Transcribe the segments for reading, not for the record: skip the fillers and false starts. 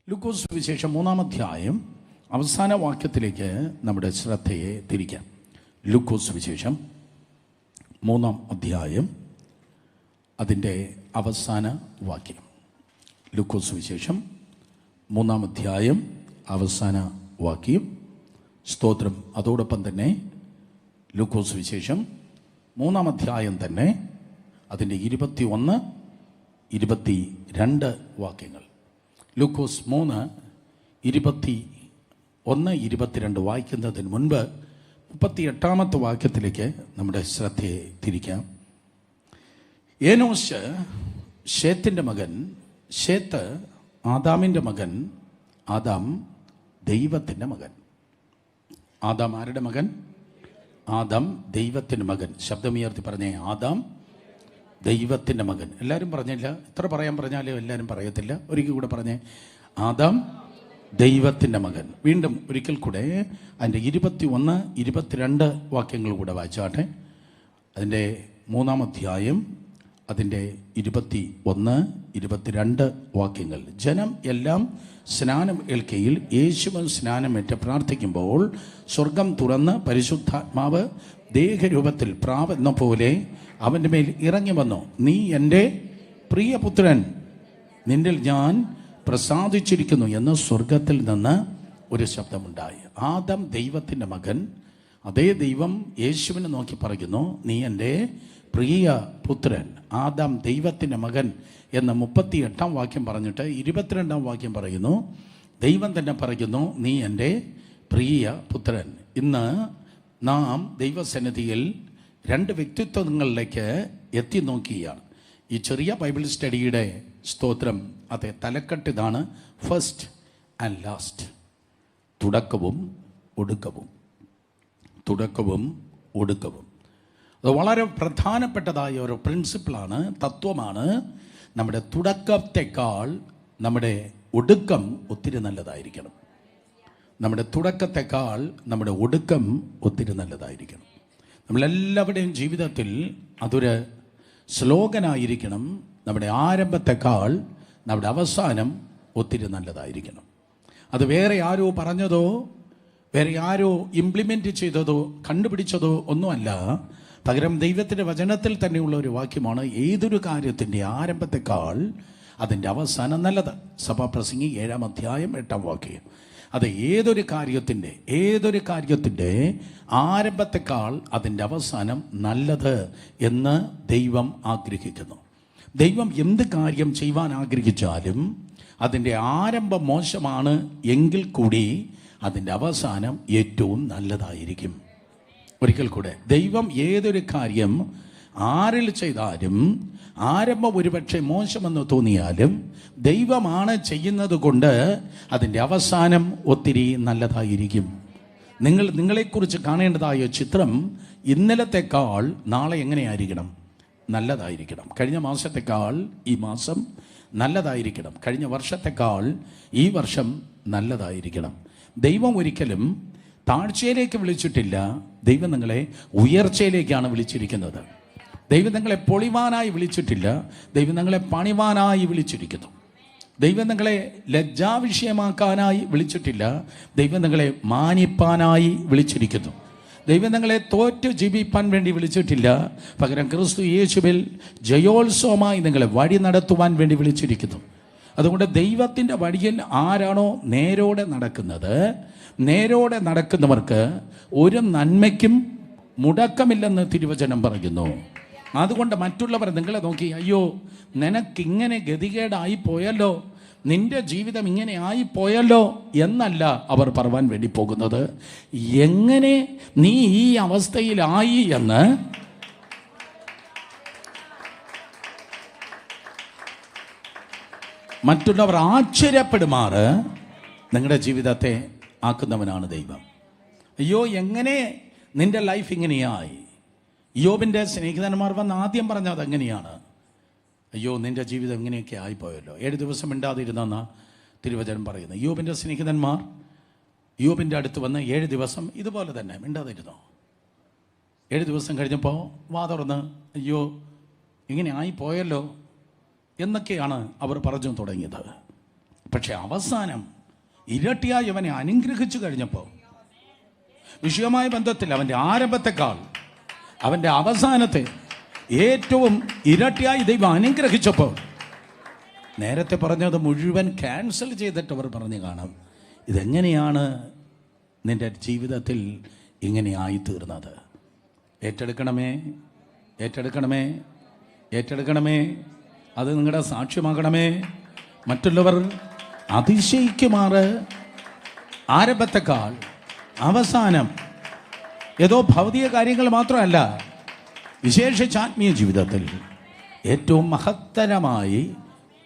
ലൂക്കോസ് സുവിശേഷം 3-ാം അധ്യായം അവസാന വാക്യത്തിലേക്ക് നമ്മുടെ ശ്രദ്ധയെ തിരിക്കാം. ലൂക്കോസ് സുവിശേഷം 3-ാം അധ്യായം അതിൻ്റെ അവസാന വാക്യം. ലൂക്കോസ് സുവിശേഷം 3-ാം അധ്യായം അവസാന വാക്യം. സ്തോത്രം. അതോടൊപ്പം തന്നെ ലൂക്കോസ് സുവിശേഷം 3-ാം അധ്യായം തന്നെ അതിൻ്റെ 21, 22 വാക്യങ്ങൾ. ലൂക്കോസ് 3, 21, 22 വായിക്കുന്നതിന് മുൻപ് 38-ാമത്തെ വാക്യത്തിലേക്ക് നമ്മുടെ ശ്രദ്ധയെ തിരിക്കാം. ഏനോശ് ശേത്തിൻ്റെ മകൻ, ശേത്ത് ആദാമിൻ്റെ മകൻ, ആദാം ദൈവത്തിൻ്റെ മകൻ. ആദാം ആരുടെ മകൻ? ആദാം ദൈവത്തിൻ്റെ മകൻ. ശബ്ദമുയർത്തി പറഞ്ഞേ, ആദാം ദൈവത്തിൻ്റെ മകൻ. എല്ലാവരും പറഞ്ഞില്ല, എത്ര പറയാൻ പറഞ്ഞാലും എല്ലാവരും പറയത്തില്ല. ഒരിക്കൽ കൂടെ പറഞ്ഞേ, ആദാം ദൈവത്തിൻ്റെ മകൻ. വീണ്ടും ഒരിക്കൽ കൂടെ അതിൻ്റെ 21, 22 വാക്യങ്ങൾ കൂടെ വായിച്ചാട്ടെ. അതിൻ്റെ 3-ാം അധ്യായം അതിൻ്റെ 21, 22 വാക്യങ്ങൾ. ജനം എല്ലാം സ്നാനം ഏൽക്കയിൽ യേശുവൻ സ്നാനമേറ്റ് പ്രാർത്ഥിക്കുമ്പോൾ സ്വർഗം തുറന്ന് പരിശുദ്ധാത്മാവ് ദേഹരൂപത്തിൽ പ്രാവെന്ന പോലെ അവൻ്റെ മേൽ ഇറങ്ങി വന്നു. നീ എൻ്റെ പ്രിയപുത്രൻ, നിന്നിൽ ഞാൻ പ്രസാദിച്ചിരിക്കുന്നു എന്ന് സ്വർഗത്തിൽ നിന്ന് ഒരു ശബ്ദമുണ്ടായി. ആദാം ദൈവത്തിൻ്റെ മകൻ. അതേ ദൈവം യേശുവിനെ നോക്കി പറയുന്നു, നീ എൻ്റെ പ്രിയ പുത്രൻ. ആദാം ദൈവത്തിൻ്റെ മകൻ എന്ന 38-ാം വാക്യം പറഞ്ഞിട്ട് 22-ാം വാക്യം പറയുന്നു, ദൈവം തന്നെ പറയുന്നു, നീ എൻ്റെ പ്രിയ പുത്രൻ. ഇന്ന് നാം ദൈവസന്നിധിയിൽ 2 വ്യക്തിത്വങ്ങളിലേക്ക് എത്തി നോക്കുകയാണ്. ഈ ചെറിയ ബൈബിൾ സ്റ്റഡിയുടെ സ്തോത്രം, അതെ, തലക്കെട്ടിതാണ് ഫസ്റ്റ് ആൻഡ് ലാസ്റ്റ്. തുടക്കവും ഒടുക്കവും. തുടക്കവും ഒടുക്കവും. അത് വളരെ പ്രധാനപ്പെട്ടതായ ഒരു പ്രിൻസിപ്പിളാണ്, തത്വമാണ്. നമ്മുടെ തുടക്കത്തെക്കാൾ നമ്മുടെ ഒടുക്കം ഒത്തിരി നല്ലതായിരിക്കണം. നമ്മുടെ തുടക്കത്തെക്കാൾ നമ്മുടെ ഒടുക്കം ഒത്തിരി നല്ലതായിരിക്കണം. നമ്മളെല്ലാവരുടെയും ജീവിതത്തിൽ അതൊരു സ്ലോഗനായിരിക്കണം. നമ്മുടെ ആരംഭത്തെക്കാൾ നമ്മുടെ അവസാനം ഒത്തിരി നല്ലതായിരിക്കണം. അത് വേറെ ആരോ പറഞ്ഞതോ വേറെ ആരോ ഇംപ്ലിമെൻ്റ് ചെയ്തതോ കണ്ടുപിടിച്ചതോ ഒന്നുമല്ല. പകരം ദൈവത്തിൻ്റെ വചനത്തിൽ തന്നെയുള്ള ഒരു വാക്യമാണ്, ഏതൊരു കാര്യത്തിൻ്റെ ആരംഭത്തെക്കാൾ അതിൻ്റെ അവസാനം നല്ലത്. സഭാപ്രസംഗി 7-ാം അധ്യായം 8-ാം വാക്യം. അത് ഏതൊരു കാര്യത്തിൻ്റെ ആരംഭത്തെക്കാൾ അതിൻ്റെ അവസാനം നല്ലത് എന്ന് ദൈവം ആഗ്രഹിക്കുന്നു. ദൈവം എന്ത് കാര്യം ചെയ്യുവാൻ ആഗ്രഹിച്ചാലും അതിൻ്റെ ആരംഭം മോശമാണ് എങ്കിൽ കൂടി അതിൻ്റെ അവസാനം ഏറ്റവും നല്ലതായിരിക്കും. ഒരിക്കൽ കൂടെ, ദൈവം ഏതൊരു കാര്യം ആരിൽ ചെയ്താലും ആരംഭം ഒരുപക്ഷെ മോശമെന്ന് തോന്നിയാലും ദൈവമാണ് ചെയ്യുന്നത് കൊണ്ട് അതിൻ്റെ അവസാനം ഒത്തിരി നല്ലതായിരിക്കും. നിങ്ങളെക്കുറിച്ച് കാണേണ്ടതായ ചിത്രം ഇന്നലത്തെക്കാൾ നാളെ എങ്ങനെയായിരിക്കണം? നല്ലതായിരിക്കണം. കഴിഞ്ഞ മാസത്തെക്കാൾ ഈ മാസം നല്ലതായിരിക്കണം. കഴിഞ്ഞ വർഷത്തെക്കാൾ ഈ വർഷം നല്ലതായിരിക്കണം. ദൈവം ഒരിക്കലും താഴ്ചയിലേക്ക് വിളിച്ചിട്ടില്ല. ദൈവം നിങ്ങളെ ഉയർച്ചയിലേക്കാണ് വിളിച്ചിരിക്കുന്നത്. ദൈവം നിങ്ങളെ പൊളിവാനായി വിളിച്ചിട്ടില്ല. ദൈവം നിങ്ങളെ പണിവാനായി വിളിച്ചിരിക്കുന്നു. ദൈവം നിങ്ങളെ ലജ്ജാവിഷയമാക്കാനായി വിളിച്ചിട്ടില്ല. ദൈവം നിങ്ങളെ മാനിപ്പാനായി വിളിച്ചിരിക്കുന്നു. ദൈവം നിങ്ങളെ തോറ്റു ജീവിപ്പാൻ വേണ്ടി വിളിച്ചിട്ടില്ല. പകരം ക്രിസ്തു യേശുവിൽ ജയോത്സവമായി നിങ്ങളെ വഴി നടത്തുവാൻ വേണ്ടി വിളിച്ചിരിക്കുന്നു. അതുകൊണ്ട് ദൈവത്തിൻ്റെ വഴിയിൽ ആരാണോ നേരോടെ നടക്കുന്നത്, നേരോടെ നടക്കുന്നവർക്ക് ഒരു നന്മയ്ക്കും മുടക്കമില്ലെന്ന് തിരുവചനം പറയുന്നു. അതുകൊണ്ട് മറ്റുള്ളവർ നിങ്ങളെ നോക്കി, അയ്യോ നിനക്കിങ്ങനെ ഗതികേടായി പോയല്ലോ, നിന്റെ ജീവിതം ഇങ്ങനെ ആയിപ്പോയല്ലോ എന്നല്ല അവർ പറയാൻ വേണ്ടി പോകുന്നത്. എങ്ങനെ നീ ഈ അവസ്ഥയിലായി എന്ന് മറ്റുള്ളവർ ആശ്ചര്യപ്പെടുമാറ് നിങ്ങളുടെ ജീവിതത്തെ ആക്കുന്നവനാണ് ദൈവം. അയ്യോ എങ്ങനെ നിന്റെ ലൈഫ് ഇങ്ങനെയായി? യോബിൻ്റെ സ്നേഹിതന്മാർ വന്ന് ആദ്യം പറഞ്ഞത് അങ്ങനെയാണ്. അയ്യോ നിന്റെ ജീവിതം ഇങ്ങനെയൊക്കെ ആയിപ്പോയല്ലോ. 7 ദിവസം മിണ്ടാതിരുന്നെന്ന തിരുവചനം പറയുന്നു. യോബിൻ്റെ സ്നേഹിതന്മാർ യോബിൻ്റെ അടുത്ത് വന്ന് 7 ദിവസം ഇതുപോലെ തന്നെ മിണ്ടാതിരുന്നു. 7 ദിവസം കഴിഞ്ഞപ്പോൾ വാ തുറന്ന്, അയ്യോ ഇങ്ങനെ ആയിപ്പോയല്ലോ എന്നൊക്കെയാണ് അവർ പറഞ്ഞു തുടങ്ങിയത്. പക്ഷെ അവസാനം ഇരട്ടിയായി അവനെ അനുഗ്രഹിച്ചു കഴിഞ്ഞപ്പോൾ, വിഷയമായ ബന്ധത്തിൽ അവൻ്റെ ആരംഭത്തെക്കാൾ അവൻ്റെ അവസാനത്തെ ഏറ്റവും ഇരട്ടിയായി ദൈവം അനുഗ്രഹിച്ചപ്പോൾ, നേരത്തെ പറഞ്ഞത് മുഴുവൻ ക്യാൻസൽ ചെയ്തിട്ട് അവർ പറഞ്ഞു കാണാം, ഇതെങ്ങനെയാണ് നിൻ്റെ ജീവിതത്തിൽ ഇങ്ങനെ ആയിത്തീർന്നത്? ഏറ്റെടുക്കണമേ, ഏറ്റെടുക്കണമേ, ഏറ്റെടുക്കണമേ. അത് നിങ്ങളുടെ സാക്ഷ്യമാകണമേ. മറ്റുള്ളവർ അതിശയിക്കുമാറ് ആരംഭത്തെക്കാൾ അവസാനം ഏതോ ഭൗതിക കാര്യങ്ങൾ മാത്രമല്ല, വിശേഷിച്ച് ആത്മീയ ജീവിതത്തിൽ ഏറ്റവും മഹത്തരമായി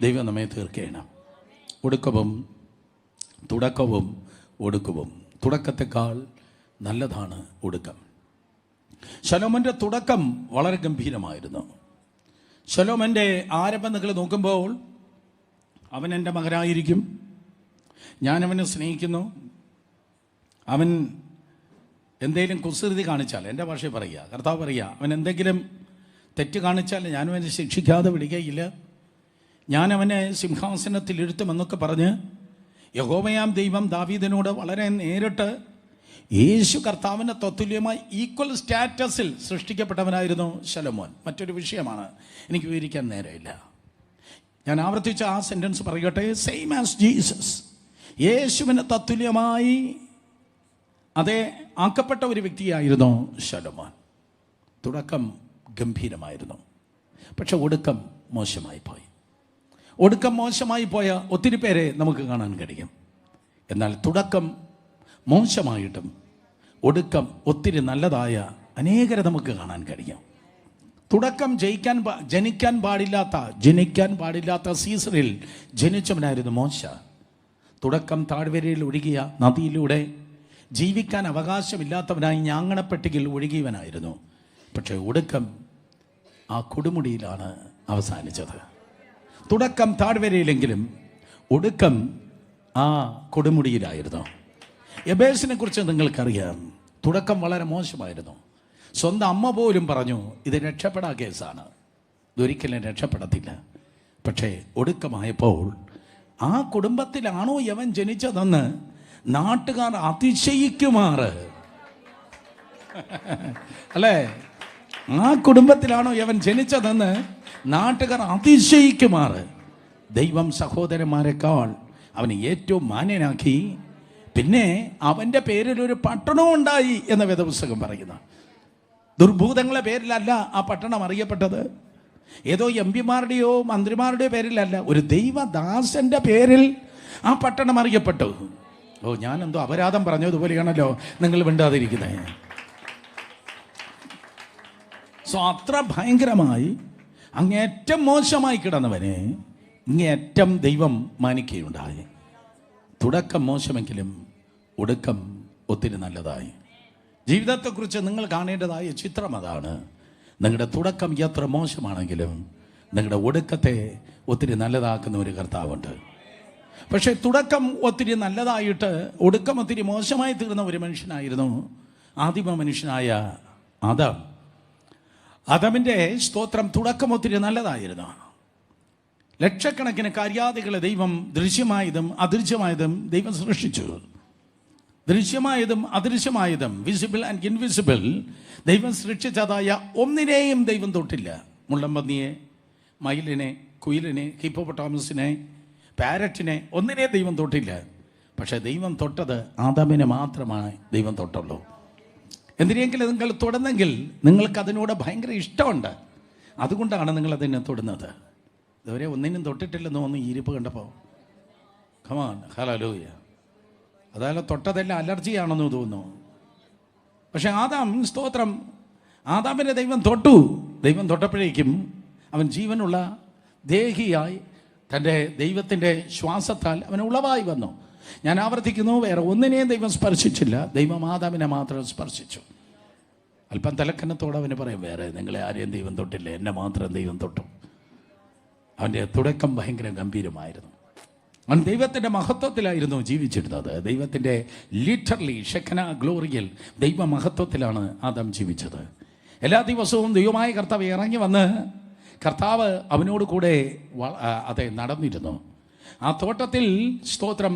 ദൈവം നമ്മെ തീർക്കണം. ഒടുക്കവും തുടക്കവും ഒടുക്കവും. തുടക്കത്തെക്കാൾ നല്ലതാണ് ഒടുക്കം. ശലോമോൻ്റെ തുടക്കം വളരെ ഗംഭീരമായിരുന്നു. ശലോമോൻ്റെ ആരംഭം നിങ്ങൾ നോക്കുമ്പോൾ, അവൻ എൻ്റെ മകനായിരിക്കും, ഞാനവനെ സ്നേഹിക്കുന്നു, അവൻ എന്തെങ്കിലും കുസൃതി കാണിച്ചാൽ, എൻ്റെ ഭാഷയിൽ പറയുക, കർത്താവ് പറയുക, അവൻ എന്തെങ്കിലും തെറ്റ് കാണിച്ചാൽ ഞാനവനെ ശിക്ഷിക്കാതെ വിടുകയില്ല, ഞാനവനെ സിംഹാസനത്തിൽ ഇരുത്തുമെന്നൊക്കെ പറഞ്ഞ് യഹോവയാം ദൈവം ദാവീദിനോട് വളരെ നേരിട്ട് യേശു കർത്താവിൻ്റെ തത്തുല്യമായി ഈക്വൽ സ്റ്റാറ്റസിൽ സൃഷ്ടിക്കപ്പെട്ടവനായിരുന്നു ശലോമോൻ. മറ്റൊരു വിഷയമാണ്, എനിക്ക് വിവരിക്കാൻ നേരമില്ല. ഞാൻ ആവർത്തിച്ച ആ സെൻറ്റൻസ് പറയട്ടെ. സെയിം ആസ് ജീസസ്, യേശുവിന് തത്തുല്യമായി അതേ ആക്കപ്പെട്ട ഒരു വ്യക്തിയായിരുന്നു ശലോമോൻ. തുടക്കം ഗംഭീരമായിരുന്നു, പക്ഷെ ഒടുക്കം മോശമായി പോയി. ഒടുക്കം മോശമായി പോയ ഒത്തിരി പേരെ നമുക്ക് കാണാൻ കഴിയും. എന്നാൽ തുടക്കം മോശമായിട്ടും ഒടുക്കം ഒത്തിരി നല്ലതായ അനേകരെ നമുക്ക് കാണാൻ കഴിയും. തുടക്കം ജനിക്കാൻ പാടില്ലാത്ത സീസണിൽ ജനിച്ചവനായിരുന്നു മോശ. തുടക്കം താഴ്വരയിൽ ഒഴുകിയ നദിയിലൂടെ ജീവിക്കാൻ അവകാശമില്ലാത്തവനായി ഞാങ്ങണപ്പെട്ടിയിൽ ഒഴുകിയവനായിരുന്നു. പക്ഷേ ഒടുക്കം ആ കൊടുമുടിയിലാണ് അവസാനിച്ചത്. തുടക്കം താഴ്വരയിലെങ്കിലും ഒടുക്കം ആ കൊടുമുടിയിലായിരുന്നു. യബേസിനെ കുറിച്ച് നിങ്ങൾക്കറിയാം. തുടക്കം വളരെ മോശമായിരുന്നു. സ്വന്തം അമ്മ പോലും പറഞ്ഞു, ഇത് രക്ഷപ്പെടാ കേസാണ്, ഇതൊരിക്കലും രക്ഷപ്പെടത്തില്ല. പക്ഷേ ഒടുക്കമായപ്പോൾ ആ കുടുംബത്തിലാണോ യവൻ ജനിച്ചതെന്ന് നാട്ടുകാർ അതിശയിക്കുമാറ്, അല്ലേ, ആ കുടുംബത്തിലാണോ യവൻ ജനിച്ചതെന്ന് നാട്ടുകാർ അതിശയിക്കുമാറ് ദൈവം സഹോദരന്മാരെക്കാൾ അവനെ ഏറ്റവും മാന്യനാക്കി. പിന്നെ അവൻ്റെ പേരിൽ ഒരു പട്ടണവും ഉണ്ടായി എന്ന വേദപുസ്തകം പറയുന്നു. ദുർഭൂതങ്ങളെ പേരിലല്ല ആ പട്ടണം അറിയപ്പെട്ടത്, ഏതോ എം പിമാരുടെയോ മന്ത്രിമാരുടെയോ പേരിലല്ല, ഒരു ദൈവദാസന്റെ പേരിൽ ആ പട്ടണം അറിയപ്പെട്ടു. ഓ, ഞാനെന്തോ അപരാധം പറഞ്ഞതുപോലെയാണല്ലോ നിങ്ങൾ മിണ്ടാതിരിക്കുന്നത്. സോ അത്ര ഭയങ്കരമായി അങ്ങേറ്റം മോശമായി കിടന്നവനെ ഇങ്ങേറ്റം ദൈവം മാനിക്കുകയുണ്ടായി. തുടക്കം മോശമെങ്കിലും ഒടുക്കം ഒത്തിരി നല്ലതായി. ജീവിതത്തെക്കുറിച്ച് നിങ്ങൾ കാണേണ്ടതായ ചിത്രം അതാണ്. നിങ്ങളുടെ തുടക്കം എത്ര മോശമാണെങ്കിലും നിങ്ങളുടെ ഒടുക്കത്തെ ഒത്തിരി നല്ലതാക്കുന്ന ഒരു കർത്താവുണ്ട്. പക്ഷേ തുടക്കം ഒത്തിരി നല്ലതായിട്ട് ഒടുക്കം ഒത്തിരി മോശമായി തീർന്ന ഒരു മനുഷ്യനായിരുന്നു ആദിമ മനുഷ്യനായ ആദാം. ആദാമിൻ്റെ സ്തോത്രം തുടക്കം ഒത്തിരി നല്ലതായിരുന്നു. ലക്ഷക്കണക്കിന് കാര്യാദികളെ ദൈവം ദൃശ്യമായതും അദൃശ്യമായതും ദൈവം സൃഷ്ടിച്ചു. ദൃശ്യമായതും അദൃശ്യമായതും, വിസിബിൾ ആൻഡ് ഇൻവിസിബിൾ, ദൈവം സൃഷ്ടിച്ചതായ ഒന്നിനെയും ദൈവം തൊട്ടില്ല. മുള്ളമ്പന്നിയെ, മയിലിനെ, കുയിലിനെ, ഹിപ്പോപ്പൊട്ടാമസിനെ, പാരറ്റിനെ, ഒന്നിനെ ദൈവം തൊട്ടില്ല. പക്ഷേ ദൈവം തൊട്ടത് ആദാമിനെ മാത്രമാണ് ദൈവം തൊട്ടുള്ളൂ. എന്തിനെങ്കിലും നിങ്ങൾ തൊടുന്നെങ്കിൽ നിങ്ങൾക്ക് അതിനോട് ഭയങ്കര ഇഷ്ടമുണ്ട്, അതുകൊണ്ടാണ് നിങ്ങളതിനെ തൊടുന്നത്. ഇതുവരെ ഒന്നിനും തൊട്ടിട്ടില്ലെന്ന് തോന്നുന്നു ഈ ഇരിപ്പ് കണ്ടപ്പോൾ. Come on, hallelujah. അതായത് തൊട്ടതെല്ലാം അലർജിയാണെന്ന് തോന്നുന്നു. പക്ഷെ ആദാം, സ്തോത്രം, ആദാമിനെ ദൈവം തൊട്ടു. ദൈവം തൊട്ടപ്പോഴേക്കും അവൻ ജീവനുള്ള ദേഹിയായി തൻ്റെ ദൈവത്തിൻ്റെ ശ്വാസത്താൽ അവൻ ഉളവായി വന്നു. ഞാൻ ആവർത്തിക്കുന്നു, വേറെ ഒന്നിനെയും ദൈവം സ്പർശിച്ചില്ല, ദൈവം ആദാമിനെ മാത്രം സ്പർശിച്ചു. അല്പം തലക്കനത്തോടെ അവന് പറയും, വേറെ നിങ്ങളെ ആരെയും ദൈവം തൊട്ടില്ല, എന്നെ മാത്രം ദൈവം തൊട്ടു. അവൻ്റെ തുടക്കം ഭയങ്കര ഗംഭീരമായിരുന്നു. അവൻ ദൈവത്തിൻ്റെ മഹത്വത്തിലായിരുന്നു ജീവിച്ചിരുന്നത്. ദൈവത്തിൻ്റെ ലിറ്ററലി ഷെക്കന ഗ്ലോറിയൽ ദൈവ മഹത്വത്തിലാണ് ആദാം ജീവിച്ചത്. എല്ലാ ദിവസവും ദൈവമായ കർത്താവ് ഇറങ്ങി വന്ന് കർത്താവ് അവനോട് കൂടെ നടന്നിരുന്നു. ആ തോട്ടത്തിൽ സ്തോത്രം,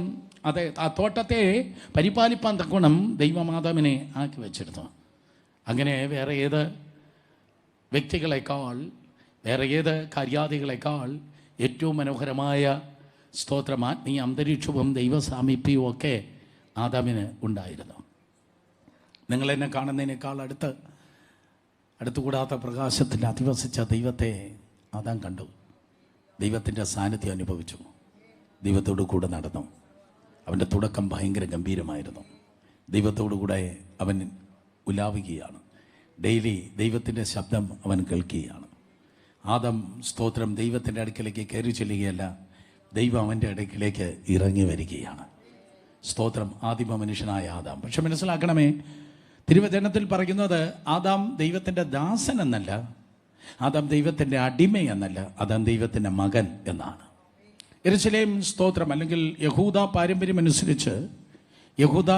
അതെ, ആ തോട്ടത്തെ പരിപാലിപ്പാൻ തക്കോണം ദൈവമാതാവിനെ ആക്കി വെച്ചിരുന്നു. അങ്ങനെ വേറെ ഏത് വ്യക്തികളെക്കാൾ, വേറെ ഏത് കാര്യാദികളെക്കാൾ ഏറ്റവും മനോഹരമായ സ്തോത്രം ആത്മീയ അന്തരീക്ഷവും ദൈവസാമീപ്യവും ഒക്കെ ആദാമിന് ഉണ്ടായിരുന്നു. നിങ്ങളെന്നെ കാണുന്നതിനേക്കാൾ അടുത്തുകൂടാത്ത പ്രകാശത്തിൽ അധിവസിച്ച ദൈവത്തെ ആദാം കണ്ടു. ദൈവത്തിൻ്റെ സാന്നിധ്യം അനുഭവിച്ചു. ദൈവത്തോടു കൂടെ നടന്നു. അവൻ്റെ തുടക്കം ഭയങ്കര ഗംഭീരമായിരുന്നു. ദൈവത്തോടു കൂടെ അവൻ ഉലാവുകയാണ്. ഡെയിലി ദൈവത്തിൻ്റെ ശബ്ദം അവൻ കേൾക്കുകയാണ്. ആദാം സ്തോത്രം ദൈവത്തിൻ്റെ അടുക്കലേക്ക് കയറി ചെല്ലുകയല്ല, ദൈവം അവൻ്റെ അടുക്കിലേക്ക് ഇറങ്ങി വരികയാണ്. സ്തോത്രം, ആദിമ മനുഷ്യനായ ആദാം. പക്ഷെ മനസ്സിലാക്കണമേ, തിരുവചനത്തിൽ പറയുന്നത് ആദാം ദൈവത്തിൻ്റെ ദാസൻ എന്നല്ല, ആദാം ദൈവത്തിൻ്റെ അടിമ എന്നല്ല, ആദാം ദൈവത്തിൻ്റെ മകൻ എന്നാണ്. യെരൂശലേം സ്തോത്രം അല്ലെങ്കിൽ യഹൂദ പാരമ്പര്യം അനുസരിച്ച് യഹൂദ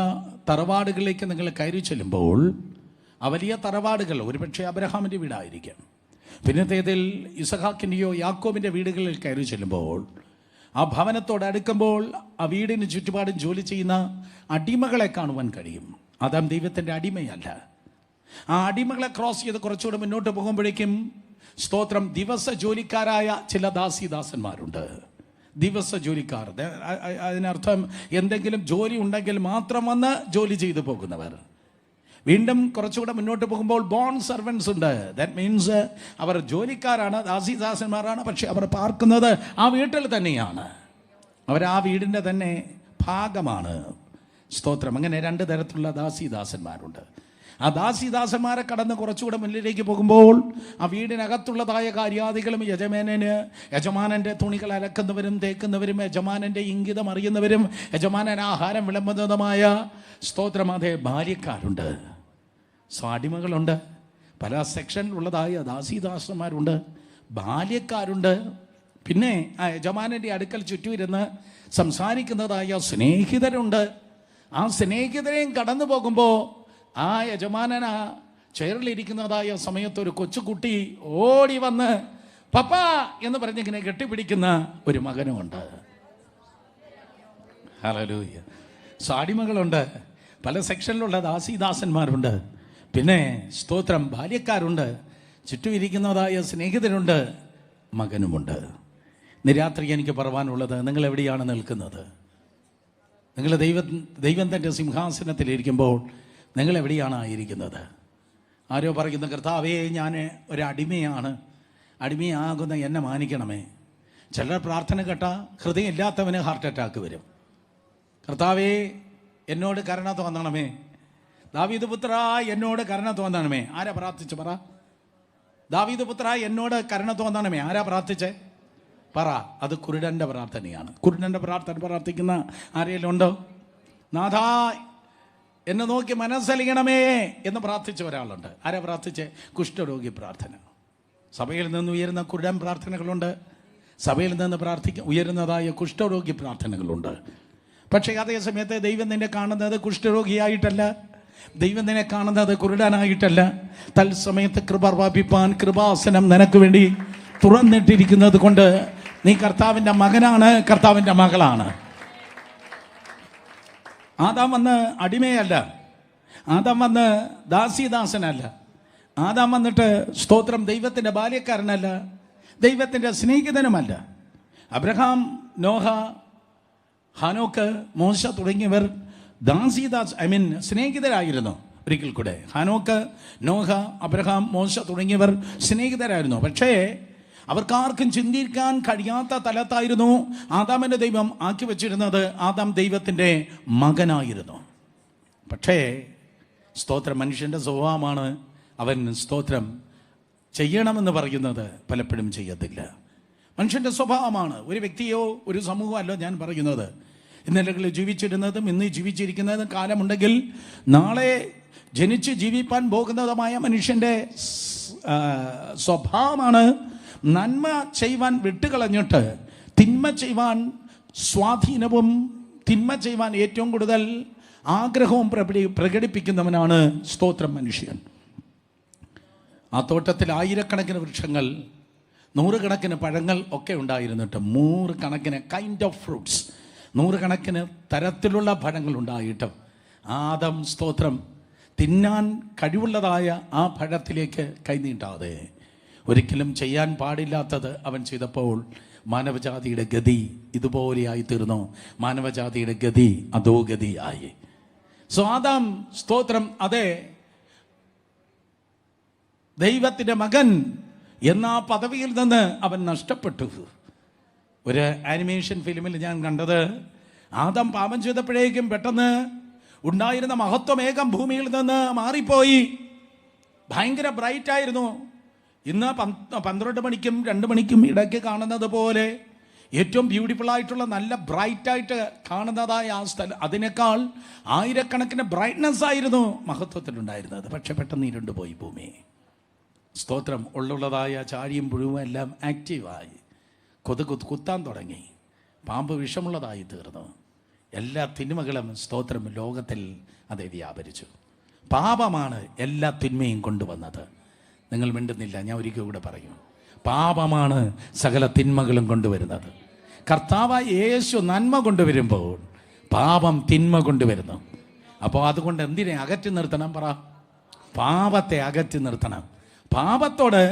തറവാടുകളിലേക്ക് നിങ്ങൾ കയറി ചെല്ലുമ്പോൾ ആ വലിയ തറവാടുകൾ ഒരുപക്ഷെ അബ്രഹാമിൻ്റെ വീടായിരിക്കാം. പിന്നത്തേതിൽ ഇസഹാക്കിൻ്റെയോ യാക്കോബിൻ്റെ വീടുകളിൽ കയറി ചെല്ലുമ്പോൾ ആ ഭവനത്തോട് അടുക്കുമ്പോൾ ആ വീടിന് ചുറ്റുപാടും ജോലി ചെയ്യുന്ന അടിമകളെ കാണുവാൻ കഴിയും. ആദാം ദൈവത്തിൻ്റെ അടിമയല്ല. ആ അടിമകളെ ക്രോസ് ചെയ്ത് കുറച്ചുകൂടെ മുന്നോട്ട് പോകുമ്പോഴേക്കും സ്തോത്രം ദിവസ ജോലിക്കാരായ ചില ദാസിദാസന്മാരുണ്ട്. ദിവസ ജോലിക്കാർ, അതിനർത്ഥം എന്തെങ്കിലും ജോലി ഉണ്ടെങ്കിൽ മാത്രം വന്ന് ജോലി ചെയ്തു പോകുന്നവർ. വീണ്ടും കുറച്ചുകൂടെ മുന്നോട്ട് പോകുമ്പോൾ ബോൺ സർവൻസ് ഉണ്ട്. ദാറ്റ് മീൻസ് അവർ ജോലിക്കാരാണ്, ദാസിദാസന്മാരാണ്, പക്ഷെ അവർ പാർക്കുന്നത് ആ വീട്ടിൽ തന്നെയാണ്. അവർ ആ വീടിൻ്റെ തന്നെ ഭാഗമാണ്. സ്തോത്രം. അങ്ങനെ രണ്ട് തരത്തിലുള്ള ദാസിദാസന്മാരുണ്ട്. ആ ദാസിദാസന്മാരെ കടന്ന് കുറച്ചുകൂടെ മുന്നിലേക്ക് പോകുമ്പോൾ ആ വീടിനകത്തുള്ളതായ കാര്യാദികളും യജമാനൻ്റെ തുണികൾ അലക്കുന്നവരും തേക്കുന്നവരും യജമാനൻ്റെ ഇംഗിതം അറിയുന്നവരും യജമാനൻ ആഹാരം വിളമ്പുന്നതുമായ സ്തോത്രം അതേ ബാല്യക്കാരുണ്ട്, സ്വാടിമകളുണ്ട്, പല സെക്ഷനിലുള്ളതായ ദാസിദാസന്മാരുണ്ട്, ബാല്യക്കാരുണ്ട്. പിന്നെ ആ യജമാനൻ്റെ അടുക്കൽ ചുറ്റുമിരുന്ന് സംസാരിക്കുന്നതായ സ്നേഹിതരുണ്ട്. ആ സ്നേഹിതരെയും കടന്നു പോകുമ്പോൾ ആ യജമാനന ചെയറിലിരിക്കുന്നതായ സമയത്ത് ഒരു കൊച്ചുകുട്ടി ഓടി വന്ന് പപ്പ എന്ന് പറഞ്ഞിങ്ങനെ കെട്ടിപ്പിടിക്കുന്ന ഒരു മകനുമുണ്ട്. ഹല്ലേലൂയ. സാടിമകളുണ്ട്, പല സെക്ഷനിലുള്ള ദാസിദാസന്മാരുണ്ട്, പിന്നെ സ്തോത്രം ബാല്യക്കാരുണ്ട്, ചുറ്റും ഇരിക്കുന്നതായ സ്നേഹിതരുണ്ട്, മകനുമുണ്ട്. ഇന്ന് രാത്രി എനിക്ക് പറയാനുള്ളത്, നിങ്ങൾ എവിടെയാണ് നിൽക്കുന്നത്? നിങ്ങൾ ദൈവം തൻ്റെ സിംഹാസനത്തിലിരിക്കുമ്പോൾ നിങ്ങൾ എവിടെയാണ് ആയിരിക്കുന്നത്? ആരോ പറയുന്ന, കർത്താവേ ഞാൻ ഒരു അടിമയാണ്, അടിമയാകുന്ന എന്നെ മാനിക്കണമേ. ചിലർ പ്രാർത്ഥന കേട്ട ഹൃദയം ഇല്ലാത്തവന് ഹാർട്ട് അറ്റാക്ക് വരും. കർത്താവേ എന്നോട് കരുണ തോന്നണമേ, ദാവീദ് പുത്ര എന്നോട് കരുണ തോന്നണമേ. ആരാ പ്രാർത്ഥിച്ചു പറ? ദാവീദ് പുത്ര എന്നോട് കരുണ തോന്നണമേ. ആരാ പ്രാർത്ഥിച്ചേ പറ? അത് കുരുടൻ്റെ പ്രാർത്ഥനയാണ്. കുരുടൻ്റെ പ്രാർത്ഥന പ്രാർത്ഥിക്കുന്ന ആരെങ്കിലും ഉണ്ടോ? നാഥാ എന്നെ നോക്കി മനസ്സലിയണമേ എന്ന് പ്രാർത്ഥിച്ച ഒരാളുണ്ട്. ആരാ പ്രാർത്ഥിച്ചേ? കുഷ്ഠരോഗി പ്രാർത്ഥന. സഭയിൽ നിന്ന് ഉയരുന്ന കുരുടൻ പ്രാർത്ഥനകളുണ്ട്, സഭയിൽ നിന്ന് ഉയരുന്നതായ കുഷ്ഠരോഗി പ്രാർത്ഥനകളുണ്ട്. പക്ഷേ അതേ സമയത്ത് ദൈവം നിന്നെ കാണുന്നത് കുഷ്ഠരോഗിയായിട്ടല്ല, ദൈവം നിന്നെ കാണുന്നത് കുരുടനായിട്ടല്ല. തത്സമയത്ത് കൃപ പ്രാപിപ്പാൻ കൃപാസനം നിനക്ക് വേണ്ടി തുറന്നിട്ടിരിക്കുന്നത് കൊണ്ട് നീ കർത്താവിൻ്റെ മകനാണ്, കർത്താവിൻ്റെ മകളാണ്. ആദാം വന്ന് അടിമയല്ല, ആദാം വന്ന് ദാസിദാസനല്ല, ആദാം വന്നിട്ട് സ്തോത്രം ദൈവത്തിൻ്റെ ബാല്യക്കാരനല്ല, ദൈവത്തിൻ്റെ സ്നേഹിതനുമല്ല. അബ്രഹാം, നോഹ, ഹാനോക്ക്, മോശ തുടങ്ങിയവർ സ്നേഹിതരായിരുന്നു. ഒരിക്കൽ കൂടെ, ഹാനോക്ക്, നോഹ, അബ്രഹാം, മോശ തുടങ്ങിയവർ സ്നേഹിതരായിരുന്നു. പക്ഷേ അവർക്കാർക്കും ചിന്തിക്കാൻ കഴിയാത്ത തലത്തായിരുന്നു ആദാമിൻ്റെ ദൈവം ആക്കി വച്ചിരുന്നത്. ആദാം ദൈവത്തിൻ്റെ മകനായിരുന്നു. പക്ഷേ സ്തോത്രം മനുഷ്യൻ്റെ സ്വഭാവമാണ്, അവൻ സ്തോത്രം ചെയ്യണമെന്ന് പറയുന്നത് പലപ്പോഴും ചെയ്യത്തില്ല. മനുഷ്യൻ്റെ സ്വഭാവമാണ്. ഒരു വ്യക്തിയോ ഒരു സമൂഹമല്ലോ ഞാൻ പറയുന്നത്. ഇന്നലെ ജീവിച്ചിരുന്നതും ഇന്ന് ജീവിച്ചിരിക്കുന്നതും കാലമുണ്ടെങ്കിൽ നാളെ ജനിച്ച് ജീവിപ്പാൻ പോകുന്നതുമായ മനുഷ്യൻ്റെ സ്വഭാവമാണ് നന്മ ചെയ്യുവാൻ വിട്ടുകളഞ്ഞിട്ട് തിന്മ ചെയ്യുവാൻ സ്വാധീനവും തിന്മ ചെയ്യുവാൻ ഏറ്റവും കൂടുതൽ ആഗ്രഹവും പ്രകടിപ്പിക്കുന്നവനാണ് സ്തോത്രം മനുഷ്യൻ. ആ തോട്ടത്തിൽ ആയിരക്കണക്കിന് വൃക്ഷങ്ങൾ നൂറുകണക്കിന് പഴങ്ങൾ ഒക്കെ ഉണ്ടായിരുന്നിട്ട് 100 കണക്കിന് കൈൻഡ് ഓഫ് ഫ്രൂട്ട്സ്, 100 കണക്കിന് തരത്തിലുള്ള പഴങ്ങൾ ഉണ്ടായിട്ടും ആദം സ്തോത്രം തിന്നാൻ കഴിവുള്ളതായ ആ പഴത്തിലേക്ക് കൈനീട്ടാതെ ഒരിക്കലും ചെയ്യാൻ പാടില്ലാത്തത് അവൻ ചെയ്തപ്പോൾ മാനവജാതിയുടെ ഗതി ഇതുപോലെയായി തീർന്നു. മാനവജാതിയുടെ ഗതി അധോഗതിയായി. സോ ആദാം സ്തോത്രം അതെ ദൈവത്തിൻ്റെ മകൻ എന്ന പദവിയിൽ നിന്ന് അവൻ നഷ്ടപ്പെട്ടു. ഒരു ആനിമേഷൻ ഫിലിമിൽ ഞാൻ കണ്ടത്, ആദം പാപം ചെയ്തപ്പോഴേക്കും പെട്ടെന്ന് ഉണ്ടായിരുന്ന മഹത്വമേകം ഭൂമിയിൽ നിന്ന് മാറിപ്പോയി. ഭയങ്കര ബ്രൈറ്റ് ആയിരുന്നു. ഇന്ന് 12 മണിക്കും 2 മണിക്കും ഇടയ്ക്ക് കാണുന്നത് പോലെ ഏറ്റവും ബ്യൂട്ടിഫുൾ ആയിട്ടുള്ള നല്ല ബ്രൈറ്റായിട്ട് കാണുന്നതായ ആ സ്ഥലം, അതിനേക്കാൾ ആയിരക്കണക്കിന് ബ്രൈറ്റ്നെസ് ആയിരുന്നു മഹത്വത്തിലുണ്ടായിരുന്നത്. പക്ഷെ പെട്ടെന്ന് ഇരുണ്ടുപോയി ഭൂമി. സ്തോത്രം ഉള്ളതായ ചാഴിയും പുഴുവും എല്ലാം ആക്റ്റീവായി കുത്താൻ തുടങ്ങി. പാമ്പ് വിഷമുള്ളതായി തീർന്നു. എല്ലാ തിന്മകളും സ്തോത്രം ലോകത്തിൽ അതേ വ്യാപരിച്ചു. പാപമാണ് എല്ലാ തിന്മയും കൊണ്ടുവന്നത്. നിങ്ങൾ മിണ്ടുന്നില്ല, ഞാൻ ഒരിക്കൽ കൂടെ പറയും. പാപമാണ് സകല തിന്മകളും കൊണ്ടുവരുന്നത്. കർത്താവായ യേശു നന്മ കൊണ്ടുവരുമ്പോൾ പാപം തിന്മ കൊണ്ടുവരുന്നു. അപ്പോൾ അതുകൊണ്ട് എന്തിനെ അകറ്റി നിർത്തണം? പറ. പാപത്തെ അകറ്റി നിർത്തണം. പാപത്തോട്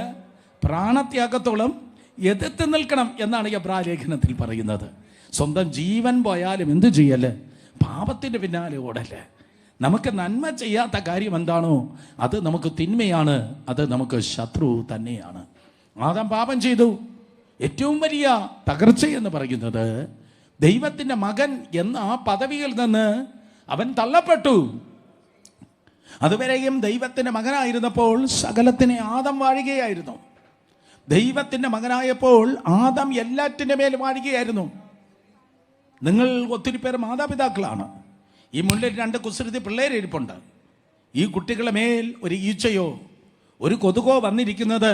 പ്രാണത്യാഗത്തോളം എതിർത്ത് നിൽക്കണം എന്നാണ് എബ്രായ ലേഖനത്തിൽ പറയുന്നത്. സ്വന്തം ജീവൻ പോയാലും എന്തു ചെയ്യല്ലേ? പാപത്തിൻ്റെ പിന്നാലെ ഓടല്ലേ. നമുക്ക് നന്മ ചെയ്യാത്ത കാര്യം എന്താണോ അത് നമുക്ക് തിന്മയാണ്, അത് നമുക്ക് ശത്രു തന്നെയാണ്. ആദാം പാപം ചെയ്തു. ഏറ്റവും വലിയ തകർച്ചയെന്ന് പറയുന്നത് ദൈവത്തിൻ്റെ മകൻ എന്ന ആ പദവിയിൽ നിന്ന് അവൻ തള്ളപ്പെട്ടു. അതുവരെയും ദൈവത്തിൻ്റെ മകനായിരുന്നപ്പോൾ സകലത്തിനെ ആദം വാഴുകയായിരുന്നു. ദൈവത്തിൻ്റെ മകനായപ്പോൾ ആദം എല്ലാറ്റിൻ്റെ മേൽ വാഴുകയായിരുന്നു. നിങ്ങൾ ഒത്തിരി പേർ മാതാപിതാക്കളാണ്. ഈ മുന്നിൽ 2 കുസൃതി പിള്ളേരിപ്പുണ്ട്. ഈ കുട്ടികളുടെ മേൽ ഒരു ഈച്ചയോ ഒരു കൊതുകോ വന്നിരിക്കുന്നത്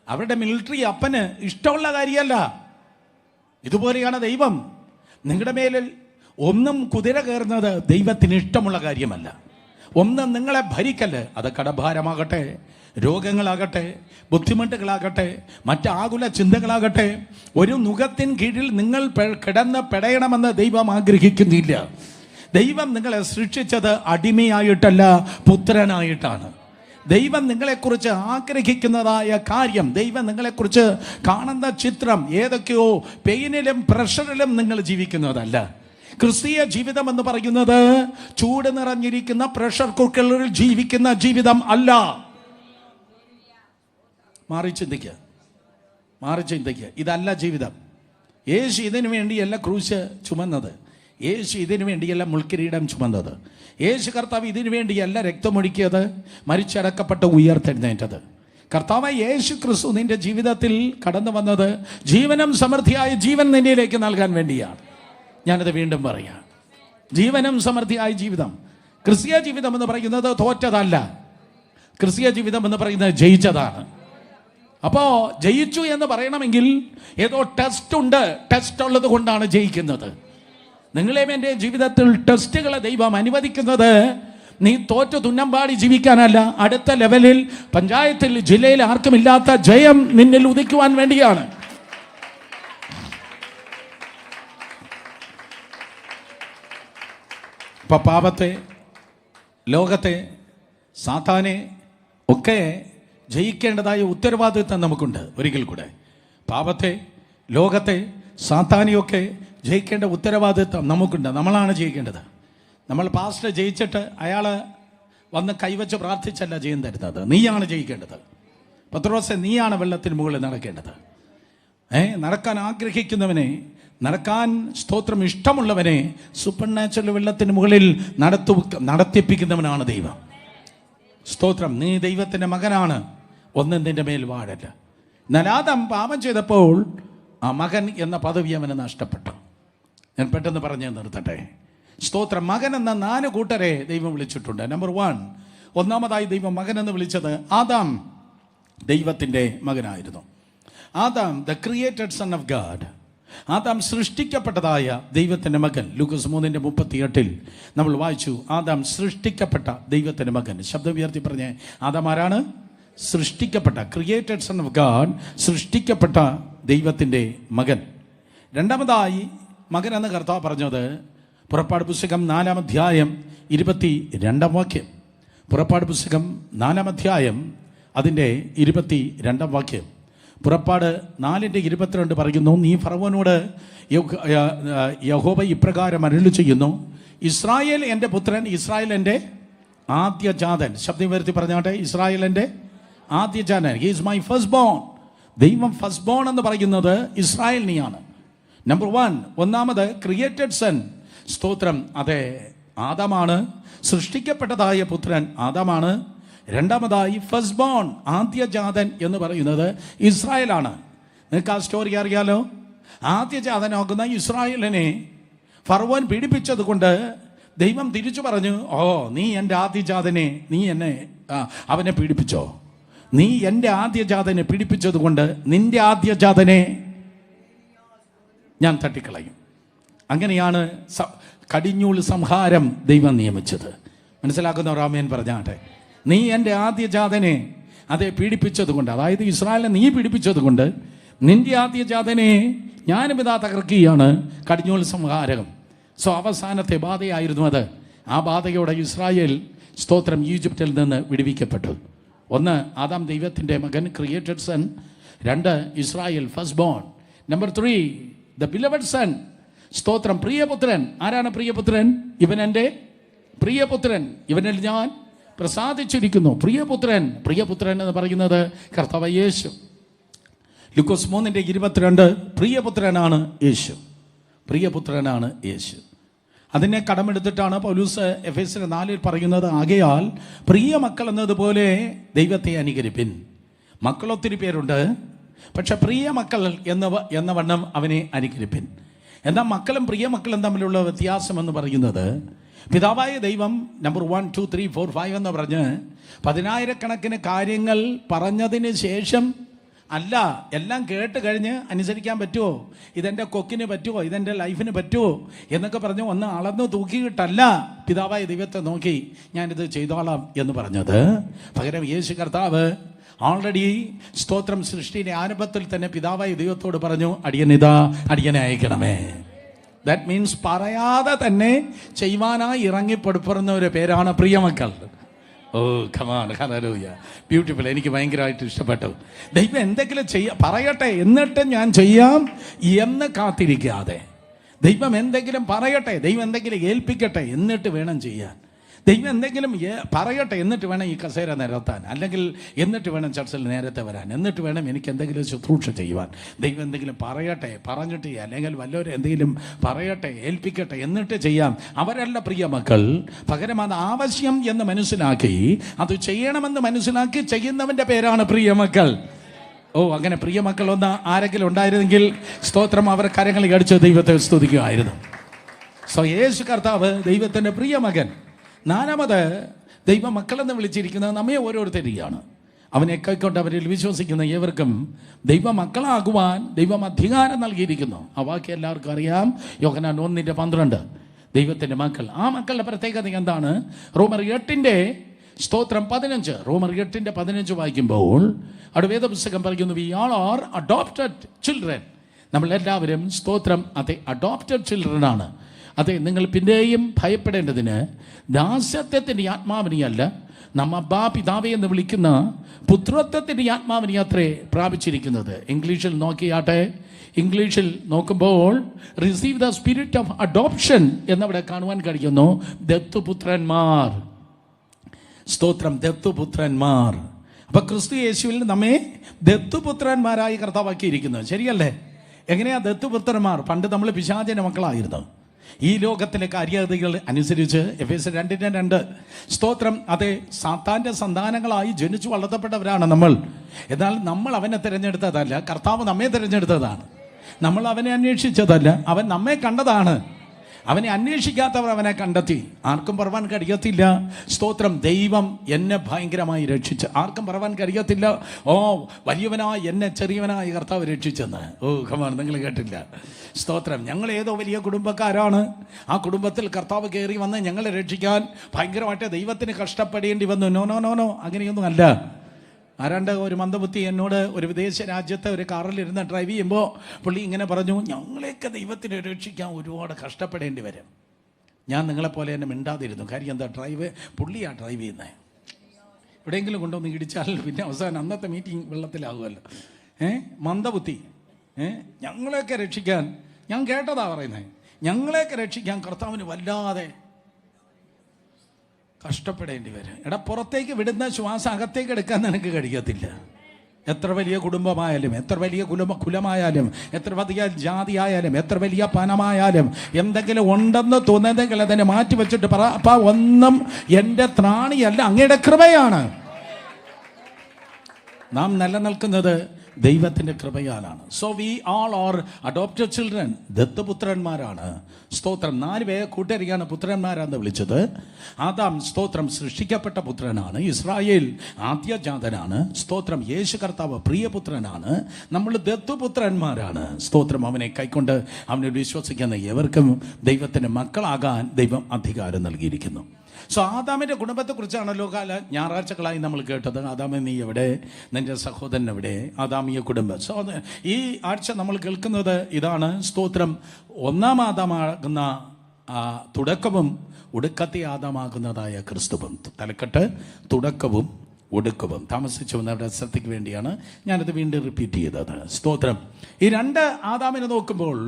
അവരുടെ മിലിറ്ററി അപ്പന് ഇഷ്ടമുള്ള കാര്യമല്ല. ഇതുപോലെയാണ് ദൈവം. നിങ്ങളുടെ മേലിൽ ഒന്നും കുതിര കയറുന്നത് ദൈവത്തിന് ഇഷ്ടമുള്ള കാര്യമല്ല. ഒന്നും നിങ്ങളെ ഭരിക്കല്. അത് കടഭാരമാകട്ടെ, രോഗങ്ങളാകട്ടെ, ബുദ്ധിമുട്ടുകളാകട്ടെ, മറ്റ് ആകുല ചിന്തകളാകട്ടെ, ഒരു നുകത്തിൻ കീഴിൽ നിങ്ങൾ കിടന്ന് പെടയണമെന്ന് ദൈവം ആഗ്രഹിക്കുന്നില്ല. ദൈവം നിങ്ങളെ സൃഷ്ടിച്ചത് അടിമയായിട്ടല്ല, പുത്രനായിട്ടാണ്. ദൈവം നിങ്ങളെക്കുറിച്ച് ആഗ്രഹിക്കുന്നതായ കാര്യം, ദൈവം നിങ്ങളെക്കുറിച്ച് കാണുന്ന ചിത്രം ഏതൊക്കെയോ പെയിനിലും പ്രഷറിലും നിങ്ങൾ ജീവിക്കുന്നതല്ല. ക്രിസ്തീയ ജീവിതം എന്ന് പറയുന്നത് ചൂട് നിറഞ്ഞിരിക്കുന്ന പ്രഷർ കുക്കറിൽ ജീവിക്കുന്ന ജീവിതം അല്ല. മാറി ചിന്തിക്കുക. ഇതല്ല ജീവിതം. യേശു ഇതിനു വേണ്ടിയല്ല ക്രൂശ് ചുമന്നത്. യേശു ഇതിനു വേണ്ടിയല്ല മുൾക്കിരീടം ചുമന്നത്. യേശു കർത്താവ് ഇതിനു വേണ്ടിയല്ല രക്തമൊഴുക്കിയത്, മരിച്ചടക്കപ്പെട്ട് ഉയർത്തെഴുന്നേറ്റത്. കർത്താവ് യേശു ക്രിസ്തു നിന്റെ ജീവിതത്തിൽ കടന്നു വന്നത് ജീവനും സമൃദ്ധിയായ ജീവൻ നിന്നിലേക്ക് നൽകാൻ വേണ്ടിയാണ്. ഞാനത് വീണ്ടും പറയാം. ജീവനും സമൃദ്ധിയായ ജീവിതം. ക്രിസ്തീയ ജീവിതം എന്ന് പറയുന്നത് തോറ്റതല്ല. ക്രിസ്തീയ ജീവിതം എന്ന് പറയുന്നത് ജയിച്ചതാണ്. അപ്പോൾ ജയിച്ചു എന്ന് പറയണമെങ്കിൽ ഏതോ ടെസ്റ്റ് ഉണ്ട്. ടെസ്റ്റ് ഉള്ളത് കൊണ്ടാണ് ജയിക്കുന്നത്. നിങ്ങളെയും എൻ്റെ ജീവിതത്തിൽ ടെസ്റ്റുകളെ ദൈവം അനുവദിക്കുന്നത് നീ തോറ്റു തുന്നമ്പാടി ജീവിക്കാനല്ല, അടുത്ത ലെവലിൽ പഞ്ചായത്തിൽ ജില്ലയിൽ ആർക്കുമില്ലാത്ത ജയം നിന്നിൽ ഉദിക്കുവാൻ വേണ്ടിയാണ്. ഇപ്പം പാപത്തെ, ലോകത്തെ, സാത്താനെ ഒക്കെ ജയിക്കേണ്ടതായ ഉത്തരവാദിത്വം നമുക്കുണ്ട്. ഒരിക്കൽ കൂടെ പാപത്തെ, ലോകത്തെ, സാത്താനെയൊക്കെ ജയിക്കേണ്ട ഉത്തരവാദിത്വം നമുക്കുണ്ട്. നമ്മളാണ് ജയിക്കേണ്ടത്. നമ്മൾ പാസ്റ്റർ ജയിച്ചിട്ട് അയാൾ വന്ന് കൈവച്ച് പ്രാർത്ഥിച്ചല്ല ജയം തരുന്നത്. നീയാണ് ജയിക്കേണ്ടത്. പത്രോസേ, നീയാണ് വെള്ളത്തിന് മുകളിൽ നടക്കേണ്ടത്. നടക്കാൻ ആഗ്രഹിക്കുന്നവനെ, നടക്കാൻ സ്തോത്രം ഇഷ്ടമുള്ളവനെ സൂപ്പർ നാച്ചുറൽ വെള്ളത്തിന് മുകളിൽ നടത്തിപ്പിക്കുന്നവനാണ് ദൈവം. സ്തോത്രം. നീ ദൈവത്തിൻ്റെ മകനാണ്. ഒന്നും നിന്റെ മേൽ വാഴല്ല. എന്നാൽ ആദം പാപം ചെയ്തപ്പോൾ ആ മകൻ എന്ന പദവി അവന് നഷ്ടപ്പെട്ടു. ഞാൻ പെട്ടെന്ന് പറഞ്ഞു നിർത്തട്ടെ. സ്തോത്രം. മകൻ എന്ന 4 കൂട്ടരെ ദൈവം വിളിച്ചിട്ടുണ്ട്. നമ്പർ 1, ഒന്നാമതായി ദൈവം മകൻ എന്ന് വിളിച്ചത് ആദാം ദൈവത്തിൻ്റെ മകനായിരുന്നു. Adam the created son of God. ആദാം സൃഷ്ടിക്കപ്പെട്ടതായ ദൈവത്തിൻ്റെ മകൻ. ലൂക്കോസ് 3:38 നമ്മൾ വായിച്ചു, ആദാം സൃഷ്ടിക്കപ്പെട്ട ദൈവത്തിൻ്റെ മകൻ. ശബ്ദം ഉയർത്തി പറഞ്ഞേ, ആദാം ആരാണ്? സൃഷ്ടിക്കപ്പെട്ട ക്രിയേറ്റഡ് സൺ ഓഫ് ഗാഡ്, സൃഷ്ടിക്കപ്പെട്ട ദൈവത്തിൻ്റെ മകൻ. രണ്ടാമതായി മകൻ എന്ന് കർത്താവ് പറഞ്ഞത് പുറപ്പാട് പുസ്തകം 4-ാം അധ്യായം 22-ാം വാക്യം. പുറപ്പാട് പുസ്തകം 4-ാം അധ്യായം അതിൻ്റെ 22-ാം വാക്യം. പുറപ്പാട് 4:22 പറയുന്നു, നീ ഫറവോനോട് യഹോവ ഇപ്രകാരം അരുളി ചെയ്യുന്നു, ഇസ്രായേൽ എൻ്റെ പുത്രൻ, ഇസ്രായേൽ എൻ്റെ ആദ്യജാതൻ. ശബ്ദം വരുത്തി പറഞ്ഞാട്ടെ, ഇസ്രായേൽ എൻ്റെ ആദ്യജാതൻ. He is my first bone. ദൈവം ഫസ്റ്റ് ബോൺ എന്ന് പറയുന്നത് ഇസ്രായേലിനെയാണ്. നമ്പർ 1, ഒന്നാമത് ക്രിയേറ്റഡ് സൺ, സ്തോത്രം, അതെ ആദമാണ്. സൃഷ്ടിക്കപ്പെട്ടതായ പുത്രൻ ആദമാണ്. രണ്ടാമതായി ഫസ്റ്റ് ബോൺ, ആദ്യജാതൻ എന്ന് പറയുന്നത് ഇസ്രായേലാണ്. നിങ്ങൾക്ക് ആ സ്റ്റോറി അറിയാലോ. ആദ്യജാതനാകുന്ന ഇസ്രായേലിനെ ഫറവോൻ പീഡിപ്പിച്ചത് കൊണ്ട് ദൈവം തിരിച്ചു പറഞ്ഞു, ഓ നീ എൻ്റെ ആദ്യജാതനെ, നീ എന്നെ അവനെ പീഡിപ്പിച്ചോ, നീ എൻ്റെ ആദ്യജാതനെ പീഡിപ്പിച്ചത് കൊണ്ട് നിന്റെ ആദ്യജാതനെ ഞാൻ തട്ടിക്കളയും. അങ്ങനെയാണ് കടിഞ്ഞൂൽ സംഹാരം ദൈവം നിയമിച്ചത്. മനസ്സിലാക്കുന്നവർ ആമേൻ പറഞ്ഞാട്ടെ. നീ എൻ്റെ ആദ്യജാതനെ അതെ പീഡിപ്പിച്ചത് കൊണ്ട്, അതായത് ഇസ്രായേലിനെ നീ പീഡിപ്പിച്ചത് കൊണ്ട് നിന്റെ ആദ്യജാതനെ ഞാനും ഇതാ തകർക്കുകയാണ്. കടിഞ്ഞൂൽ സംഹാരം. അവസാനത്തെ ബാധയായിരുന്നു അത്. ആ ബാധയോടെ ഇസ്രായേൽ, സ്തോത്രം, ഈജിപ്തിൽ നിന്ന് വിടുവിക്കപ്പെട്ടു. 1, ആദാം ദൈവത്തിൻ്റെ മകൻ, created son. 2, Israel first born. Number 3, the beloved son, സ്തോത്രം, പ്രിയപുത്രൻ. ആരാണ് പ്രിയപുത്രൻ? ഇവൻ എൻ്റെ പ്രിയപുത്രൻ, ഇവനിൽ ഞാൻ പ്രസാദിച്ചിരിക്കുന്നു. പ്രിയപുത്രൻ, പ്രിയപുത്രൻ എന്ന് പറയുന്നത് കർത്താവ് യേശു. ലൂക്കോസ് 3:22 പ്രിയപുത്രനാണ് യേശു, പ്രിയപുത്രനാണ് യേശു. അതിനെ കടമെടുത്തിട്ടാണ് പൗലൂസ് എഫേസ്യർ 4 പറയുന്നത്, ആകയാൽ പ്രിയ മക്കൾ എന്നതുപോലെ ദൈവത്തെ അനുകരിപ്പിൻ. മക്കൾ ഒത്തിരി പേരുണ്ട്, പക്ഷെ പ്രിയ മക്കൾ എന്ന വണ്ണം അവനെ അനുകരിപ്പിൻ. എന്നാൽ മക്കളും പ്രിയ മക്കളും തമ്മിലുള്ള വ്യത്യാസം എന്ന് പറയുന്നത്, പിതാവായ ദൈവം നമ്പർ 1, 2, 3, 4, 5 എന്ന് പറഞ്ഞ് 10,000-കണക്കിന് കാര്യങ്ങൾ പറഞ്ഞതിന് ശേഷം അല്ല, എല്ലാം കേട്ട് കഴിഞ്ഞ് അനുസരിക്കാൻ പറ്റുമോ, ഇതെൻ്റെ കൊക്കിന് പറ്റുമോ, ഇതെൻ്റെ ലൈഫിന് പറ്റുമോ എന്നൊക്കെ പറഞ്ഞ് ഒന്ന് അളന്ന് തൂക്കിയിട്ടല്ല പിതാവായ ദൈവത്തെ നോക്കി ഞാനിത് ചെയ്തോളാം എന്ന് പറഞ്ഞത്. പകരം യേശു കർത്താവ് ഓൾറെഡി, സ്തോത്രം, സൃഷ്ടിയുടെ ആരംഭത്തിൽ തന്നെ പിതാവായ ദൈവത്തോട് പറഞ്ഞു, അടിയനെ അയക്കണമേ. ദാറ്റ് മീൻസ് പറയാതെ തന്നെ ചെയ്യുവാനായി ഇറങ്ങിപ്പെടുന്ന ഒരു പേരാണ് പ്രിയമക്കൾ. Oh come on, hallelujah, beautiful. എനിക്ക് ഭയങ്കരമായിട്ട് ഇഷ്ടപ്പെട്ടു. ദൈവം എന്തെങ്കിലും പറയട്ടെ എന്നിട്ട് ഞാൻ ചെയ്യാം എന്ന് കാത്തിരിക്കാതെ, ദൈവം എന്തെങ്കിലും പറയട്ടെ, ദൈവം എന്തെങ്കിലും ഏൽപ്പിക്കട്ടെ എന്നിട്ട് വേണം ചെയ്യാൻ. ദൈവം എന്തെങ്കിലും പറയട്ടെ എന്നിട്ട് വേണം ഈ കസേര നിരത്താൻ, അല്ലെങ്കിൽ എന്നിട്ട് വേണം ചർച്ചിൽ നേരത്തെ വരാൻ, എന്നിട്ട് വേണം എനിക്ക് എന്തെങ്കിലും ശുശ്രൂഷ ചെയ്യുവാൻ. ദൈവം എന്തെങ്കിലും പറയട്ടെ, പറഞ്ഞിട്ട് അല്ലെങ്കിൽ വല്ലവരും എന്തെങ്കിലും പറയട്ടെ, ഏൽപ്പിക്കട്ടെ എന്നിട്ട് ചെയ്യാം. അവരല്ല പ്രിയ മക്കൾ. പകരം അത് ആവശ്യം എന്ന് മനസ്സിലാക്കി, അത് ചെയ്യണമെന്ന് മനസ്സിലാക്കി ചെയ്യുന്നവൻ്റെ പേരാണ് പ്രിയ മക്കൾ. ഓ, അങ്ങനെ പ്രിയ മക്കൾ ഒന്ന് ആരെങ്കിലും ഉണ്ടായിരുന്നെങ്കിൽ, സ്തോത്രം, അവർ കരങ്ങളിൽ അടിച്ച് ദൈവത്തെ സ്തുതിക്കുമായിരുന്നു. യേശു കർത്താവ് ദൈവത്തിൻ്റെ പ്രിയ മകൻ. 4, ദൈവ മക്കളെന്ന് വിളിച്ചിരിക്കുന്നത് നമ്മെ ഓരോരുത്തരെയാണ്. അവനെ കൈക്കൊണ്ട് അവരിൽ വിശ്വസിക്കുന്ന ഏവർക്കും ദൈവ മക്കളാകുവാൻ ദൈവം അധികാരം നൽകിയിരിക്കുന്നു. ആ വാക്യം എല്ലാവർക്കും അറിയാം. യോഹന്നാൻ 1:12 ദൈവത്തിൻ്റെ മക്കൾ. ആ മക്കളുടെ പ്രത്യേകത എന്താണ്? റോമർ 8 സ്തോത്രം 15, റോമർ 8:15 വായിക്കുമ്പോൾ അവിടെ വേദപുസ്തകം പറയുന്നു, we all are adopted children. നമ്മളെല്ലാവരും, സ്തോത്രം, അതെ, അഡോപ്റ്റഡ് ചിൽഡ്രൻ ആണ്. അതെ, നിങ്ങൾ പിന്നെയും ഭയപ്പെടേണ്ടതിന് ദാസ്യത്വത്തിൻ്റെ ആത്മാവിനെയല്ല, നമ്മ അബ്ബാ പിതാവേ എന്ന് വിളിക്കുന്ന പുത്രത്വത്തിൻ്റെ ആത്മാവിനെ അത്രേ പ്രാപിച്ചിരിക്കുന്നത്. ഇംഗ്ലീഷിൽ നോക്കിയാട്ടെ, ഇംഗ്ലീഷിൽ നോക്കുമ്പോൾ receive the spirit of adoption എന്നവിടെ കാണുവാൻ കഴിയുന്നു. ദത്തുപുത്രന്മാർ, സ്തോത്രം, ദത്തുപുത്രന്മാർ. അപ്പൊ ക്രിസ്തു യേശുവിൽ നമ്മെ ദത്തുപുത്രന്മാരായി കർത്താവാക്കിയിരിക്കുന്നു. ശരിയല്ലേ? എങ്ങനെയാ ദത്തുപുത്രന്മാർ? പണ്ട് നമ്മൾ പിശാചിന്റെ മക്കളായിരുന്നു. ഈ ലോകത്തിലെ കാര്യഗതികൾ അനുസരിച്ച് എഫേസ്യർ 2:2 സ്തോത്രം, അതെ, സാത്താന്റെ സന്താനങ്ങളായി ജനിച്ചു വളർത്തപ്പെട്ടവരാണ് നമ്മൾ. എന്നാൽ നമ്മൾ അവനെ തിരഞ്ഞെടുത്തതല്ല, കർത്താവ് നമ്മെ തിരഞ്ഞെടുത്തതാണ്. നമ്മൾ അവനെ അന്വേഷിച്ചതല്ല, അവൻ നമ്മെ കണ്ടതാണ്. അവനെ അന്വേഷിക്കാത്തവർ അവനെ കണ്ടെത്തി. ആർക്കും പറവാൻ കഴിയത്തില്ല, സ്തോത്രം, ദൈവം എന്നെ ഭയങ്കരമായി രക്ഷിച്ച്. ആർക്കും പറവാൻ കഴിയത്തില്ല, ഓ വലിയവനായി എന്നെ ചെറിയവനായി കർത്താവ് രക്ഷിച്ചെന്ന്. ഓ കമാൻ, നിങ്ങൾ കേട്ടില്ല? സ്തോത്രം, ഞങ്ങൾ ഏതോ വലിയ കുടുംബക്കാരാണ്, ആ കുടുംബത്തിൽ കർത്താവ് കയറി വന്ന് ഞങ്ങളെ രക്ഷിക്കാൻ ഭയങ്കരമായിട്ട് ദൈവത്തിന് കഷ്ടപ്പെടേണ്ടി വന്നു. നോ നോ നോ നോ, അങ്ങനെയൊന്നും അല്ല. ആരാണ്ട് ഒരു മന്ദബുദ്ധി എന്നോട് ഒരു വിദേശ രാജ്യത്തെ ഒരു കാറിലിരുന്ന് ഡ്രൈവ് ചെയ്യുമ്പോൾ പുള്ളി ഇങ്ങനെ പറഞ്ഞു, ഞങ്ങളെയൊക്കെ ദൈവത്തിനെ രക്ഷിക്കാൻ ഒരുപാട് കഷ്ടപ്പെടേണ്ടി വരും. ഞാൻ നിങ്ങളെപ്പോലെ തന്നെ മിണ്ടാതിരുന്നു. കാര്യം എന്താ, പുള്ളിയാണ് ഡ്രൈവ് ചെയ്യുന്നത്. എവിടെയെങ്കിലും കൊണ്ടുവന്ന് ഇടിച്ചാൽ പിന്നെ അവസാനം അന്നത്തെ മീറ്റിംഗ് വെള്ളത്തിലാകുമല്ലോ. മന്ദബുദ്ധി. ഞങ്ങളെയൊക്കെ രക്ഷിക്കാൻ, ഞാൻ കേട്ടതാ പറയുന്നത്, ഞങ്ങളെയൊക്കെ രക്ഷിക്കാൻ കർത്താവിന് വല്ലാതെ കഷ്ടപ്പെടേണ്ടി വരും. എടാ, പുറത്തേക്ക് വിടുന്ന ശ്വാസം അകത്തേക്ക് എടുക്കാൻ നിനക്ക് കഴിയത്തില്ല. എത്ര വലിയ കുടുംബമായാലും, എത്ര വലിയ കുലമായാലും, എത്ര വലിയ ജാതിയായാലും, എത്ര വലിയ പണമായാലും, എന്തെങ്കിലും ഉണ്ടെന്ന് തോന്നുന്നെങ്കിൽ അതിനെ മാറ്റി വെച്ചിട്ട് പറ, അപ്പാ ഒന്നും എൻ്റെ ത്രാണിയല്ല, അങ്ങയുടെ കൃപയാണ്. നാം നിലനിൽക്കുന്നത് ദൈവത്തിൻ്റെ കൃപയാലാണ്. So we all are adopted children, ദത്തപുത്രന്മാരാണ്. സ്തോത്രം. 4 പേരെ കൂട്ടരികയാണ് പുത്രന്മാരാന്ന് വിളിച്ചത്. ആദാം സ്തോത്രം സൃഷ്ടിക്കപ്പെട്ട പുത്രനാണ്. ഇസ്രായേൽ ആദ്യജാതനാണ്. സ്തോത്രം. യേശു കർത്താവ് പ്രിയപുത്രനാണ്. നമ്മൾ ദത്തുപുത്രന്മാരാണ്. സ്തോത്രം. അവനെ കൈക്കൊണ്ട് അവനെ വിശ്വസിക്കുന്ന എവർക്കും ദൈവത്തിൻ്റെ മക്കളാകാൻ ദൈവം അധികാരം നൽകിയിരിക്കുന്നു. സോ ആദാമിൻ്റെ കുടുംബത്തെക്കുറിച്ചാണല്ലോ ഞായറാഴ്ചകളായി നമ്മൾ കേട്ടത്. ആദാമേ, നീ എവിടെ? നിന്റെ സഹോദരൻ എവിടെ? ആദാമിയ കുടുംബം. സോ ഈ ആഴ്ച നമ്മൾ കേൾക്കുന്നത് ഇതാണ്. സ്തോത്രം. ഒന്നാം ആദാമാകുന്ന തുടക്കവും ഒടുക്കത്തെ ആദാമാകുന്നതായ ക്രിസ്തുവും. തലക്കെട്ട് തുടക്കവും ഒടുക്കവും. താമസിച്ചു വന്നവരുടെ ശ്രദ്ധയ്ക്ക് വേണ്ടിയാണ് ഞാനത് വീണ്ടും റിപ്പീറ്റ് ചെയ്തത്. സ്തോത്രം. ഈ 2 ആദാമിനെ നോക്കുമ്പോൾ,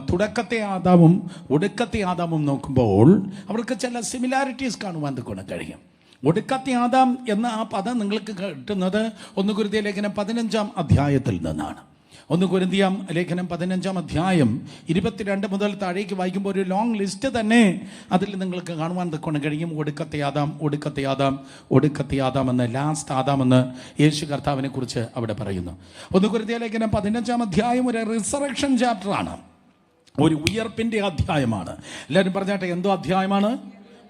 തുടക്കത്തെ ആദാമും ഒടുക്കത്തെ ആദാമും നോക്കുമ്പോൾ അവർക്ക് ചില സിമിലാരിറ്റീസ് കാണുവാൻ കഴിയും. ഒടുക്കത്തെ ആദാം എന്ന ആ പദം നിങ്ങൾക്ക് കിട്ടുന്നത് 1 കൊരിന്ത്യർ ലേഖനം 15-ാം അധ്യായത്തിൽ നിന്നാണ്. 1 കൊരിന്ത്യർ ലേഖനം 15-ാം അധ്യായം 22 മുതൽ താഴേക്ക് വായിക്കുമ്പോൾ ഒരു ലോങ് ലിസ്റ്റ് തന്നെ അതിൽ നിങ്ങൾക്ക് കാണുവാൻ കഴിയും. ഒടുക്കത്തെ ആദാം, ഒടുക്കത്തെ ആദാം, ഒടുക്കത്തെ ആദാം എന്ന്, ലാസ്റ്റ് ആദാം എന്ന് യേശു കർത്താവിനെ കുറിച്ച് അവിടെ പറയുന്നു. 1 കൊരിന്ത്യർ ലേഖനം 15-ാം അധ്യായം ഒരു റിസറക്ഷൻ ചാപ്റ്ററാണ്, ഒരു ഉയർപ്പിൻ്റെ അധ്യായമാണ്. എല്ലാവരും പറഞ്ഞാട്ടെ, എന്തോ അധ്യായമാണ്?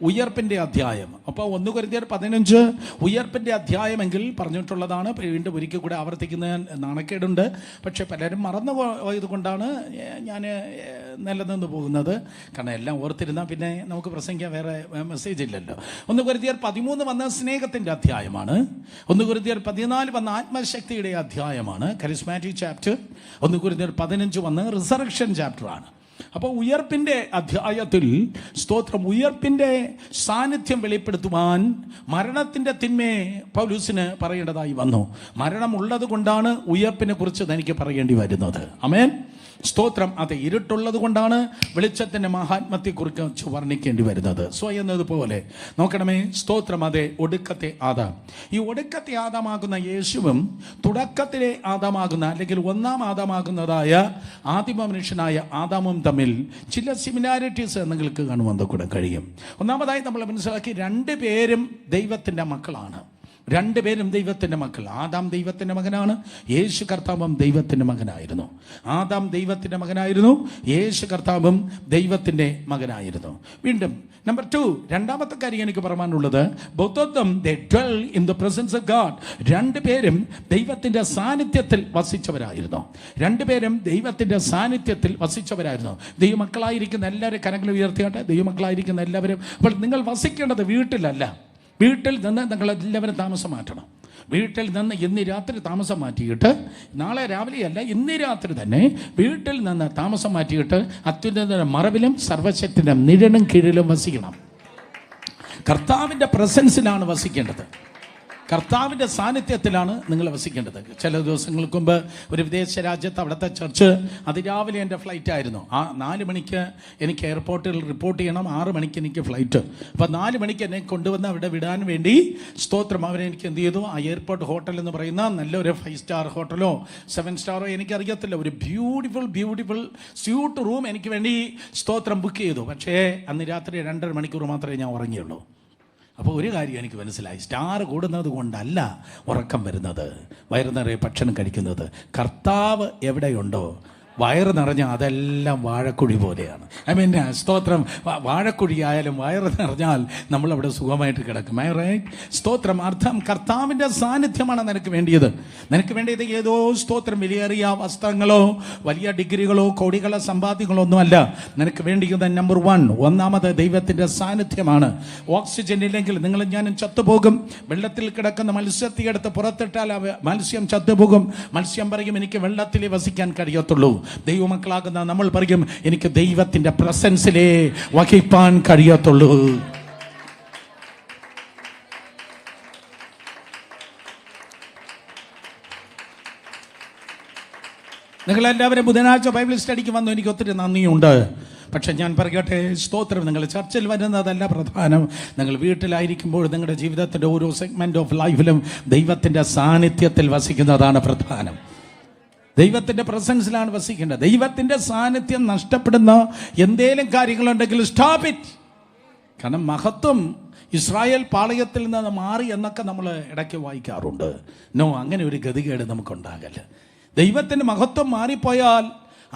ഉയർപ്പിൻ്റെ അധ്യായം. അപ്പോൾ 1 കൊരിന്ത്യർ 15 ഉയർപ്പിൻ്റെ അധ്യായമെങ്കിൽ പറഞ്ഞിട്ടുള്ളതാണ്. വീണ്ടും ഒരിക്കൽ കൂടെ ആവർത്തിക്കുന്ന നാണക്കേടുണ്ട്. പക്ഷേ പലരും മറന്നു പോയത് കൊണ്ടാണ് ഞാൻ നിലനിന്ന് പോകുന്നത്. കാരണം എല്ലാം ഓർത്തിരുന്നാൽ പിന്നെ നമുക്ക് പ്രസംഗിക്കാൻ വേറെ മെസ്സേജ് ഇല്ലല്ലോ. 1 കൊരിന്ത്യർ 13 വന്ന സ്നേഹത്തിൻ്റെ അധ്യായമാണ്. 1 കൊരിന്ത്യർ 14 വന്ന ആത്മശക്തിയുടെ അധ്യായമാണ്, കരിസ്മാറ്റിക് ചാപ്റ്റർ. 1 കൊരിന്ത്യർ 15 വന്ന് റിസറക്ഷൻ ചാപ്റ്ററാണ്. അപ്പോൾ ഉയർപ്പിൻ്റെ അധ്യായത്തിൽ സ്തോത്രം, ഉയർപ്പിൻ്റെ സാന്നിധ്യം വെളിപ്പെടുത്തുവാൻ മരണത്തിൻ്റെ തിന്മയെ പൗലൂസിന് പറയേണ്ടതായി വന്നു. മരണമുള്ളത് കൊണ്ടാണ് ഉയർപ്പിനെ കുറിച്ച് തനിക്ക് പറയേണ്ടി വരുന്നത്. ആമേൻ. സ്തോത്രം. അത് ഇരുട്ടുള്ളത് കൊണ്ടാണ് വെളിച്ചത്തിൻ്റെ മഹാത്മ്യത്തെക്കുറിച്ച് വർണ്ണിക്കേണ്ടി വരുന്നത്. എന്നതുപോലെ നോക്കണമേ. സ്തോത്രം. അതെ, ഒടുക്കത്തെ ആദാം. ഈ ഒടുക്കത്തെ ആദാമാകുന്ന യേശുവും തുടക്കത്തിലെ ആദാമാകുന്ന, അല്ലെങ്കിൽ ഒന്നാം ആദാമാകുന്നതായ ആദിമ മനുഷ്യനായ ആദാമും തമ്മിൽ ചില സിമിലാരിറ്റീസ് നിങ്ങൾക്ക് കാണുവാൻ കഴിയും. ഒന്നാമതായി നമ്മൾ മനസ്സിലാക്കി, 2 പേരും ദൈവത്തിൻ്റെ മക്കളാണ്. 2 പേരും ദൈവത്തിൻ്റെ മക്കൾ. ആദാം ദൈവത്തിൻ്റെ മകനാണ്, യേശു കർത്താവും ദൈവത്തിൻ്റെ മകനായിരുന്നു. ആദാം ദൈവത്തിൻ്റെ മകനായിരുന്നു, യേശു കർത്താവും ദൈവത്തിൻ്റെ മകനായിരുന്നു. വീണ്ടും നമ്പർ 2, രണ്ടാമത്തെ കാര്യം എനിക്ക് പറയാനുള്ളത്, both of them they dwell in the presence of God. 2 പേരും ദൈവത്തിൻ്റെ സാന്നിധ്യത്തിൽ വസിച്ചവരായിരുന്നു. 2 പേരും ദൈവത്തിൻ്റെ സാന്നിധ്യത്തിൽ വസിച്ചവരായിരുന്നു. ദൈവമക്കളായിരിക്കുന്ന എല്ലാവരും കരങ്ങൾ ഉയർത്തിയാട്ടെ. ദൈവമക്കളായിരിക്കുന്ന എല്ലാവരും. അപ്പോൾ നിങ്ങൾ വസിക്കേണ്ടത് വീട്ടിലല്ല. വീട്ടിൽ നിന്ന് നിങ്ങൾ എല്ലാവരും താമസം മാറ്റണം. വീട്ടിൽ നിന്ന് ഇന്ന് രാത്രി താമസം മാറ്റിയിട്ട്, നാളെ രാവിലെയല്ല, ഇന്ന് രാത്രി തന്നെ വീട്ടിൽ നിന്ന് താമസം മാറ്റിയിട്ട് അത്യുന്നത മറവിലും സർവശക്തിൻ്റെ നിഴലും കീഴിലും വസിക്കണം. കർത്താവിൻ്റെ പ്രസൻസിലാണ് വസിക്കേണ്ടത്. കർത്താവിൻ്റെ സാന്നിധ്യത്തിലാണ് നിങ്ങൾ വസിക്കേണ്ടത്. ചില ദിവസങ്ങൾക്ക് മുമ്പ് ഒരു വിദേശ രാജ്യത്ത്, അവിടുത്തെ ചർച്ച് അതിരാവിലെ എൻ്റെ ഫ്ലൈറ്റ് ആയിരുന്നു. 4 മണിക്ക് എനിക്ക് എയർപോർട്ടിൽ റിപ്പോർട്ട് ചെയ്യണം. 6 മണിക്ക് എനിക്ക് ഫ്ലൈറ്റ്. അപ്പോൾ 4 മണിക്ക് എന്നെ കൊണ്ടുവന്ന് അവിടെ വിടാൻ വേണ്ടി സ്തോത്രം അവരെനിക്ക് എന്ത് ചെയ്തു, ആ എയർപോർട്ട് ഹോട്ടൽ എന്ന് പറയുന്ന നല്ലൊരു 5 സ്റ്റാർ ഹോട്ടലോ 7 സ്റ്റാറോ എനിക്കറിയത്തില്ല, ഒരു ബ്യൂട്ടിഫുൾ സ്യൂട്ട് റൂം എനിക്ക് വേണ്ടി സ്തോത്രം ബുക്ക് ചെയ്തു. പക്ഷേ അന്ന് രാത്രി 2.5 മണിക്കൂർ മാത്രമേ ഞാൻ ഉറങ്ങിയുള്ളൂ. അപ്പോൾ ഒരു കാര്യം എനിക്ക് മനസ്സിലായി, സ്റ്റാർ കൂടുന്നത് കൊണ്ടല്ല ഉറക്കം വരുന്നത്, വയറു നിറയെ ഭക്ഷണം കഴിക്കുന്നത്. കർത്താവ് എവിടെയുണ്ടോ വയറ് നിറഞ്ഞ അതെല്ലാം വാഴക്കുഴി പോലെയാണ്. ഐ മീൻ സ്തോത്രം. വാഴക്കുഴി ആയാലും വയറ് നിറഞ്ഞാൽ നമ്മളവിടെ സുഖമായിട്ട് കിടക്കും. റൈറ്റ്? സ്തോത്രം. അർത്ഥം കർത്താവിൻ്റെ സാന്നിധ്യമാണ് നിനക്ക് വേണ്ടിയത്. നിനക്ക് വേണ്ടിയത് ഏതോ സ്തോത്രം വലിയേറിയ വസ്ത്രങ്ങളോ വലിയ ഡിഗ്രികളോ കോടികളോ സമ്പാദ്യങ്ങളോ ഒന്നുമല്ല. നിനക്ക് വേണ്ടിയത് നമ്പർ 1 ഒന്നാമത് ദൈവത്തിൻ്റെ സാന്നിധ്യമാണ്. ഓക്സിജൻ ഇല്ലെങ്കിൽ നിങ്ങൾ ഞാനും ചത്തുപോകും. വെള്ളത്തിൽ കിടക്കുന്ന മത്സ്യത്തെ എടുത്ത് പുറത്തിട്ടാൽ മത്സ്യം ചത്തുപോകും. മത്സ്യം പറയും എനിക്ക് വെള്ളത്തിൽ വസിക്കാൻ കഴിയത്തുള്ളൂ. ദൈവമക്കളാകുന്ന നമ്മൾ പറയും എനിക്ക് ദൈവത്തിന്റെ പ്രസൻസിലേ വഹിപ്പാൻ കഴിയത്തുള്ളൂ. നിങ്ങളെല്ലാവരും ബുധനാഴ്ച ബൈബിൾ സ്റ്റഡിക്ക് വന്നു, എനിക്ക് ഒത്തിരി നന്ദിയുണ്ട്. പക്ഷെ ഞാൻ പറയട്ടെ, സ്തോത്രം, നിങ്ങൾ ചർച്ചിൽ വരുന്നതല്ല പ്രധാനം. നിങ്ങൾ വീട്ടിലായിരിക്കുമ്പോൾ നിങ്ങളുടെ ജീവിതത്തിൻ്റെ ഓരോ സെഗ്മെന്റ് ഓഫ് ലൈഫിലും ദൈവത്തിൻ്റെ സാന്നിധ്യത്തിൽ വസിക്കുന്നതാണ് പ്രധാനം. ദൈവത്തിൻ്റെ പ്രസൻസിലാണ് വസിക്കേണ്ടത്. ദൈവത്തിൻ്റെ സാന്നിധ്യം നഷ്ടപ്പെടുന്ന എന്തേലും കാര്യങ്ങളുണ്ടെങ്കിൽ സ്റ്റോപ്പ് ഇറ്റ്. കാരണം മഹത്വം ഇസ്രായേൽ പാളയത്തിൽ നിന്ന് മാറി എന്നൊക്കെ നമ്മൾ ഇടയ്ക്ക് വായിക്കാറുണ്ട്. നോ, അങ്ങനെ ഒരു ഗതികേട് നമുക്കുണ്ടാകല്ല. ദൈവത്തിൻ്റെ മഹത്വം മാറിപ്പോയാൽ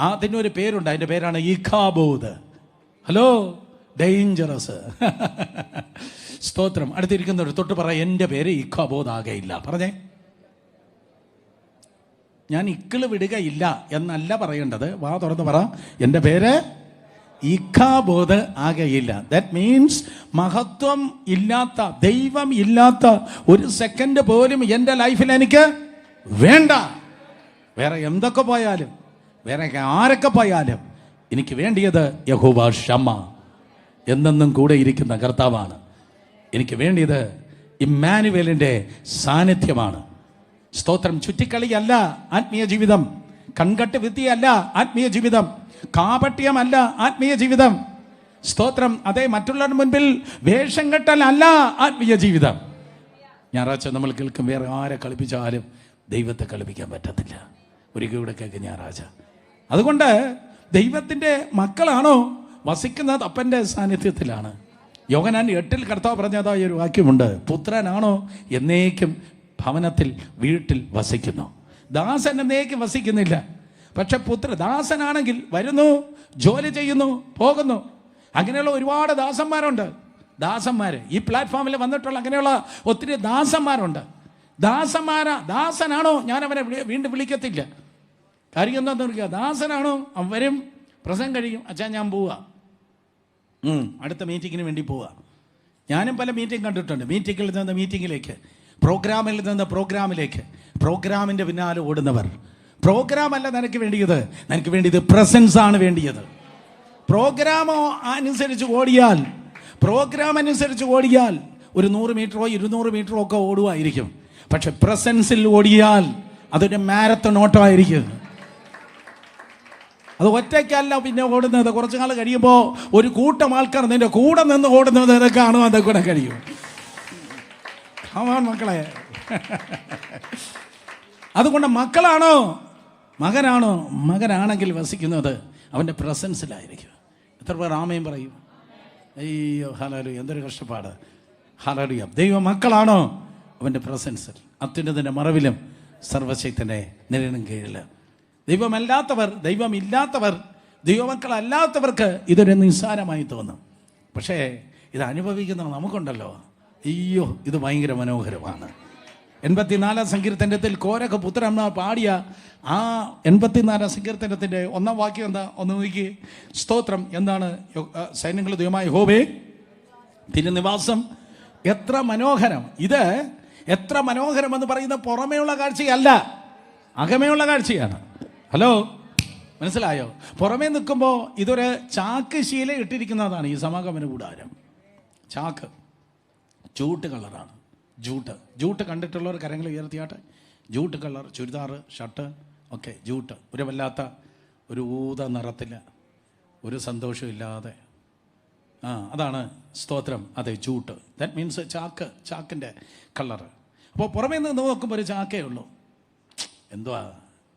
അതിനൊരു പേരുണ്ട്. അതിൻ്റെ പേരാണ് ഈഖാബോദ്. Hello, dangerous. സ്തോത്രം. അടുത്തിരിക്കുന്നവർ തൊട്ട് പറ, എൻ്റെ പേര് ഈഖാബോദ് ആകെയില്ല. പറഞ്ഞേ. ഞാൻ ഇക്കിള് വിടുകയില്ല എന്നല്ല പറയേണ്ടത്. വാ തുറന്ന് പറ, എൻ്റെ പേര് ഈഖാബോദ് ആകെയില്ല. ദാറ്റ് മീൻസ് മഹത്വം ഇല്ലാത്ത, ദൈവം ഇല്ലാത്ത ഒരു സെക്കൻഡ് പോലും എൻ്റെ ലൈഫിൽ എനിക്ക് വേണ്ട. വേറെ എന്തൊക്കെ പോയാലും, വേറെ ആരൊക്കെ പോയാലും എനിക്ക് വേണ്ടിയത് യഹോവ ഷമ്മ, എന്നെന്നും കൂടെ ഇരിക്കുന്ന കർത്താവാണ്. എനിക്ക് വേണ്ടിയത് ഇമ്മാനുവേലിൻ്റെ സാന്നിധ്യമാണ്. സ്തോത്രം. ചുറ്റിക്കളിയല്ല ആത്മീയ ജീവിതം. കൺകെട്ട് വിദ്യയല്ല ആത്മീയ ജീവിതം. കാപട്യമല്ല ആത്മീയ ജീവിതം. സ്തോത്രം. അതേ, മറ്റുള്ളവരുടെ മുൻപിൽ വേഷം കെട്ടലല്ല ആത്മീയ ജീവിതം. ഞായറാഴ്ച നമ്മൾ കേൾക്കും, വേറെ ആരെ കളിപ്പിച്ചാലും ദൈവത്തെ കളിപ്പിക്കാൻ പറ്റത്തില്ല. ഒരിക്കൽ കൂടെ കേൾക്കും ഞായറാഴ്ച. അതുകൊണ്ട് ദൈവത്തിൻ്റെ മക്കളാണോ വസിക്കുന്നത് അപ്പൻ്റെ സാന്നിധ്യത്തിലാണ്. യോഹന്നാൻ 8 കർത്താവ് പറഞ്ഞതായ ഒരു വാക്യമുണ്ട്, പുത്രനാണോ എന്നേക്കും ഭവനത്തിൽ വീട്ടിൽ വസിക്കുന്നു. ദാസൻ എന്നേക്കും വസിക്കുന്നില്ല. പക്ഷെ ദാസനാണെങ്കിൽ വരുന്നു, ജോലി ചെയ്യുന്നു, പോകുന്നു. അങ്ങനെയുള്ള ഒരുപാട് ദാസന്മാരുണ്ട്. ഈ പ്ലാറ്റ്ഫോമിൽ വന്നിട്ടുള്ള അങ്ങനെയുള്ള ഒത്തിരി ദാസന്മാരുണ്ട്. ദാസനാണോ ഞാൻ അവനെ വീണ്ടും വിളിക്കത്തില്ല. കാര്യം എന്താണെന്ന് പറയുക, ദാസനാണോ അവൻ വരും, പ്രസംഗം കഴിയും, അച്ഛാ ഞാൻ പോവാ, അടുത്ത മീറ്റിങ്ങിന് വേണ്ടി പോവാ. ഞാനും പല മീറ്റിംഗ് കണ്ടിട്ടുണ്ട്. മീറ്റിങ്ങിൽ നിന്ന് മീറ്റിങ്ങിലേക്ക്, പ്രോഗ്രാമിൽ നിന്ന് പ്രോഗ്രാമിലേക്ക്, പ്രോഗ്രാമിൻ്റെ പിന്നാലെ ഓടുന്നവർ. പ്രോഗ്രാമല്ല നിനക്ക് വേണ്ടിയത്, നിനക്ക് വേണ്ടിയത് പ്രസൻസ് ആണ് വേണ്ടിയത്. പ്രോഗ്രാം അനുസരിച്ച് ഓടിയാൽ ഒരു 100 മീറ്ററോ 200 മീറ്ററോ ഒക്കെ ഓടുമായിരിക്കും. പക്ഷെ പ്രസൻസിൽ ഓടിയാൽ അതൊരു മാരത്തൺ ഓട്ടമായിരിക്കും. അത് ഒറ്റയ്ക്കല്ല പിന്നെ ഓടുന്നത്. കുറച്ചു നാൾ കഴിയുമ്പോൾ ഒരു കൂട്ടം ആൾക്കാർ നിന്റെ കൂടെ നിന്ന് ഓടുന്നത് കാണും. അതൊക്കെ കൂടെ കഴിയും. മക്കളെ, അതുകൊണ്ട് മകനാണെങ്കിൽ വസിക്കുന്നത് അവൻ്റെ പ്രസൻസിലായിരിക്കും. എത്ര പേർ ആമയും പറയും? അയ്യോ ഹല്ലേലൂയ, എന്തൊരു കഷ്ടപ്പാട്. ഹല്ലേലൂയ. ദൈവ മക്കളാണോ അവൻ്റെ പ്രസൻസിൽ, അത്യുന്നതിൻ്റെ മറവിലും സർവശക്തൻ്റെ നിഴലിനും കീഴിൽ. ദൈവമില്ലാത്തവർ, ദൈവമക്കളല്ലാത്തവർക്ക് ഇതൊരു നിസ്സാരമായി തോന്നും. പക്ഷേ ഇത് അനുഭവിക്കുന്ന നമുക്കുണ്ടല്ലോ, അയ്യോ ഇത് ഭയങ്കര മനോഹരമാണ്. 84 സങ്കീർത്തനത്തിൽ കോരഹ പുത്രന്മാർ പാടിയ ആ 84 സങ്കീർത്തനത്തിൻ്റെ 1-ാം വാക്യം എന്താ ഒന്ന് നോക്കി. സ്തോത്രം. എന്താണ്? സൈന്യങ്ങളുടെ ദൈവമായ യഹോവേ തിരുനിവാസം എത്ര മനോഹരം. ഇത് എത്ര മനോഹരം എന്ന് പറയുന്ന പുറമേയുള്ള കാഴ്ചയല്ല, അകമേയുള്ള കാഴ്ചയാണ്. ഹലോ, മനസ്സിലായോ? പുറമേ നിൽക്കുമ്പോൾ ഇതൊരു ചാക്ക് ശീല ഇട്ടിരിക്കുന്നതാണ് ഈ സമാഗമന കൂടാരം. ചാക്ക്, ജൂട്ട് കളറാണ്. ജൂട്ട് കണ്ടിട്ടുള്ളവർ കരങ്ങൾ ഉയർത്തിയാട്ടെ. ജൂട്ട് കളർ ചുരിദാർ, ഷർട്ട് ഒക്കെ ജൂട്ട്. ഒരു വല്ലാത്ത ഒരു ഊത നിറത്തില്ല, ഒരു സന്തോഷമില്ലാതെ. അതാണ് സ്തോത്രം. അതെ, ജൂട്ട്. ദാറ്റ് മീൻസ് ചാക്കിൻ്റെ കളറ്. അപ്പോൾ പുറമേ നിന്ന് നോക്കുമ്പോൾ ഒരു ചാക്കേ ഉള്ളൂ. എന്തുവാ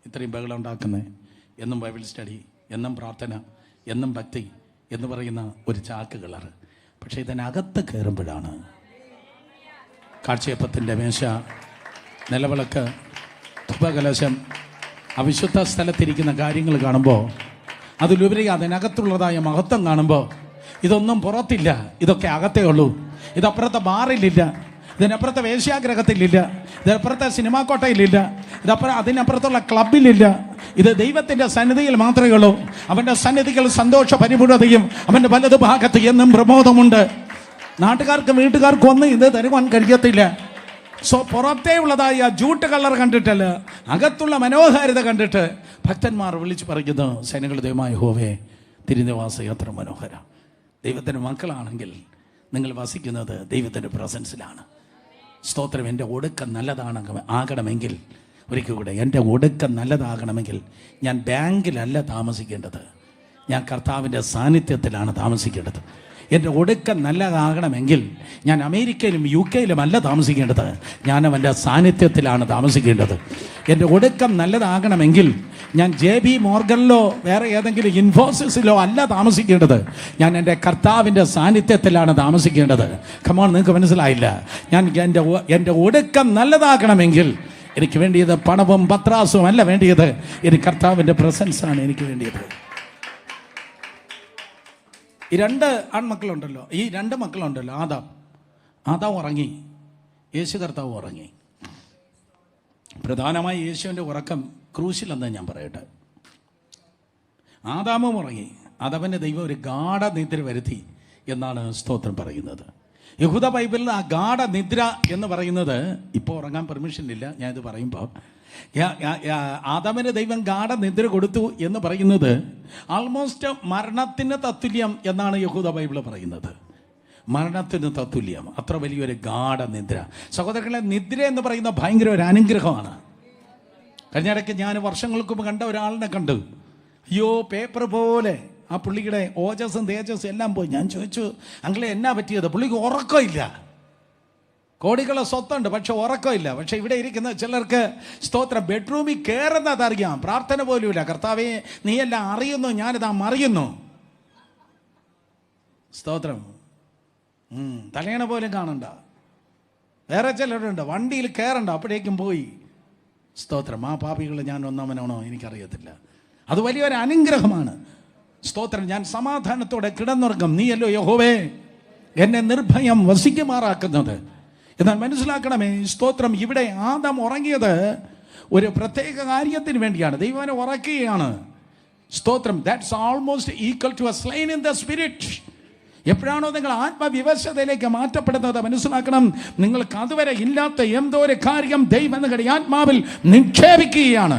ഇത്രയും ബഹളം ഉണ്ടാക്കുന്നത്? എന്നും ബൈബിൾ സ്റ്റഡി, എന്നും പ്രാർത്ഥന, എന്നും ഭക്തി എന്ന് പറയുന്ന ഒരു ചാക്ക് കളറ്. പക്ഷേ ഇതിനകത്ത് കയറുമ്പോഴാണ് കാഴ്ചയപ്പത്തിൻ്റെ മേശ, നിലവിളക്ക്, ധൂപകലശം, ആ വിശുദ്ധ സ്ഥലത്തിരിക്കുന്ന കാര്യങ്ങൾ കാണുമ്പോൾ, അതിലുപരി അതിനകത്തുള്ളതായ മഹത്വം കാണുമ്പോൾ, ഇതൊന്നും പുറത്തില്ല, ഇതൊക്കെ അകത്തേ ഉള്ളൂ. ഇതപ്പുറത്തെ ബാറിലില്ല, ഇതിനപ്പുറത്തെ വേശ്യാഗ്രഹത്തിലില്ല, ഇതിനപ്പുറത്തെ സിനിമാ കോട്ടയിലില്ല, അതിനപ്പുറത്തുള്ള ക്ലബിലില്ല. ഇത് ദൈവത്തിൻ്റെ സന്നിധിയിൽ മാത്രമേ ഉള്ളൂ. അവൻ്റെ സന്നിധികൾ സന്തോഷ പരിപൂർണതയും അവൻ്റെ വലതു ഭാഗത്ത് എന്നും പ്രമോദമുണ്ട്. നാട്ടുകാർക്കും വീട്ടുകാർക്കും ഒന്നും ഇത് തരുവാൻ കഴിയത്തില്ല. പുറത്തേ ഉള്ളതായ ജൂട്ട് കളർ കണ്ടിട്ടല്ല, അകത്തുള്ള മനോഹാരിത കണ്ടിട്ട് ഭക്തന്മാർ വിളിച്ചു പറയുന്നു, സൈന്യങ്ങളുടെ ദൈവമായ യഹോവേ, തിരുനിവാസം എത്ര മനോഹര. ദൈവത്തിൻ്റെ മക്കളാണെങ്കിൽ നിങ്ങൾ വസിക്കുന്നത് ദൈവത്തിൻ്റെ പ്രസൻസിലാണ്. സ്തോത്രം. എൻ്റെ ഒടുക്കം ആകണമെങ്കിൽ, ഒരിക്കൽ കൂടെ, എൻ്റെ ഒടുക്കം നല്ലതാകണമെങ്കിൽ ഞാൻ ബാങ്കിലല്ല താമസിക്കേണ്ടത്, ഞാൻ കർത്താവിൻ്റെ സാന്നിധ്യത്തിലാണ് താമസിക്കേണ്ടത്. എൻ്റെ ഒടുക്കം നല്ലതാകണമെങ്കിൽ ഞാൻ അമേരിക്കയിലും UK-യിലും അല്ല താമസിക്കേണ്ടത്, ഞാൻ അവൻ്റെ സാന്നിധ്യത്തിലാണ് താമസിക്കേണ്ടത്. എൻ്റെ ഒടുക്കം നല്ലതാകണമെങ്കിൽ ഞാൻ JB മോർഗനിലോ വേറെ ഏതെങ്കിലും ഇൻഫോസിസിലോ അല്ല താമസിക്കേണ്ടത്, ഞാൻ എൻ്റെ കർത്താവിൻ്റെ സാന്നിധ്യത്തിലാണ് താമസിക്കേണ്ടത്. കമോൺ, നിങ്ങൾക്ക് മനസ്സിലായില്ല? എൻ്റെ ഒടുക്കം നല്ലതാകണമെങ്കിൽ എനിക്ക് വേണ്ടിയത് പണവും പത്രാസും അല്ല വേണ്ടിയത്, എനിക്ക് കർത്താവിൻ്റെ പ്രസൻസാണ് എനിക്ക് വേണ്ടിയത്. ഈ രണ്ട് മക്കളുണ്ടല്ലോ, ആദാം ഉറങ്ങി, യേശു കർത്താവ് ഉറങ്ങി. പ്രധാനമായി യേശുവിൻ്റെ ഉറക്കം ക്രൂശിലെന്ന് ഞാൻ പറയട്ടെ. ആദാമും ഉറങ്ങി, അതവൻ്റെ ദൈവം ഒരു ഗാഢനിദ്ര വരുത്തി എന്നാണ് സ്തോത്രം പറയുന്നത്. യഹൂദ ബൈബിളിൽ ആ ഗാഢനിദ്ര എന്ന് പറയുന്നത്, ഇപ്പോൾ ഉറങ്ങാൻ പെർമിഷൻ ഇല്ല, ഞാനിത് പറയുമ്പോൾ, ആദാമിന് ദൈവം ഗാഢനിദ്ര കൊടുത്തു എന്ന് പറയുന്നത് ആൾമോസ്റ്റ് മരണത്തിന് തത്തുല്യം എന്നാണ് യഹൂദ ബൈബിൾ പറയുന്നത്. മരണത്തിന് തത്തുല്യം, അത്ര വലിയൊരു ഗാഢനിദ്ര. സഹോദരങ്ങളെ, നിദ്ര എന്ന് പറയുന്ന ഭയങ്കര ഒരു അനുഗ്രഹമാണ്. കഴിഞ്ഞിടയ്ക്ക് ഞാൻ വർഷങ്ങൾക്ക് മുമ്പ് കണ്ട ഒരാളിനെ കണ്ടു. അയ്യോ, പേപ്പർ പോലെ ആ പുള്ളിയുടെ ഓജസ്സും തേജസ്സും എല്ലാം പോയി. ഞാൻ ചോദിച്ചു, അങ്ങളെ എന്നാ പറ്റിയത്? പുള്ളിക്ക് ഉറക്കമില്ല. കോടികളെ സ്വത്തുണ്ട്, പക്ഷെ ഉറക്കമില്ല. പക്ഷെ ഇവിടെ ഇരിക്കുന്ന ചിലർക്ക് സ്തോത്രം ബെഡ്റൂമിൽ കയറുന്നതറിയാം, പ്രാർത്ഥന പോലുമില്ല. കർത്താവേ, നീയെല്ലാം അറിയുന്നു, ഞാനിതാ മറിയുന്നു. സ്തോത്രം. തലയണ പോലും കാണണ്ട. വേറെ ചിലരുണ്ട് വണ്ടിയിൽ കയറണ്ട, അപ്പോഴേക്കും പോയി. സ്തോത്രം. ആ പാപികൾ ഞാൻ ഒന്നാമനാണോ എനിക്കറിയത്തില്ല. അത് വലിയൊരു അനുഗ്രഹമാണ്. സ്തോത്രം. ഞാൻ സമാധാനത്തോടെ കിടന്നുറങ്ങും. നീയല്ലോ യഹോവേ എന്നെ നിർഭയം വസിക്കുമാറാക്കുന്നത്. എന്നാൽ മനസ്സിലാക്കണമേ, സ്തോത്രം, ഇവിടെ ആദാം ഉറങ്ങിയത് ഒരു പ്രത്യേക കാര്യത്തിന് വേണ്ടിയാണ്. ദൈവനെ ഉറക്കുകയാണ്. സ്തോത്രം. That's almost equal to a slain in the spirit. എപ്പോഴാണോ നിങ്ങൾ ആത്മവിവശതയിലേക്ക് മാറ്റപ്പെടുന്നത്, മനസ്സിലാക്കണം, നിങ്ങൾക്ക് അതുവരെ ഇല്ലാത്ത എന്തോ ഒരു കാര്യം ദൈവം നിങ്ങളുടെ ആത്മാവിൽ നിക്ഷേപിക്കുകയാണ്.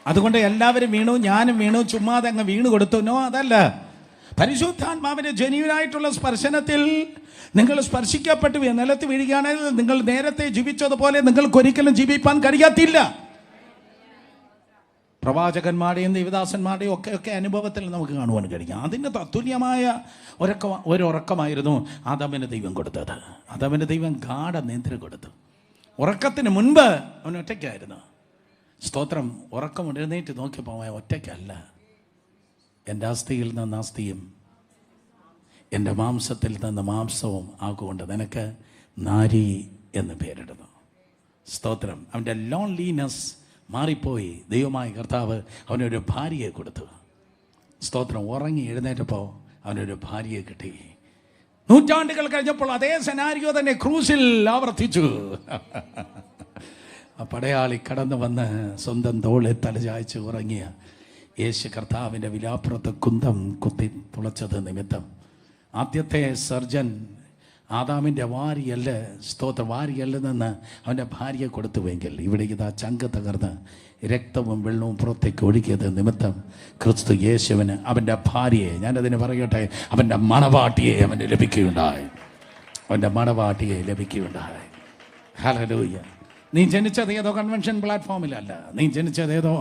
അതുകൊണ്ട് എല്ലാവരും വീണു, ഞാനും വീണു, ചുമ്മാതെ അങ്ങ് വീണു കൊടുത്തു. നോ, അതല്ല. പരിശുദ്ധാത്മാവിന്റെ ജെന്യുവനായിട്ടുള്ള സ്പർശനത്തിൽ നിങ്ങൾ സ്പർശിക്കപ്പെട്ടു നിലത്ത് വീഴുകയാണെങ്കിൽ നിങ്ങൾ നേരത്തെ ജീവിച്ചതുപോലെ നിങ്ങൾക്കൊരിക്കലും ജീവിപ്പാൻ കഴിയത്തില്ല. പ്രവാചകന്മാരുടെയും ദേവദാസന്മാരുടെയും ഒക്കെ അനുഭവത്തിൽ നമുക്ക് കാണുവാൻ കഴിയും. അതിൻ്റെ തത്തുല്യമായ ഒരു ഉറക്കമായിരുന്നു ആദാമിന് ദൈവം കൊടുത്തത്. ആദാമിന് ദൈവം ഗാഢനിദ്ര കൊടുത്തു. ഉറക്കത്തിന് മുൻപ് അവൻ ഒറ്റയ്ക്കായിരുന്നു. സ്തോത്രം. ഉറക്കം എഴുന്നേറ്റ് നോക്കിയപ്പോൾ അവൻ ഒറ്റയ്ക്കല്ല. എൻ്റെ അസ്ഥിയിൽ നിന്ന് അസ്ഥിയും എൻ്റെ മാംസത്തിൽ നിന്ന് മാംസവും ആകൊണ്ട് നിനക്ക് നാരി എന്ന് പേരിടുന്നു. സ്തോത്രം. അവൻ്റെ ലോൺലിനെസ് മാറിപ്പോയി. ദൈവമായ കർത്താവ് അവനൊരു ഭാര്യയെ കൊടുത്തു. സ്തോത്രം. ഉറങ്ങി എഴുന്നേറ്റപ്പോൾ അവനൊരു ഭാര്യയെ കിട്ടി. നൂറ്റാണ്ടുകൾ കഴിഞ്ഞപ്പോൾ അതേ സെനാരിയോ തന്നെ ക്രൂസിൽ ആവർത്തിച്ചു. ആ പടയാളി കടന്നു വന്ന് സ്വന്തം തോളിൽ തലചായ്ച്ച് ഉറങ്ങിയ യേശു കർത്താവിൻ്റെ വിലാപ്പുറത്ത് കുന്തം കുത്തി തുളച്ചത് നിമിത്തം ആദ്യത്തെ സർജൻ ആദാമിൻ്റെ വാരിയല്ല്, വാരിയല്ലിൽ നിന്ന് അവൻ്റെ ഭാര്യയെ കൊടുത്തുവെങ്കിൽ ഇവിടെ ഇതാ ചങ്ക് തകർന്ന് രക്തവും വെള്ളവും പുറത്തേക്ക് ഒഴുകിയത് നിമിത്തം ക്രിസ്തു യേശുവിന് അവൻ്റെ ഭാര്യയെ, ഞാനതിന് പറയട്ടെ, അവൻ്റെ മണവാട്ടിയെ അവന് ലഭിക്കുകയുണ്ടായി. അവൻ്റെ മണവാട്ടിയെ ലഭിക്കുകയുണ്ടായി. ഹല്ലേലൂയ. നീ ജനിച്ചത് ഏതോ കൺവെൻഷൻ പ്ലാറ്റ്ഫോമിലല്ല. നീ ജനിച്ചത് ഏതോ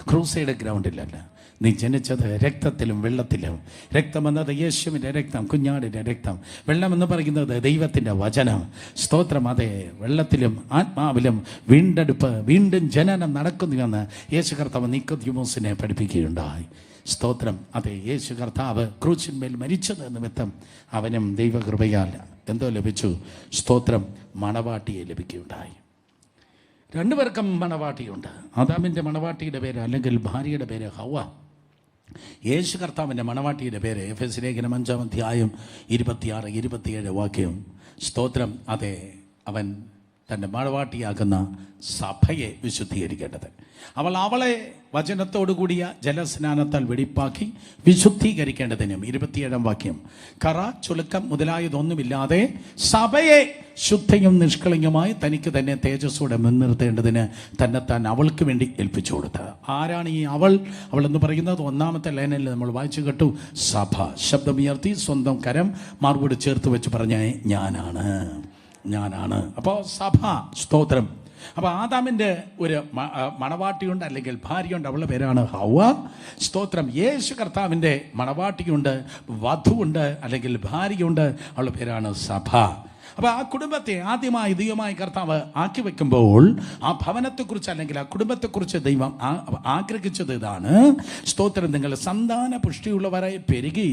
ക്രൂസൈഡ് ഗ്രൗണ്ടിലല്ല. നീ ജനിച്ചത് രക്തത്തിലും വെള്ളത്തിലും. രക്തം എന്നത് യേശുവിൻ്റെ രക്തം, കുഞ്ഞാടിൻ്റെ രക്തം. വെള്ളം എന്ന് പറയുന്നത് ദൈവത്തിൻ്റെ വചനം. സ്തോത്രം. അതെ, വെള്ളത്തിലും ആത്മാവിലും വീണ്ടെടുപ്പ്, വീണ്ടും ജനനം നടക്കുന്നുവെന്ന് യേശു കർത്താവ് നിക്കോദീമോസിനെ പഠിപ്പിക്കുകയുണ്ടായി. സ്തോത്രം. അതെ, യേശു കർത്താവ് ക്രൂശിന്മേൽ മരിച്ചത് നിമിത്തം അവനും ദൈവകൃപയാൽ എന്തോ ലഭിച്ചു? സ്തോത്രം, മണവാട്ടിയെ ലഭിക്കുകയുണ്ടായി. രണ്ടുപേർക്കും മണവാട്ടിയുണ്ട്. ആദാമിൻ്റെ മണവാട്ടിയുടെ പേര് അല്ലെങ്കിൽ ഭാര്യയുടെ പേര് ഹവ്വ. യേശു കർത്താവിൻ്റെ മണവാട്ടിയുടെ പേര് എഫെസ്യ ലേഖനം 5-ാം അധ്യായം 26-27 വാക്യം. സ്തോത്രം, അതെ, അവൻ തൻ്റെ മണവാട്ടിയാകുന്ന സഭയെ വിശുദ്ധീകരിക്കേണ്ടത്. അവളെ വചനത്തോടുകൂടിയ ജലസ്നാനത്താൽ വെടിപ്പാക്കി വിശുദ്ധീകരിക്കേണ്ടതിനും 27-ാം വാക്യം, കറ ചുളുക്കം മുതലായതൊന്നുമില്ലാതെ സഭയെ ശുദ്ധയും നിഷ്കളങ്കമായി തനിക്ക് തന്നെ തേജസ്സോടെ മുൻനിർത്തേണ്ടതിന് തന്നെത്താൻ അവൾക്ക് വേണ്ടി ഏൽപ്പിച്ചു കൊടുത്ത. ആരാണ് ഈ അവൾ? അവൾ എന്ന് പറയുന്നത് 1-ാമത്തെ ലൈനിൽ നമ്മൾ വായിച്ചു കേട്ടു. സഭ. ശബ്ദമുയർത്തി സ്വന്തം കരം മാർവോട് ചേർത്ത് വെച്ച് പറഞ്ഞ ഞാനാണ്. അപ്പോൾ സഭ. സ്തോത്രം. അപ്പോൾ ആദാമിൻ്റെ ഒരു മണവാട്ടിയുണ്ട് അല്ലെങ്കിൽ ഭാര്യയുണ്ട്, അവളുടെ പേരാണ് ഹവ്വ. സ്തോത്രം. യേശു കർത്താവിൻ്റെ മണവാട്ടിയുണ്ട്, വധുവുണ്ട് അല്ലെങ്കിൽ ഭാര്യയുണ്ട്, അവളുടെ പേരാണ് സഭ. അപ്പോൾ ആ കുടുംബത്തെ ആദ്യമായി ദൈവമായി കർത്താവ് ആക്കി വെക്കുമ്പോൾ ആ ഭവനത്തെക്കുറിച്ച് അല്ലെങ്കിൽ ആ കുടുംബത്തെക്കുറിച്ച് ദൈവം ആഗ്രഹിച്ചത് ഇതാണ്. സ്തോത്രം, നിങ്ങൾ സന്താന പുഷ്ടിയുള്ളവരായി പെരുകി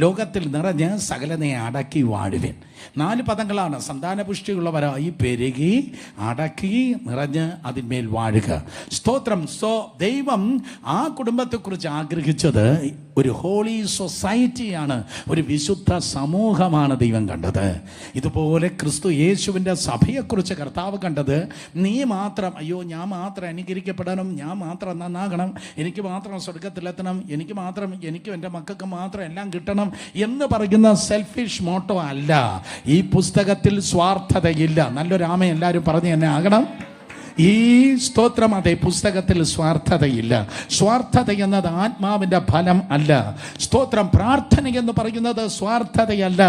ലോകത്തിൽ നിറഞ്ഞ് സകലനെ അടക്കി വാഴുവിൻ. 4 പദങ്ങളാണ്. സന്താന പുഷ്ടിയുള്ളവരായി പെരുകി, അടക്കി, നിറഞ്ഞ് അതിന്മേൽ വാഴുക. സ്തോത്രം. ദൈവം ആ കുടുംബത്തെക്കുറിച്ച് ആഗ്രഹിച്ചത് ഒരു ഹോളി സൊസൈറ്റിയാണ്, ഒരു വിശുദ്ധ സമൂഹമാണ് ദൈവം കണ്ടത്. ഇതുപോലെ ക്രിസ്തു യേശുവിൻ്റെ സഭയെക്കുറിച്ച് കർത്താവ് കണ്ടത് നീ മാത്രം, അയ്യോ ഞാൻ മാത്രം അനുകരിക്കപ്പെടണം, ഞാൻ മാത്രം നന്നാകണം, എനിക്ക് മാത്രം സ്വർഗത്തിലെത്തണം, എനിക്ക് മാത്രം, എനിക്കും എൻ്റെ മക്കൾക്ക് മാത്രം എല്ലാം കിട്ടണം എന്ന് പറയുന്ന സെൽഫിഷ് മോട്ടോ അല്ല. ഈ പുസ്തകത്തിൽ സ്വാർത്ഥതയില്ല. നല്ലൊരു ആമ എല്ലാവരും പറഞ്ഞ് എന്നെ ആകണം. ഈ സ്തോത്രം, അതേ, പുസ്തകത്തിൽ സ്വാർത്ഥതയില്ല. സ്വാർത്ഥത എന്നത് ആത്മാവിൻ്റെ ഫലം അല്ല. സ്തോത്രം. പ്രാർത്ഥന എന്ന് പറയുന്നത് സ്വാർത്ഥതയല്ല.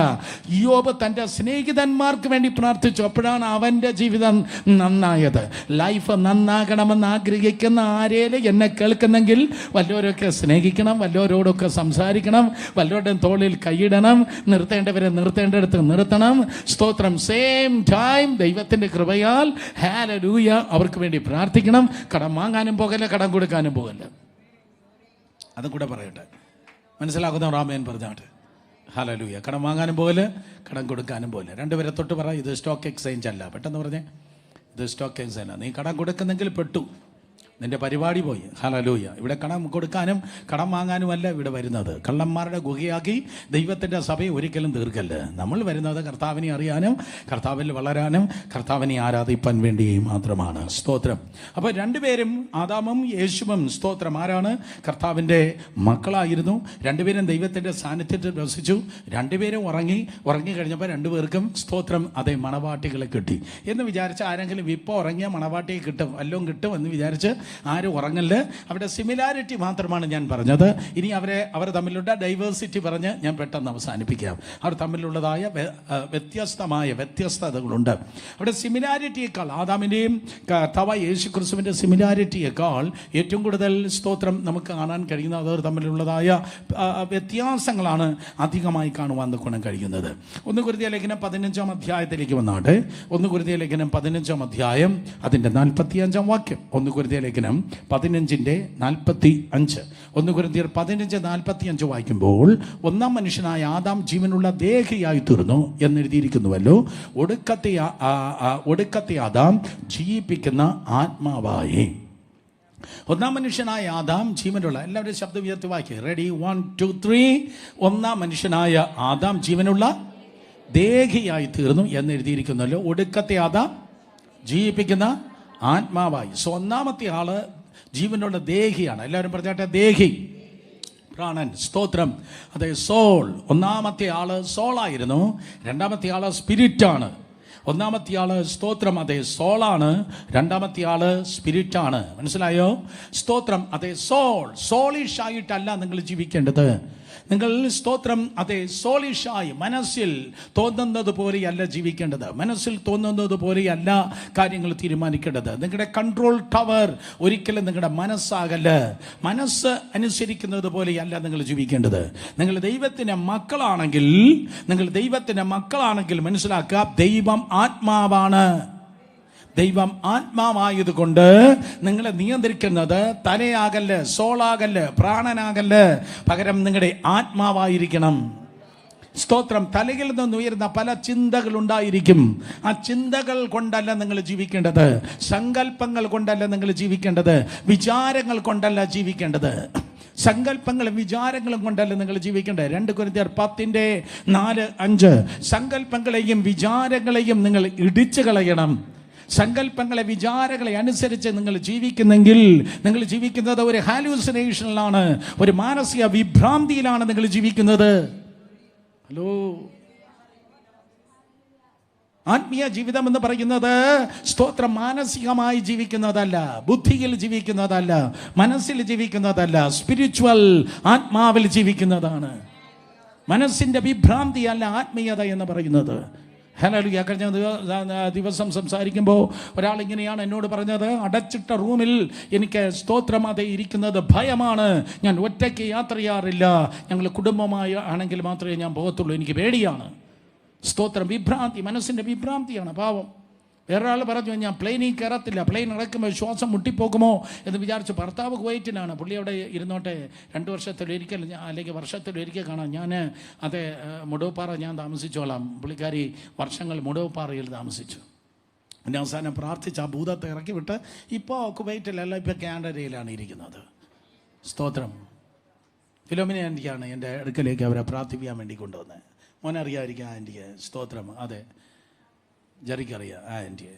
യോബ് തൻ്റെ സ്നേഹിതന്മാർക്ക് വേണ്ടി പ്രാർത്ഥിച്ചു. അപ്പോഴാണ് അവൻ്റെ ജീവിതം നന്നായത്. ലൈഫ് നന്നാകണമെന്ന് ആഗ്രഹിക്കുന്ന ആരേലും എന്നെ കേൾക്കുന്നെങ്കിൽ വല്ലവരൊക്കെ സ്നേഹിക്കണം, വല്ലവരോടൊക്കെ സംസാരിക്കണം, വല്ലവരുടെയും തോളിൽ കൈയിടണം, നിർത്തേണ്ടവരെ നിർത്തേണ്ടടുത്ത് നിർത്തണം. സ്തോത്രം. സെയിം ടൈം ദൈവത്തിൻ്റെ കൃപയാൽ ഹല്ലേലൂയ അവർക്ക് വേണ്ടി പ്രാർത്ഥിക്കണം. കടം വാങ്ങാനും പോകല്ല, കടം കൊടുക്കാനും പോകല്ല. അതും കൂടെ പറയട്ടെ, മനസ്സിലാക്കുന്ന റാമേൻ പറഞ്ഞാട്ട്. ഹല്ലേലൂയ. കടം വാങ്ങാനും പോകല്, കടം കൊടുക്കാനും പോകല്. രണ്ടുപേരെ തൊട്ട് പറ, ഇത് സ്റ്റോക്ക് എക്സ്ചേഞ്ച് അല്ല. പെട്ടെന്ന് പറഞ്ഞേ, ഇത് സ്റ്റോക്ക് എക്സ്ചേഞ്ച് അല്ല. നീ കടം കൊടുക്കുന്നെങ്കിൽ പെട്ടു, നിന്റെ പരിപാടി പോയി. ഹല്ലേലൂയ. ഇവിടെ കടം കൊടുക്കാനും കടം വാങ്ങാനുമല്ല ഇവിടെ വരുന്നത്. കള്ളന്മാരുടെ ഗുഹയാക്കി ദൈവത്തിൻ്റെ സഭയെ ഒരിക്കലും തീർക്കല്ല. നമ്മൾ വരുന്നത് കർത്താവിനെ അറിയാനും കർത്താവിൽ വളരാനും കർത്താവിനെ ആരാധിപ്പാൻ വേണ്ടി മാത്രമാണ്. സ്തോത്രം. അപ്പോൾ രണ്ടുപേരും, ആദാമും യേശുവും, സ്തോത്രം, ആരാണ്? കർത്താവിൻ്റെ മക്കളായിരുന്നു. രണ്ടുപേരും ദൈവത്തിൻ്റെ സാന്നിധ്യത്തിൽ വസിച്ചു. രണ്ടുപേരും ഉറങ്ങിക്കഴിഞ്ഞപ്പോൾ രണ്ടുപേർക്കും, സ്തോത്രം, അതേ, മണവാട്ടികളെ കിട്ടി എന്ന് വിചാരിച്ച് ആരെങ്കിലും ഇപ്പോൾ ഉറങ്ങിയ മണവാട്ടിയെ കിട്ടും, വല്ലതും കിട്ടും എന്ന് വിചാരിച്ച് ആരും ഉറങ്ങല്. അവിടെ സിമിലാരിറ്റി മാത്രമാണ് ഞാൻ പറഞ്ഞത്. ഇനി അവർ തമ്മിലുള്ള ഡൈവേഴ്സിറ്റി പറഞ്ഞ് ഞാൻ പെട്ടെന്ന് അവസാനിപ്പിക്കാം. അവർ തമ്മിലുള്ളതായ വ്യത്യസ്തതകളുണ്ട്. അവിടെ സിമിലാരിറ്റിയേക്കാൾ, ആദാമിൻ്റെയും കർത്താവായ യേശു ക്രിസ്തുവിൻ്റെ സിമിലാരിറ്റിയേക്കാൾ ഏറ്റവും കൂടുതൽ, സ്തോത്രം, നമുക്ക് കാണാൻ കഴിയുന്നത് അവർ തമ്മിലുള്ളതായ വ്യത്യാസങ്ങളാണ് അധികമായി കാണുവാൻ ഗുണം കഴിയുന്നത്. 1 കൊരിന്ത്യർ ലേഖനം 15-ാം അധ്യായത്തിലേക്ക് വന്നാട്ടെ. 1 കൊരിന്ത്യർ ലേഖനം 15-ാം അധ്യായം അതിൻ്റെ 45-ാം വാക്യം. 1 കൊരിന്ത്യർ ലേഖനം 15:45. 1 കൊരിന്ത്യർ 15:45 വായിക്കുമ്പോൾ, 1-ാം മനുഷ്യനായ ആദാം ജീവനുള്ള ദേഹിയായി തീർന്നു എന്നെഴുതിയിരിക്കുന്നുവല്ലോ. ഒടുക്കത്തെ ആദാം ജീവിപ്പിക്കുന്ന ആത്മാവായി. 1-ാം മനുഷ്യനായ ആദാം ജീവനുള്ള, എല്ലാവരും ശബ്ദം ഉയർത്തി വായിക്കുക. റെഡി, 1 2 3. 1-ാം മനുഷ്യനായ ആദാം ജീവനുള്ള ദേഹിയായി തീർന്നു എന്നെഴുതിയിരിക്കുന്നല്ലോ. ഒടുക്കത്തെ ആദാം ജീവിപ്പിക്കുന്ന ആത്മാവായി. ഒന്നാമത്തെ ആള് ജീവനുള്ള ദേഹിയാണ്. എല്ലാവരും പറഞ്ഞാട്ടെ, ദേഹി, പ്രാണൻ. സ്തോത്രം. അതെ, സോൾ. ഒന്നാമത്തെ ആള് സോളായിരുന്നു. രണ്ടാമത്തെ ആള് സ്പിരിറ്റാണ്. ഒന്നാമത്തെ ആള്, സ്തോത്രം, അതെ, സോളാണ്. രണ്ടാമത്തെ ആള് സ്പിരിറ്റാണ്. മനസ്സിലായോ? സ്തോത്രം. അതെ, സോളിഷ് ആയിട്ടല്ല നിങ്ങൾ ജീവിക്കേണ്ടത്. നിങ്ങൾ, സ്തോത്രം, അതെ, സോളിഷായി മനസ്സിൽ തോന്നുന്നത് പോലെയല്ല ജീവിക്കേണ്ടത്. മനസ്സിൽ തോന്നുന്നത് പോലെയല്ല കാര്യങ്ങൾ തീരുമാനിക്കേണ്ടത്. നിങ്ങളുടെ കൺട്രോൾ ടവർ ഒരിക്കലും നിങ്ങളുടെ മനസ്സാകല്ല. മനസ്സ് അനുസരിക്കുന്നത് പോലെയല്ല നിങ്ങൾ ജീവിക്കേണ്ടത്. നിങ്ങൾ ദൈവത്തിൻ്റെ മക്കളാണെങ്കിൽ മനസ്സിലാക്കുക, ദൈവം ആത്മാവാണ്. ദൈവം ആത്മാവായതുകൊണ്ട് നിങ്ങളെ നിയന്ത്രിക്കുന്നത് തലയാകല്ല്, സോളാകല്ല്, പ്രാണനാകല്ല്, പകരം നിങ്ങളുടെ ആത്മാവായിരിക്കണം. സ്തോത്രം. തലയിൽ നിന്ന് ഉയരുന്ന പല ചിന്തകൾ ഉണ്ടായിരിക്കും. ആ ചിന്തകൾ കൊണ്ടല്ല നിങ്ങൾ ജീവിക്കേണ്ടത്, സങ്കല്പങ്ങൾ കൊണ്ടല്ല നിങ്ങൾ ജീവിക്കേണ്ടത്, വിചാരങ്ങൾ കൊണ്ടല്ല ജീവിക്കേണ്ടത്. സങ്കല്പങ്ങളും വിചാരങ്ങളും കൊണ്ടല്ല നിങ്ങൾ ജീവിക്കേണ്ടത്. 2 കൊരിന്ത്യർ 10:4-5 സങ്കല്പങ്ങളെയും വിചാരങ്ങളെയും നിങ്ങൾ ഇടിച്ചു കളയണം. സങ്കല്പങ്ങളെ വിചാരങ്ങളെ അനുസരിച്ച് നിങ്ങൾ ജീവിക്കുന്നെങ്കിൽ നിങ്ങൾ ജീവിക്കുന്നത് ഒരു ഹാലൂസിനേഷനിലാണ്, ഒരു മാനസിക വിഭ്രാന്തിയിലാണ് നിങ്ങൾ ജീവിക്കുന്നത്. ഹലോ, ആത്മീയ ജീവിതം എന്ന് പറയുന്നത് സ്തോത്രം മാനസികമായി ജീവിക്കുന്നതല്ല, ബുദ്ധിയിൽ ജീവിക്കുന്നതല്ല, മനസ്സിൽ ജീവിക്കുന്നതല്ല, സ്പിരിച്വൽ ആത്മാവിൽ ജീവിക്കുന്നതാണ്. മനസ്സിന്റെ വിഭ്രാന്തിയല്ല ആത്മീയത എന്ന് പറയുന്നത്. ഹല്ലേലൂയ. കഴിഞ്ഞ ദിവസം സംസാരിക്കുമ്പോൾ ഒരാൾ ഇങ്ങനെയാണ് എന്നോട് പറഞ്ഞത്, അടച്ചിട്ട റൂമിൽ എനിക്ക് സ്തോത്രം അതേ ഇരിക്കുന്നത് ഭയമാണ്, ഞാൻ ഒറ്റയ്ക്ക് യാത്ര ചെയ്യാറില്ല, ഞങ്ങൾ കുടുംബമായി ആണെങ്കിൽ മാത്രമേ ഞാൻ പോകത്തുള്ളൂ, എനിക്ക് പേടിയാണ്. സ്തോത്രം. വിഭ്രാന്തി, മനസ്സിൻ്റെ വിഭ്രാന്തിയാണ്, പാവം. വേറൊരാൾ പറഞ്ഞു, ഞാൻ പ്ലെയിനിൽ കയറത്തില്ല, പ്ലെയിൻ ഇറക്കുമ്പോൾ ശ്വാസം മുട്ടിപ്പോകുമോ എന്ന് വിചാരിച്ചു. ഭർത്താവ് കുവൈറ്റിലാണ്, പുള്ളി അവിടെ ഇരുന്നോട്ടെ, 2 വർഷത്തിലൊരിക്കൽ അല്ലെങ്കിൽ വർഷത്തിലൊരിക്കൽ കാണാം. ഞാൻ അതെ മുടവുപ്പാറ ഞാൻ താമസിച്ചോളാം. പുള്ളിക്കാരി വർഷങ്ങൾ മുടവുപ്പാറയിൽ താമസിച്ചു. പിന്നെ അവസാനം പ്രാർത്ഥിച്ച് ആ ഭൂതത്തെ ഇറക്കി വിട്ട് ഇപ്പോൾ കുവൈറ്റിലല്ല, ഇപ്പോൾ കാനഡയിലാണ് ഇരിക്കുന്നത്. സ്തോത്രം. ഫിലോമിന ആൻറ്റിയാണ് എൻ്റെ അടുക്കലേക്ക് അവരെ പ്രാർത്ഥിപ്പിക്കാൻ വേണ്ടി കൊണ്ടുവന്നത്. മോനറിയാതിരിക്കുക ആൻറ്റിയെ. സ്തോത്രം. അതെ, ജറിക്കറിയാം ആ ആൻറ്റിയെ.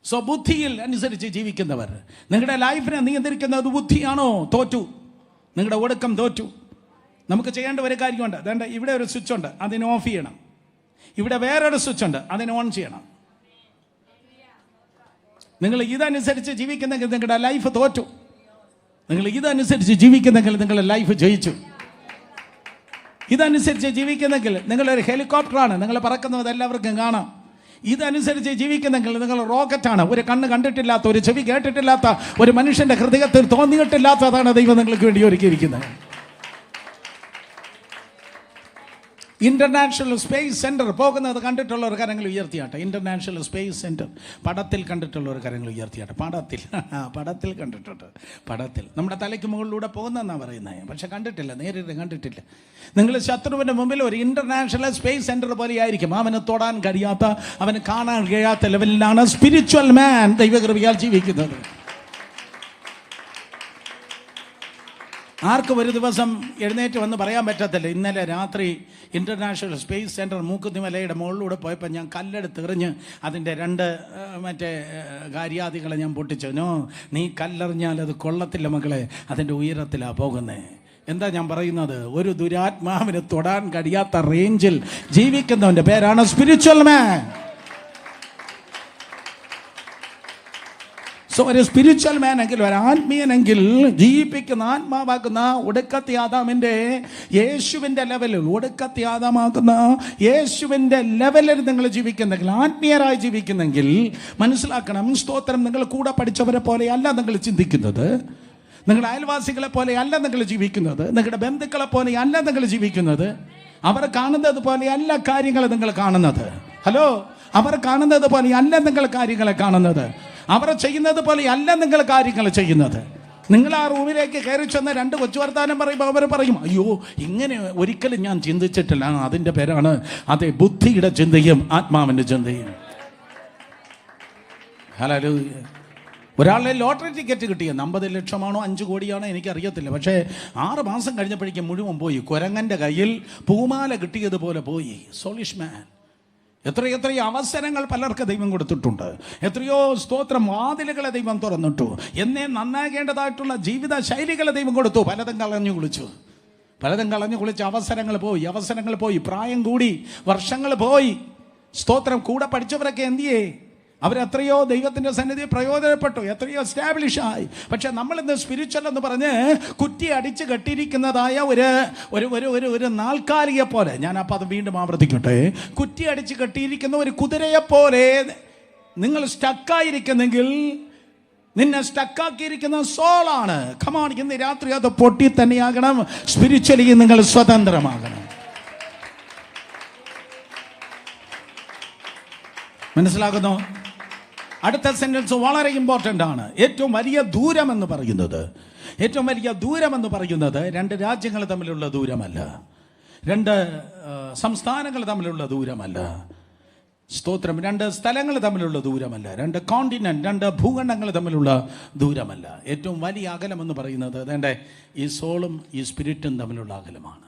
സോ ബുദ്ധിയിൽ അനുസരിച്ച് ജീവിക്കുന്നവർ, നിങ്ങളുടെ ലൈഫിനെ നിയന്ത്രിക്കുന്നത് ബുദ്ധിയാണോ? തോറ്റു, നിങ്ങളുടെ ഒടുക്കം തോറ്റു. നമുക്ക് ചെയ്യേണ്ട ഒരു കാര്യമുണ്ട്. അതുകൊണ്ട് ഇവിടെ ഒരു സ്വിച്ച് ഉണ്ട്, അതിനെ ഓഫ് ചെയ്യണം. ഇവിടെ വേറൊരു സ്വിച്ച് ഉണ്ട്, അതിനെ ഓൺ ചെയ്യണം. നിങ്ങൾ ഇതനുസരിച്ച് ജീവിക്കുന്നെങ്കിൽ നിങ്ങളുടെ ലൈഫ് തോറ്റു. നിങ്ങൾ ഇതനുസരിച്ച് ജീവിക്കുന്നെങ്കിൽ നിങ്ങളുടെ ലൈഫ് ജയിച്ചു. ഇതനുസരിച്ച് ജീവിക്കുന്നെങ്കിൽ നിങ്ങളൊരു ഹെലികോപ്റ്ററാണ്, നിങ്ങൾ പറക്കുന്നത് എല്ലാവർക്കും കാണാം. ഇതനുസരിച്ച് ജീവിക്കുന്നെങ്കിൽ നിങ്ങൾ റോക്കറ്റാണ്. ഒരു കണ്ണ് കണ്ടിട്ടില്ലാത്ത, ഒരു ചെവി കേട്ടിട്ടില്ലാത്ത, ഒരു മനുഷ്യന്റെ ഹൃദയത്തിൽ തോന്നിയിട്ടില്ലാത്തതാണ് ദൈവം നിങ്ങൾക്ക് വേണ്ടി ഒരുക്കിയിരിക്കുന്നത്. ഇന്റർനാഷണൽ സ്പേസ് സെന്റർ പോകുന്നത് കണ്ടിട്ടുള്ള ഒരു കരങ്ങൾ ഉയർത്തിയാട്ടെ. ഇന്റർനാഷണൽ സ്പേസ് സെന്റർ പടത്തിൽ കണ്ടിട്ടുള്ള ഒരു കരങ്ങൾ ഉയർത്തിയാട്ടെ. പടത്തിൽ കണ്ടിട്ടുണ്ട്. പടത്തിൽ നമ്മുടെ തലയ്ക്ക് മുകളിലൂടെ പോകുന്നതെന്നാണ് പറയുന്നത്, പക്ഷെ കണ്ടിട്ടില്ല, നേരിട്ട് കണ്ടിട്ടില്ല. നിങ്ങൾ ശത്രുവിൻ്റെ മുമ്പിൽ ഒരു ഇന്റർനാഷണൽ സ്പേസ് സെന്റർ പോലെ ആയിരിക്കും. അവന് തൊടാൻ കഴിയാത്ത, അവന് കാണാൻ കഴിയാത്ത ലെവലിലാണ് സ്പിരിച്വൽ മാൻ ദൈവകൃപയാൽ ജീവിക്കുന്നത്. ആർക്കും ഒരു ദിവസം എഴുന്നേറ്റ് വന്ന് പറയാൻ പറ്റത്തില്ല, ഇന്നലെ രാത്രി ഇന്റർനാഷണൽ സ്പേസ് സെൻറ്റർ മൂക്കുത്തിമലയുടെ മുകളിലൂടെ പോയപ്പോൾ ഞാൻ കല്ലെടുത്തെറിഞ്ഞ് അതിൻ്റെ 2 മറ്റേ കാര്യാദികളെ ഞാൻ പൊട്ടിച്ചു. നോ, നീ കല്ലെറിഞ്ഞാൽ അത് കൊള്ളത്തില്ല മക്കളെ, അതിൻ്റെ ഉയരത്തിലാണ് പോകുന്നത്. എന്താ ഞാൻ പറയുന്നത്? ഒരു ദുരാത്മാവിന് തൊടാൻ കഴിയാത്ത റേഞ്ചിൽ ജീവിക്കുന്നവൻ്റെ പേരാണ് സ്പിരിച്വൽ മാൻ. സോ ഒരു സ്പിരിച്വൽ മാൻ എങ്കിൽ, ഒരു ആത്മീയനെങ്കിൽ, ജീവിപ്പിക്കുന്ന ആത്മാവാക്കുന്ന ഒടുക്കത്തെ ആദാമിൻ്റെ യേശുവിൻ്റെ ലെവലിൽ, ഒടുക്കത്തെ ആദാമാക്കുന്ന യേശുവിൻ്റെ ലെവലിൽ നിങ്ങൾ ജീവിക്കുന്നെങ്കിൽ, ആത്മീയരായി ജീവിക്കുന്നെങ്കിൽ മനസ്സിലാക്കണം, സ്തോത്രം, നിങ്ങൾ കൂടെ പഠിച്ചവരെ പോലെയല്ല നിങ്ങൾ ചിന്തിക്കുന്നത്, നിങ്ങളുടെ അയൽവാസികളെ പോലെയല്ല നിങ്ങൾ ജീവിക്കുന്നത്, നിങ്ങളുടെ ബന്ധുക്കളെ പോലെയല്ല നിങ്ങൾ ജീവിക്കുന്നത്. അവർ കാണുന്നത് പോലെയല്ല കാര്യങ്ങൾ നിങ്ങൾ കാണുന്നത്. ഹലോ, അവർ കാണുന്നത് പോലെയല്ല നിങ്ങൾ കാര്യങ്ങളെ കാണുന്നത്. അവർ ചെയ്യുന്നത് പോലെ അല്ല നിങ്ങൾ കാര്യങ്ങൾ ചെയ്യുന്നത്. നിങ്ങൾ ആ റൂമിലേക്ക് കയറി ചെന്ന് 2 കൊച്ചു വർത്താനം പറയുമ്പോൾ അവർ പറയും, അയ്യോ ഇങ്ങനെ ഒരിക്കലും ഞാൻ ചിന്തിച്ചിട്ടില്ല. അതിൻ്റെ പേരാണ് അതെ ബുദ്ധിയുടെ ചിന്തയും ആത്മാവിൻ്റെ ചിന്തയും. ഹല്ലേലൂയ. ഒരാളുടെ ലോട്ടറി ടിക്കറ്റ് കിട്ടിയ 50 ലക്ഷമാണോ 5 കോടിയാണോ എനിക്കറിയത്തില്ല, പക്ഷേ 6 മാസം കഴിഞ്ഞപ്പോഴേക്കും മുഴുവൻ പോയി. കുരങ്ങൻ്റെ കയ്യിൽ പൂമാല കിട്ടിയതുപോലെ പോയി. സോളിഷ് മാൻ. എത്രയോ അവസരങ്ങൾ പലർക്ക് ദൈവം കൊടുത്തിട്ടുണ്ട്. എത്രയോ സ്തോത്രം വാതിലുകളെ ദൈവം തുറന്നിട്ടു. എന്നേ നന്നാകേണ്ടതായിട്ടുള്ള ജീവിത ശൈലികളെ ദൈവം കൊടുത്തു. പലതും കളഞ്ഞു കുളിച്ച് അവസരങ്ങൾ പോയി. പ്രായം കൂടി, വർഷങ്ങൾ പോയി. സ്തോത്രം. കൂടെ പഠിച്ചവരൊക്കെ എന്തിയേ? അവരെത്രയോ ദൈവത്തിൻ്റെ സന്നിധി പ്രയോജനപ്പെട്ടു, എത്രയോ എസ്റ്റാബ്ലിഷ് ആയി. പക്ഷെ നമ്മളിന്ന് സ്പിരിച്വൽ എന്ന് പറഞ്ഞ് കുറ്റി അടിച്ച് കെട്ടിയിരിക്കുന്നതായ ഒരു നാൽക്കാലിയെ പോലെ, ഞാൻ അപ്പം അത് വീണ്ടും ആവർത്തിക്കട്ടെ, കുറ്റി അടിച്ച് കെട്ടിയിരിക്കുന്ന ഒരു കുതിരയെപ്പോലെ നിങ്ങൾ സ്റ്റക്കായിരിക്കുന്നെങ്കിൽ, നിന്നെ സ്റ്റക്കാക്കിയിരിക്കുന്ന സോളാണ്. കമാൺ, ഇന്ന് രാത്രി അത് പൊട്ടി തന്നെയാകണം. സ്പിരിച്വലി നിങ്ങൾ സ്വതന്ത്രമാകണം. മനസ്സിലാകുന്നു? അടുത്ത സെന്റൻസ് വളരെ ഇമ്പോർട്ടൻ്റ് ആണ്. ഏറ്റവും വലിയ ദൂരം എന്ന് പറയുന്നത് 2 രാജ്യങ്ങൾ തമ്മിലുള്ള ദൂരമല്ല. രണ്ട് സംസ്ഥാനങ്ങൾ തമ്മിലുള്ള ദൂരമല്ല. സ്തോത്രം. രണ്ട് സ്ഥലങ്ങൾ തമ്മിലുള്ള ദൂരമല്ല. രണ്ട് കോണ്ടിനെന്റ്, രണ്ട് ഭൂഖണ്ഡങ്ങൾ തമ്മിലുള്ള ദൂരമല്ല. ഏറ്റവും വലിയ അകലം എന്ന് പറയുന്നത് അതേണ്ട ഈ സോളും ഈ സ്പിരിറ്റും തമ്മിലുള്ള അകലമാണ്.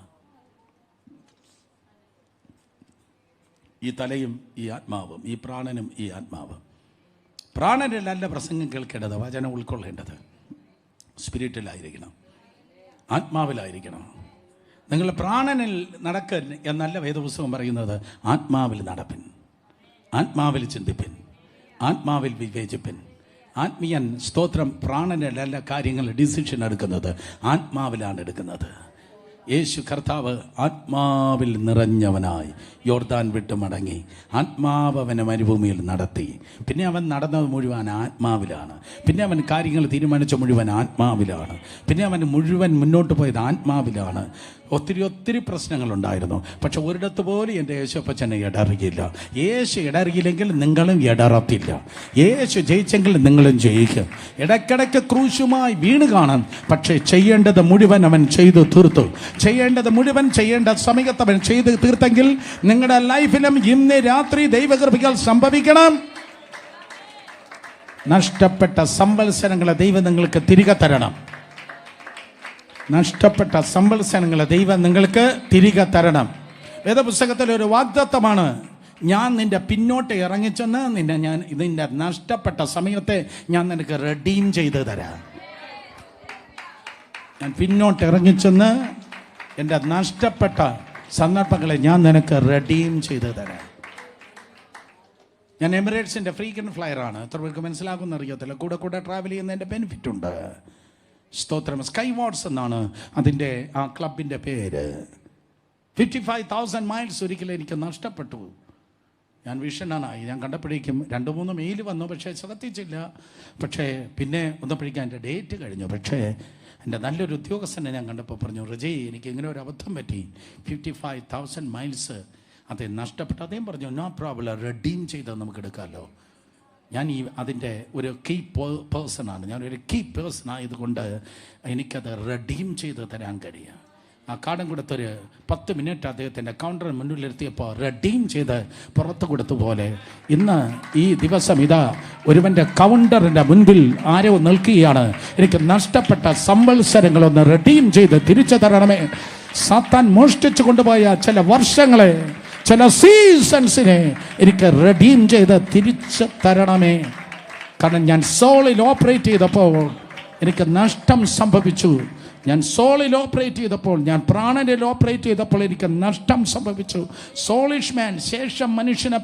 ഈ തലയും ഈ ആത്മാവും, ഈ പ്രാണനും ഈ ആത്മാവും. പ്രാണനിലല്ല പ്രസംഗം കേൾക്കേണ്ടത്, വചനം ഉൾക്കൊള്ളേണ്ടത് സ്പിരിറ്റിലായിരിക്കണം, ആത്മാവിലായിരിക്കണം. നിങ്ങൾ പ്രാണനിൽ നടക്കൻ എന്നല്ല വേദപുസ്തകം പറയുന്നത്. ആത്മാവിൽ നടപ്പിൻ, ആത്മാവിൽ ചിന്തിപ്പിൻ, ആത്മാവിൽ വിവേചിപ്പിൻ. ആത്മീയൻ, സ്തോത്രം, പ്രാണനിലല്ല കാര്യങ്ങൾ ഡിസിഷൻ എടുക്കുന്നത്, ആത്മാവിലാണ് എടുക്കുന്നത്. യേശു കർത്താവ് ആത്മാവിൽ നിറഞ്ഞവനായി യോർദാൻ വിട്ട് മടങ്ങി. ആത്മാവ് അവനെ മരുഭൂമിയിൽ നടത്തി. പിന്നെ അവൻ നടന്നത് മുഴുവൻ ആത്മാവിലാണ്. പിന്നെ അവൻ കാര്യങ്ങൾ തീരുമാനിച്ച മുഴുവൻ ആത്മാവിലാണ്. പിന്നെ അവൻ മുഴുവൻ മുന്നോട്ട് പോയത് ആത്മാവിലാണ്. ഒത്തിരി പ്രശ്നങ്ങളുണ്ടായിരുന്നു. പക്ഷെ ഒരിടത്ത് പോലും എൻ്റെ യേശുപ്പച്ചനെ ഇടറിയില്ല. യേശു ഇടറിയില്ലെങ്കിൽ നിങ്ങളും ഇടറത്തില്ല. യേശു ജയിച്ചെങ്കിൽ നിങ്ങളും ജയിക്കും. ഇടയ്ക്കിടയ്ക്ക് ക്രൂശുമായി വീണ് കാണാം. പക്ഷേ ചെയ്യേണ്ടത് മുഴുവൻ അവൻ ചെയ്തു തീർത്തു. ചെയ്യേണ്ടത് മുഴുവൻ ചെയ്യേണ്ട സമയത്ത് അവൻ ചെയ്ത് തീർത്തെങ്കിൽ നിങ്ങളുടെ ലൈഫിലും ഇന്ന് രാത്രി ദൈവകൃപകൾ സംഭവിക്കണം. നഷ്ടപ്പെട്ട സംവത്സരങ്ങളെ ദൈവം നിങ്ങൾക്ക് തിരികെ തരണം. നഷ്ടപ്പെട്ട സംവത്സരങ്ങളെ ദൈവം നിങ്ങൾക്ക് തിരികെ തരണം. വേദപുസ്തകത്തിലെ ഒരു വാഗ്ദത്തമാണ്, ഞാൻ നിന്റെ പിന്നോട്ട് ഇറങ്ങിച്ചെന്ന് നിന്റെ നഷ്ടപ്പെട്ട സമയത്തെ ഞാൻ നിനക്ക് റെഡീം ചെയ്ത് തരാം. ഞാൻ പിന്നോട്ട് ഇറങ്ങിച്ചെന്ന് എൻ്റെ നഷ്ടപ്പെട്ട സന്ദർഭങ്ങളെ ഞാൻ നിനക്ക് റെഡീം ചെയ്ത് തരാം. ഞാൻ എമിറേറ്റ്സിൻ്റെ ഫ്രീക്വന്റ് ഫ്ലയറാണ്. എത്ര പേർക്ക് മനസ്സിലാകുമെന്ന് അറിയത്തില്ല. കൂടെ ട്രാവൽ ചെയ്യുന്നതിൻ്റെ ബെനിഫിറ്റ് ഉണ്ട്. സ്തോത്രം. സ്കൈ വാട്സ് എന്നാണ് അതിൻ്റെ ആ ക്ലബിൻ്റെ പേര്. 55,000 മൈൽസ് ഒരിക്കലും എനിക്ക് നഷ്ടപ്പെട്ടു. ഞാൻ വിഷണനായി. ഞാൻ കണ്ടപ്പോഴേക്കും 2-3 മെയിൽ വന്നു, പക്ഷേ ശ്രദ്ധിച്ചില്ല. പക്ഷേ പിന്നെ വന്നപ്പോഴേക്കും എൻ്റെ ഡേറ്റ് കഴിഞ്ഞു. പക്ഷേ എൻ്റെ നല്ലൊരു ഉദ്യോഗസ്ഥനെ ഞാൻ കണ്ടപ്പോൾ പറഞ്ഞു, റിജയ്, എനിക്ക് ഇങ്ങനെ ഒരു അബദ്ധം പറ്റി. 55,000 മൈൽസ് അത് നഷ്ടപ്പെട്ടു. അദ്ദേഹം പറഞ്ഞു, നോ പ്രോബ്ലം, റെഡീം ചെയ്ത് നമുക്ക് എടുക്കാമല്ലോ. ഞാൻ അതിൻ്റെ ഒരു കീ പേഴ്സണാണ്. ഞാനൊരു കീ പേഴ്സൺ ആയതുകൊണ്ട് എനിക്കത് റെഡീം ചെയ്ത് തരാൻ കഴിയും. ആ കാർഡും കൊടുത്തൊരു 10 മിനിറ്റ് അദ്ദേഹത്തിൻ്റെ കൗണ്ടറിന് മുന്നിലെത്തിയപ്പോൾ റെഡീം ചെയ്ത് പുറത്ത് കൊടുത്ത പോലെ ഇന്ന് ഈ ദിവസം ഇതാ ഒരുവൻ്റെ കൗണ്ടറിൻ്റെ മുൻപിൽ ആരോ നിൽക്കുകയാണ്. എനിക്ക് നഷ്ടപ്പെട്ട സംവത്സരങ്ങളൊന്ന് റെഡീം ചെയ്ത് തിരിച്ചു തരണമേ. സാത്താൻ മോഷ്ടിച്ചു കൊണ്ടുപോയ ചില വർഷങ്ങളെ, ചില സീസൺസിനെ എനിക്ക് റെഡീം ചെയ്ത് തിരിച്ചു തരണമേ. കാരണം ഞാൻ സോളിൽ ഓപ്പറേറ്റ് ചെയ്തപ്പോൾ എനിക്ക് നഷ്ടം സംഭവിച്ചു. ഞാൻ സോളിൽ ഓപ്പറേറ്റ് ചെയ്തപ്പോൾ, ഞാൻ പ്രാണനിൽ ഓപ്പറേറ്റ് ചെയ്തപ്പോൾ എനിക്ക് നഷ്ടം സംഭവിച്ചു. സോളിഷ് മാൻ, ശേഷം മനുഷ്യനെ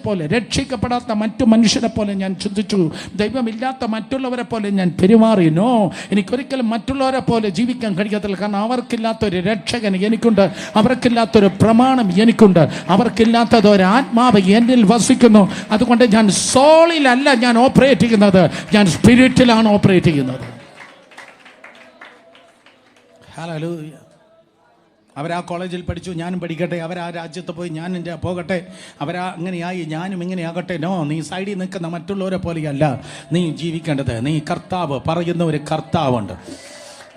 പോലെ രക്ഷിക്കപ്പെടാത്ത മറ്റു മനുഷ്യനെ പോലെ ഞാൻ ചിന്തിച്ചു. ദൈവമില്ലാത്ത മറ്റുള്ളവരെ പോലെ ഞാൻ പെരുമാറി. നോ, എനിക്കൊരിക്കലും മറ്റുള്ളവരെ പോലെ ജീവിക്കാൻ കഴിയത്തില്ല. കാരണം അവർക്കില്ലാത്തൊരു രക്ഷകൻ എനിക്കുണ്ട്, അവർക്കില്ലാത്തൊരു പ്രമാണം എനിക്കുണ്ട്, അവർക്കില്ലാത്തതൊരു ആത്മാവ് എന്നിൽ വസിക്കുന്നു. അതുകൊണ്ട് ഞാൻ സോളിലല്ല ഞാൻ ഓപ്പറേറ്റ് ചെയ്യുന്നത്, ഞാൻ സ്പിരിറ്റിലാണ് ഓപ്പറേറ്റ് ചെയ്യുന്നത്. ഹല്ലേലൂയ. അവരാ കോളേജിൽ പഠിച്ചു, ഞാനും പഠിക്കട്ടെ. അവരാ രാജ്യത്ത് പോയി, ഞാൻ എൻ്റെ പോകട്ടെ. അവരാ അങ്ങനെയായി, ഞാനും ഇങ്ങനെയാകട്ടെ. നോ, നീ സൈഡിൽ നിൽക്കുന്ന മറ്റുള്ളവരെ പോലെയല്ല നീ ജീവിക്കേണ്ടത്. നീ കർത്താവ് പറയുന്ന ഒരു കർത്താവുണ്ട്.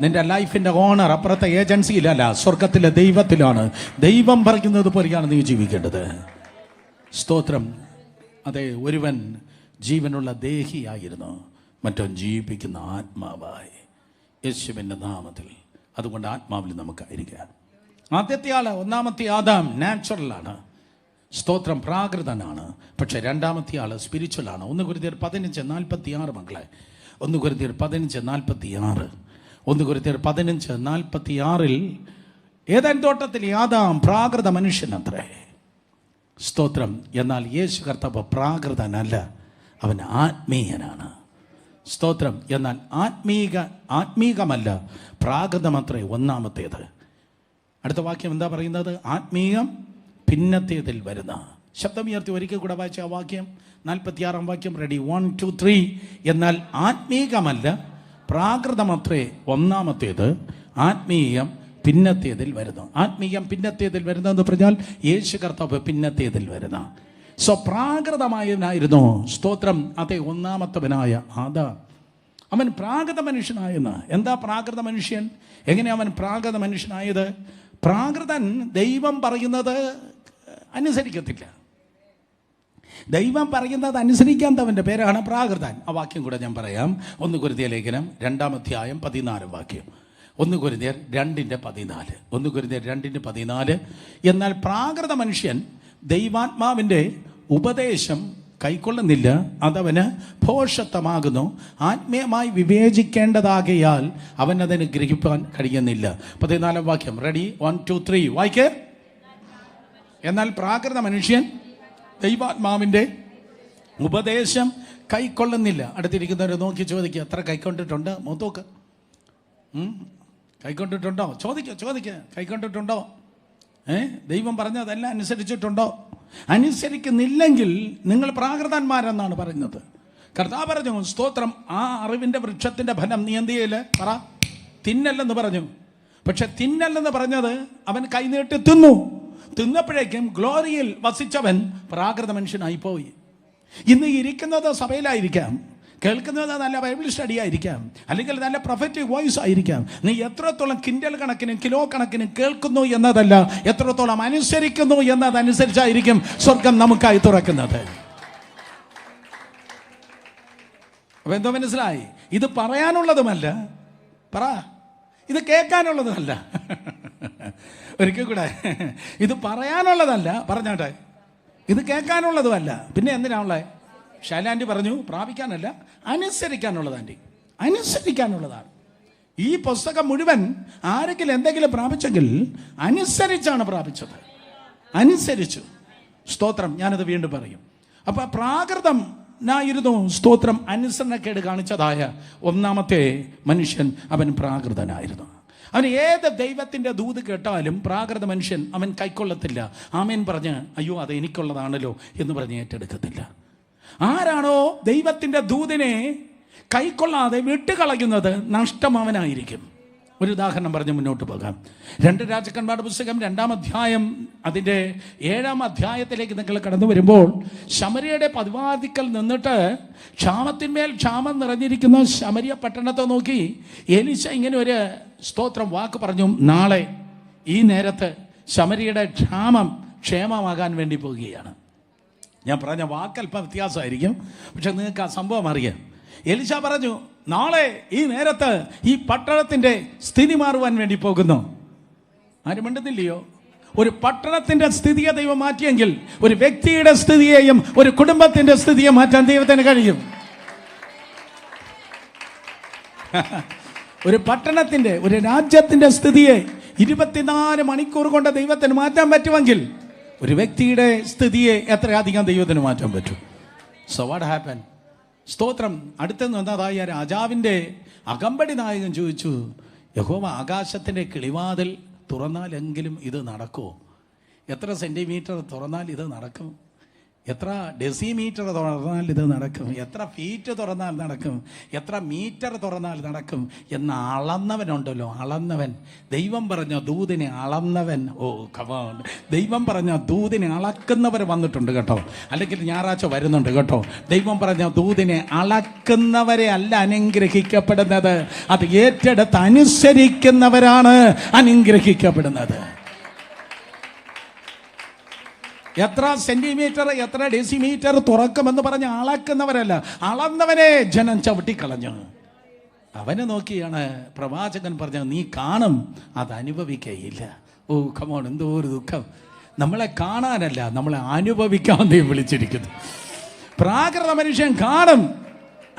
നിന്റെ ലൈഫിൻ്റെ ഓണർ അപ്പുറത്തെ ഏജൻസിയിലല്ല, സ്വർഗത്തിലെ ദൈവത്തിലാണ്. ദൈവം പറയുന്നത് പോലെയാണ് നീ ജീവിക്കേണ്ടത്. സ്തോത്രം. അതെ, ഒരുവൻ ജീവനുള്ള ദേഹിയായിരുന്നു, മറ്റവൻ ജീവിപ്പിക്കുന്ന ആത്മാവായി. യേശുവിൻ്റെ നാമത്തിൽ. അതുകൊണ്ട് ആത്മാവിൽ നമുക്കായിരിക്കാം. ആദ്യത്തെ ആള്, ഒന്നാമത്തെ ആദാം നാച്ചുറലാണ്, സ്തോത്രം, പ്രാകൃതനാണ്. പക്ഷെ രണ്ടാമത്തെ ആള് സ്പിരിച്വലാണ്. 1 കൊരിന്ത്യർ 15:46 മക്കളെ. 1 കൊരിന്ത്യർ 15:46. 1 കൊരിന്ത്യർ 15:46 ഏദൻ തോട്ടത്തിൽ ആദാം പ്രാകൃത മനുഷ്യനത്രേ. സ്തോത്രം. എന്നാൽ യേശു കർത്താവ് പ്രാകൃതനല്ല, അവൻ ആത്മീയനാണ്. സ്തോത്രം. എന്നാൽ ആത്മീകമല്ല, പ്രാകൃതമത്രേ ഒന്നാമത്തേത്. അടുത്ത വാക്യം എന്താ പറയുന്നത്? ആത്മീയം പിന്നത്തേതിൽ വരുന്ന. ശബ്ദമുയർത്തി ഒരിക്കൽ കൂടെ വായിച്ച ആ വാക്യം, 46-ാം വാക്യം. റെഡി, 1, 2, 3. എന്നാൽ ആത്മീകമല്ല, പ്രാകൃതമത്രേ ഒന്നാമത്തേത്, ആത്മീയം പിന്നത്തേതിൽ വരുന്നു. ആത്മീയം പിന്നത്തേതിൽ വരുന്നതെന്ന് പറഞ്ഞാൽ യേശു കർത്താവ് പിന്നത്തേതിൽ വരുന്ന. സോ പ്രാകൃതമായവനായിരുന്നു, സ്തോത്രം, അതേ ഒന്നാമത്തവനായ ആദാം. അവൻ പ്രാകൃത മനുഷ്യനായെന്ന്. എന്താ പ്രാകൃത മനുഷ്യൻ? എങ്ങനെ അവൻ പ്രാകൃത മനുഷ്യനായത്? പ്രാകൃതൻ ദൈവം പറയുന്നത് അനുസരിക്കത്തില്ല. ദൈവം പറയുന്നത് അനുസരിക്കാത്തവൻ്റെ പേരാണ് പ്രാകൃതൻ. ആ വാക്യം കൂടെ ഞാൻ പറയാം. 1 കൊരിന്ത്യർ ലേഖനം 2-ാം അധ്യായം 14 വാക്യം. 1 കൊരിന്ത്യർ 2:14. 1 കൊരിന്ത്യർ 2:14. എന്നാൽ പ്രാകൃത മനുഷ്യൻ ദൈവാത്മാവിൻ്റെ ഉപദേശം കൈക്കൊള്ളുന്നില്ല, അതവന് ഭോഷത്വമാകുന്നു. ആത്മീയമായി വിവേചിക്കേണ്ടതാകയാൽ അവൻ അതിന് ഗ്രഹിപ്പാൻ കഴിയുന്നില്ല. 14-ാം വാക്യം. റെഡി? 1, 2, 3 വായിക്കേ. എന്നാൽ പ്രാകൃത മനുഷ്യൻ ദൈവാത്മാവിൻ്റെ ഉപദേശം കൈക്കൊള്ളുന്നില്ല. അടുത്തിരിക്കുന്നവർ നോക്കി ചോദിക്കുക, എത്ര കൈക്കൊണ്ടിട്ടുണ്ട്? മൂത്തോക്ക് കൈക്കൊണ്ടിട്ടുണ്ടോ? ചോദിക്കുക കൈക്കൊണ്ടിട്ടുണ്ടോ? ദൈവം പറഞ്ഞതെല്ലാം അനുസരിച്ചിട്ടുണ്ടോ? അനുസരിക്കുന്നില്ലെങ്കിൽ നിങ്ങൾ പ്രാകൃതന്മാരെന്നാണ് പറയുന്നത്. കർത്താവ് പറഞ്ഞു, സ്തോത്രം, ആ അറിവിൻ്റെ വൃക്ഷത്തിൻ്റെ ഫലം നീ എന്ത് ചെയ്യല്? പറ, തിന്നല്ലെന്ന് പറഞ്ഞു. പക്ഷെ തിന്നല്ലെന്ന് പറഞ്ഞത് അവൻ കൈനീട്ടി തിന്നു. തിന്നപ്പോഴേക്കും ഗ്ലോറിയിൽ വസിച്ചവൻ പ്രാകൃത മനുഷ്യനായി പോയി. ഇന്ന് ഇരിക്കുന്നത് സഭയിലായിരിക്കാം, കേൾക്കുന്നത് നല്ല ബൈബിൾ സ്റ്റഡി ആയിരിക്കാം, അല്ലെങ്കിൽ നല്ല പ്രൊഫറ്റിക് വോയിസ് ആയിരിക്കാം. നീ എത്രത്തോളം കിൻഡൽ കണക്കിനും കിലോ കണക്കിനും കേൾക്കുന്നു എന്നതല്ല, എത്രത്തോളം അനുസരിക്കുന്നു എന്നതനുസരിച്ചായിരിക്കും സ്വർഗം നമുക്കായി തുറക്കുന്നത്. അപ്പൊ എന്തോ മനസ്സിലായി? ഇത് പറയാനുള്ളതുമല്ല, പറ, ഇത് കേൾക്കാനുള്ളതുമല്ല. ഒരിക്കൽ കൂടെ, ഇത് പറയാനുള്ളതല്ല, പറഞ്ഞാട്ടെ, ഇത് കേൾക്കാനുള്ളതുമല്ല. പിന്നെ എന്തിനാണുള്ളത്? ശൈലാൻറ്റി പറഞ്ഞു പ്രാപിക്കാനല്ല, അനുസരിക്കാനുള്ളത്. ആൻറ്റി, അനുസരിക്കാനുള്ളതാണ്. ഈ പുസ്തകം മുഴുവൻ ആരെങ്കിലും എന്തെങ്കിലും പ്രാപിച്ചെങ്കിൽ അനുസരിച്ചാണ് പ്രാപിച്ചത്. അനുസരിച്ചു. സ്തോത്രം. ഞാനത് വീണ്ടും പറയും. അപ്പൊ പ്രാകൃതം നായിരുന്നു സ്തോത്രം അനുസരണക്കേട് കാണിച്ചതായ ഒന്നാമത്തെ മനുഷ്യൻ. അവൻ പ്രാകൃതനായിരുന്നു. അവൻ ഏത് ദൈവത്തിൻ്റെ ദൂത് കേട്ടാലും പ്രാകൃത മനുഷ്യൻ അവൻ കൈക്കൊള്ളത്തില്ല. ആമേൻ പറഞ്ഞ് അയ്യോ അത് എനിക്കുള്ളതാണല്ലോ എന്ന് പറഞ്ഞ് ഏറ്റെടുക്കത്തില്ല. ആരാണോ ദൈവത്തിൻ്റെ ദൂതിനെ കൈക്കൊള്ളാതെ വിട്ടുകളയുന്നത് നഷ്ടം അവനായിരിക്കും. ഒരു ഉദാഹരണം പറഞ്ഞ് മുന്നോട്ട് പോകാം. 2 രാജാക്കന്മാരുടെ പുസ്തകം 2-ാം അധ്യായം അതിൻ്റെ 7-ാം അധ്യായത്തിലേക്ക് നിങ്ങൾ കടന്നു വരുമ്പോൾ, ശമര്യയുടെ പതിവാദിക്കൽ നിന്നിട്ട് ക്ഷാമത്തിന്മേൽ ക്ഷാമം നിറഞ്ഞിരിക്കുന്ന ശമര്യ പട്ടണത്തെ നോക്കി എലീശ ഇങ്ങനെ ഒരു സ്തോത്രം വാക്ക് പറഞ്ഞു, നാളെ ഈ നേരത്ത് ശമര്യയുടെ ക്ഷേമമാകാൻ വേണ്ടി പോവുകയാണ്. ഞാൻ പറഞ്ഞ വാക്കല്പം വ്യത്യാസമായിരിക്കും, പക്ഷെ നിങ്ങൾക്ക് ആ സംഭവം അറിയാം. എലീശ പറഞ്ഞു, നാളെ ഈ നേരത്ത് ഈ പട്ടണത്തിൻ്റെ സ്ഥിതി മാറുവാൻ വേണ്ടി പോകുന്നു. ആരും മിണ്ടുന്നില്ലയോ? ഒരു പട്ടണത്തിൻ്റെ സ്ഥിതിയെ ദൈവം മാറ്റിയെങ്കിൽ ഒരു വ്യക്തിയുടെ സ്ഥിതിയെയും ഒരു കുടുംബത്തിൻ്റെ സ്ഥിതിയെ മാറ്റാൻ ദൈവത്തിന് കഴിയും. ഒരു പട്ടണത്തിൻ്റെ, ഒരു രാജ്യത്തിൻ്റെ സ്ഥിതിയെ 24 മണിക്കൂർ കൊണ്ട് ദൈവത്തിന് മാറ്റാൻ പറ്റുമെങ്കിൽ ഒരു വ്യക്തിയുടെ സ്ഥിതിയെ എത്രയധികം ദൈവത്തിന് മാറ്റാൻ പറ്റും. So what happen? സ്തോത്രം. അടുത്തെന്ന് വന്നതായ രാജാവിൻ്റെ അകമ്പടി നായകൻ ചോദിച്ചു, യഹോവ ആകാശത്തിൻ്റെ കിളിവാതിൽ തുറന്നാലെങ്കിലും ഇത് നടക്കുമോ? എത്ര സെൻറ്റിമീറ്റർ തുറന്നാൽ ഇത് നടക്കും? എത്ര ഡെസിമീറ്റർ തുറന്നാൽ ഇത് നടക്കും? എത്ര ഫീറ്റ് തുറന്നാൽ നടക്കും? എത്ര മീറ്റർ തുറന്നാൽ നടക്കും എന്ന് അളന്നവനുണ്ടല്ലോ, അളന്നവൻ. ദൈവം പറഞ്ഞ ദൂതിനെ അളന്നവൻ. ഓ കമാൺ. ദൈവം പറഞ്ഞ ദൂതിനെ അളക്കുന്നവർ വന്നിട്ടുണ്ട് കേട്ടോ, അല്ലെങ്കിൽ ഞായറാഴ്ച വരുന്നുണ്ട് കേട്ടോ. ദൈവം പറഞ്ഞ ദൂതിനെ അളക്കുന്നവരെ അല്ല അനുഗ്രഹിക്കപ്പെടുന്നത്, അത് ഏറ്റെടുത്ത് അനുസരിക്കുന്നവരാണ് അനുഗ്രഹിക്കപ്പെടുന്നത്. എത്ര സെന്റിമീറ്റർ എത്ര ഡെസിമീറ്റർ തുറക്കുമെന്ന് പറഞ്ഞ് അളക്കുന്നവരല്ല, അളന്നവനെ ജനം ചവിട്ടിക്കളഞ്ഞു. അവനെ നോക്കിയാണ് പ്രവാചകൻ പറഞ്ഞത്, നീ കാണും, അത് അനുഭവിക്കുകയില്ല. ഓ കമോൺ, എന്തോ ഒരു ദുഃഖം. നമ്മളെ കാണാനല്ല, നമ്മളെ അനുഭവിക്കാൻ ദൈവം വിളിച്ചിരിക്കുന്നു. പ്രാകൃത മനുഷ്യൻ കാണും,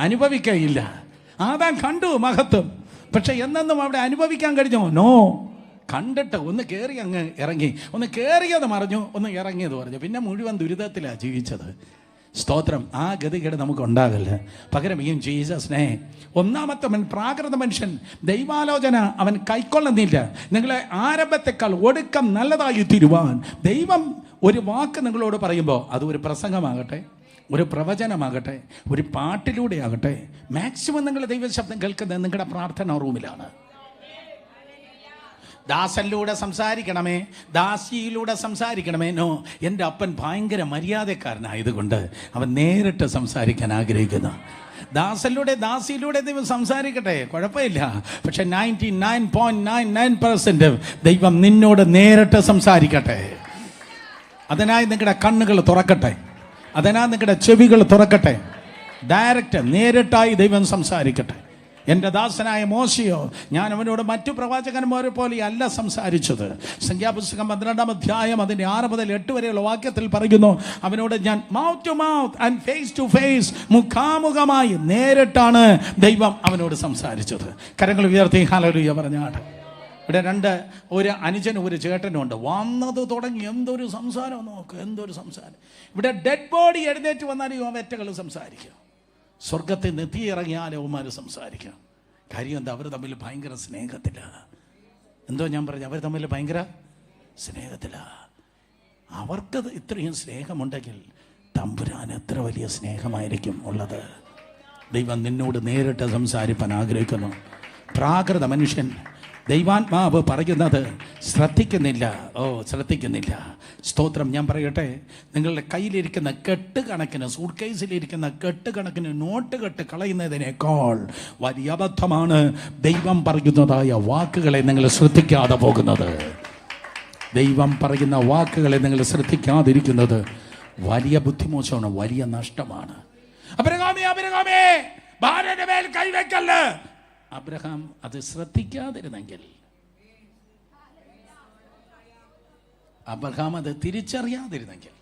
അനുഭവിക്കുകയില്ല. ആദാം കണ്ടു മഹത്വം, പക്ഷെ എന്നെന്നും അവിടെ അനുഭവിക്കാൻ കഴിഞ്ഞോ? നോ. കണ്ടിട്ട് ഒന്ന് കയറി അങ്ങ് ഇറങ്ങി, ഒന്ന് കയറിയത് മറിഞ്ഞു, ഒന്ന് ഇറങ്ങിയത് പറഞ്ഞു, പിന്നെ മുഴുവൻ ദുരിതത്തിലാണ് ജീവിച്ചത്. സ്തോത്രം. ആ ഗതികേട് നമുക്ക് ഉണ്ടാകില്ല. പകരം ഈ ജീസസിനെ, ഒന്നാമത്തെ പ്രാകൃത മനുഷ്യൻ ദൈവാലോചന അവൻ കൈക്കൊള്ളുന്നില്ല. നിങ്ങളെ ആരംഭത്തെക്കാൾ ഒടുക്കം നല്ലതായി തീരുവാൻ ദൈവം ഒരു വാക്ക് നിങ്ങളോട് പറയുമ്പോൾ, അത് ഒരു പ്രസംഗമാകട്ടെ, ഒരു പ്രവചനമാകട്ടെ, ഒരു പാട്ടിലൂടെ ആകട്ടെ, മാക്സിമം നിങ്ങൾ ദൈവശബ്ദം കേൾക്കുന്നത് നിങ്ങളുടെ പ്രാർത്ഥനാ റൂമിലാണ്. ദാസനിലൂടെ സംസാരിക്കണമേ, ദാസിയിലൂടെ സംസാരിക്കണമേ. നോ, എൻ്റെ അപ്പൻ ഭയങ്കര മര്യാദക്കാരനായതുകൊണ്ട് അവൻ നേരിട്ട് സംസാരിക്കാൻ ആഗ്രഹിക്കുന്നു. ദാസനിലൂടെ ദാസിയിലൂടെ ദൈവം സംസാരിക്കട്ടെ, കുഴപ്പമില്ല. പക്ഷെ 99.99% ദൈവം നിന്നോട് നേരിട്ട് സംസാരിക്കട്ടെ. അതിനായി നിങ്ങളുടെ കണ്ണുകൾ തുറക്കട്ടെ, അതിനായി നിങ്ങളുടെ ചെവികൾ തുറക്കട്ടെ. ഡയറക്റ്റ് നേരിട്ടായി ദൈവം സംസാരിക്കട്ടെ. എൻ്റെ ദാസനായ മോശയോ, ഞാൻ അവനോട് മറ്റു പ്രവാചകന്മാരെ പോലെ അല്ല സംസാരിച്ചത്. സംഖ്യാപുസ്തകം 12-ാം അധ്യായം അതിൻ്റെ 6 മുതൽ 8 വരെയുള്ള വാക്യത്തിൽ പറയുന്നു, അവനോട് ഞാൻ mouth to mouth and face to face, മുഖാമുഖമായി നേരിട്ടാണ് ദൈവം അവനോട് സംസാരിച്ചത്. കരങ്ങൾ ഉയർത്തി ഹല്ലേലൂയ പറഞ്ഞാണ്. ഇവിടെ ഒരു അനുജനും ഒരു ചേട്ടനും ഉണ്ട്. വന്നത് തുടങ്ങി എന്തൊരു സംസാരം നോക്ക്, എന്തൊരു സംസാരം. ഇവിടെ ഡെഡ് ബോഡി എഴുന്നേറ്റ് വന്നാലും അവറ്റകൾ സംസാരിക്കും. സ്വർഗത്തിൽ നെത്തി ഇറങ്ങിയാൽ അവന്മാർ സംസാരിക്കാം. കാര്യം എന്താ? അവർ തമ്മിൽ ഭയങ്കര സ്നേഹത്തില. എന്തോ ഞാൻ പറഞ്ഞു, അവർ തമ്മിൽ ഭയങ്കര സ്നേഹത്തില. അവർക്ക് ഇത്രയും സ്നേഹമുണ്ടെങ്കിൽ തമ്പുരാൻ എത്ര വലിയ സ്നേഹമായിരിക്കും ഉള്ളത്. ദൈവം നിന്നോട് നേരിട്ട് സംസാരിപ്പാൻ ആഗ്രഹിക്കുന്നു. പ്രാകൃത മനുഷ്യൻ ദൈവാത്മാവ് പറയുന്നത് ശ്രദ്ധിക്കുന്നില്ല. ശ്രദ്ധിക്കുന്നില്ല. സ്തോത്രം. ഞാൻ പറയട്ടെ, നിങ്ങളുടെ കയ്യിലിരിക്കുന്ന കെട്ടുകണക്കിന്, സൂട്ട്കേസിലിരിക്കുന്ന കെട്ടുകണക്കിന് നോട്ട് കെട്ട് കളയുന്നതിനേക്കാൾ വലിയ അബദ്ധമാണ് ദൈവം പറയുന്നതായ വാക്കുകളെ നിങ്ങൾ ശ്രദ്ധിക്കാതെ പോകുന്നത്. ദൈവം പറയുന്ന വാക്കുകളെ നിങ്ങൾ ശ്രദ്ധിക്കാതിരിക്കുന്നത് വലിയ ബുദ്ധിമോശമാണ്, വലിയ നഷ്ടമാണ്. അബ്രഹാമേ ഭാര്യയുടെ മേൽ കൈവയ്ക്കല്ല്. അബ്രഹാം അത് ശ്രദ്ധിക്കാതിരുന്നെങ്കിൽ, അബ്രഹാം അത് തിരിച്ചറിയാതിരുന്നെങ്കിൽ,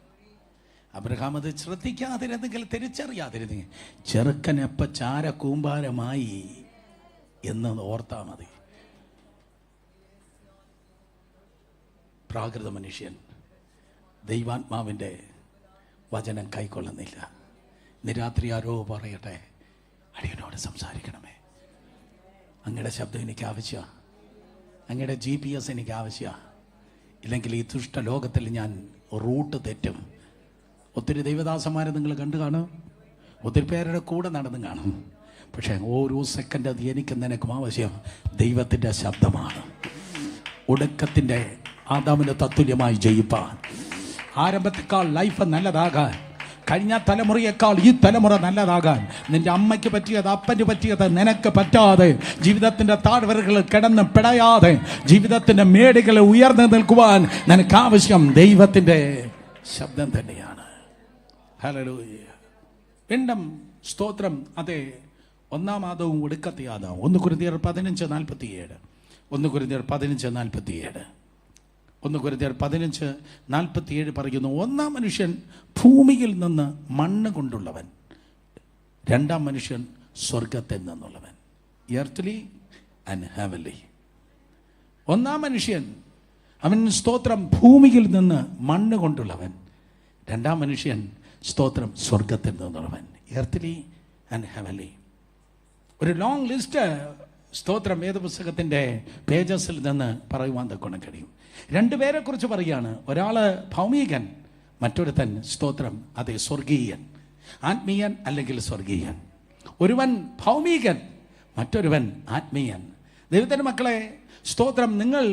അബ്രഹാം അത് ശ്രദ്ധിക്കാതിരുന്നെങ്കിൽ, തിരിച്ചറിയാതിരുന്നെങ്കിൽ, ചെറുക്കൻ എപ്പ ചാര കൂമ്പാരമായി എന്ന് ഓർത്താ മതി. പ്രാകൃത മനുഷ്യൻ ദൈവാത്മാവിൻ്റെ വചനം കൈക്കൊള്ളുന്നില്ല. ഇന്ന് രാത്രി ആരോ പറയട്ടെ, അടിയനോട് സംസാരിക്കണമേ, അങ്ങയുടെ ശബ്ദം എനിക്ക് ആവശ്യമാണ്, അങ്ങയുടെ GPS എനിക്ക് ആവശ്യമാണ്. ഇല്ലെങ്കിൽ ഈ ദുഷ്ട ലോകത്തിൽ ഞാൻ റൂട്ട് തെറ്റും. ഒത്തിരി ദൈവദാസന്മാരെ നിങ്ങൾ കണ്ടു കാണും, ഒത്തിരി പേരുടെ കൂടെ നടന്നു കാണും. പക്ഷേ ഓരോ സെക്കൻഡ് അത് എനിക്കും നിനക്കും ആവശ്യം ദൈവത്തിൻ്റെ ശബ്ദമാണ്. ഒടുക്കത്തിൻ്റെ ആദാമിന് തത്തുല്യമായി ജയിപ്പാൻ, ആരംഭത്തെക്കാൾ ലൈഫ് നല്ലതാകാൻ, കഴിഞ്ഞ തലമുറയേക്കാൾ ഈ തലമുറ നല്ലതാകാൻ, നിന്റെ അമ്മയ്ക്ക് പറ്റിയത് അപ്പന് പറ്റിയത് നിനക്ക് പറ്റാതെ, ജീവിതത്തിൻ്റെ താഴ്വരകൾ കിടന്ന് പിടയാതെ, ജീവിതത്തിൻ്റെ മേടുകൾ ഉയർന്നു നിൽക്കുവാൻ നിനക്ക് ആവശ്യം ദൈവത്തിൻ്റെ ശബ്ദം തന്നെയാണ്. ഹല്ലേലൂയ. വീണ്ടും സ്തോത്രം. അതെ, ഒന്നാം ആദവും ഒടുക്കത്തെ ആദവും. 1 കൊരിന്ത്യർ 15:47. 1 കൊരിന്ത്യർ 15:47. 1 കൊരിന്ത്യർ 15:47 പറയുന്നു, ഒന്നാം മനുഷ്യൻ ഭൂമിയിൽ നിന്ന് മണ്ണ് കൊണ്ടുള്ളവൻ, രണ്ടാം മനുഷ്യൻ സ്വർഗത്തിൽ നിന്നുള്ളവൻ. Earthly and heavenly. ഒന്നാം മനുഷ്യൻ അവൻ സ്തോത്രം ഭൂമിയിൽ നിന്ന് മണ്ണ് കൊണ്ടുള്ളവൻ, രണ്ടാം മനുഷ്യൻ സ്തോത്രം സ്വർഗത്തിൽ നിന്നുള്ളവൻ. Earthly and heavenly. ഒരു ലോങ് ലിസ്റ്റ് സ്തോത്രം വേദപുസ്തകത്തിൻ്റെ പേജസിൽ നിന്ന് പറയുവാൻ തക്കണം കഴിയും. 2 പേരെ കുറിച്ച് പറയുകയാണ്. ഒരാൾ ഭൗമികൻ, മറ്റൊരുത്തൻ സ്തോത്രം അതെ സ്വർഗീയൻ. ആത്മീയൻ അല്ലെങ്കിൽ സ്വർഗീയൻ. ഒരുവൻ ഭൗമികൻ, മറ്റൊരുവൻ ആത്മീയൻ. ദൈവത്തിൻ്റെ മക്കളെ സ്തോത്രം, നിങ്ങൾ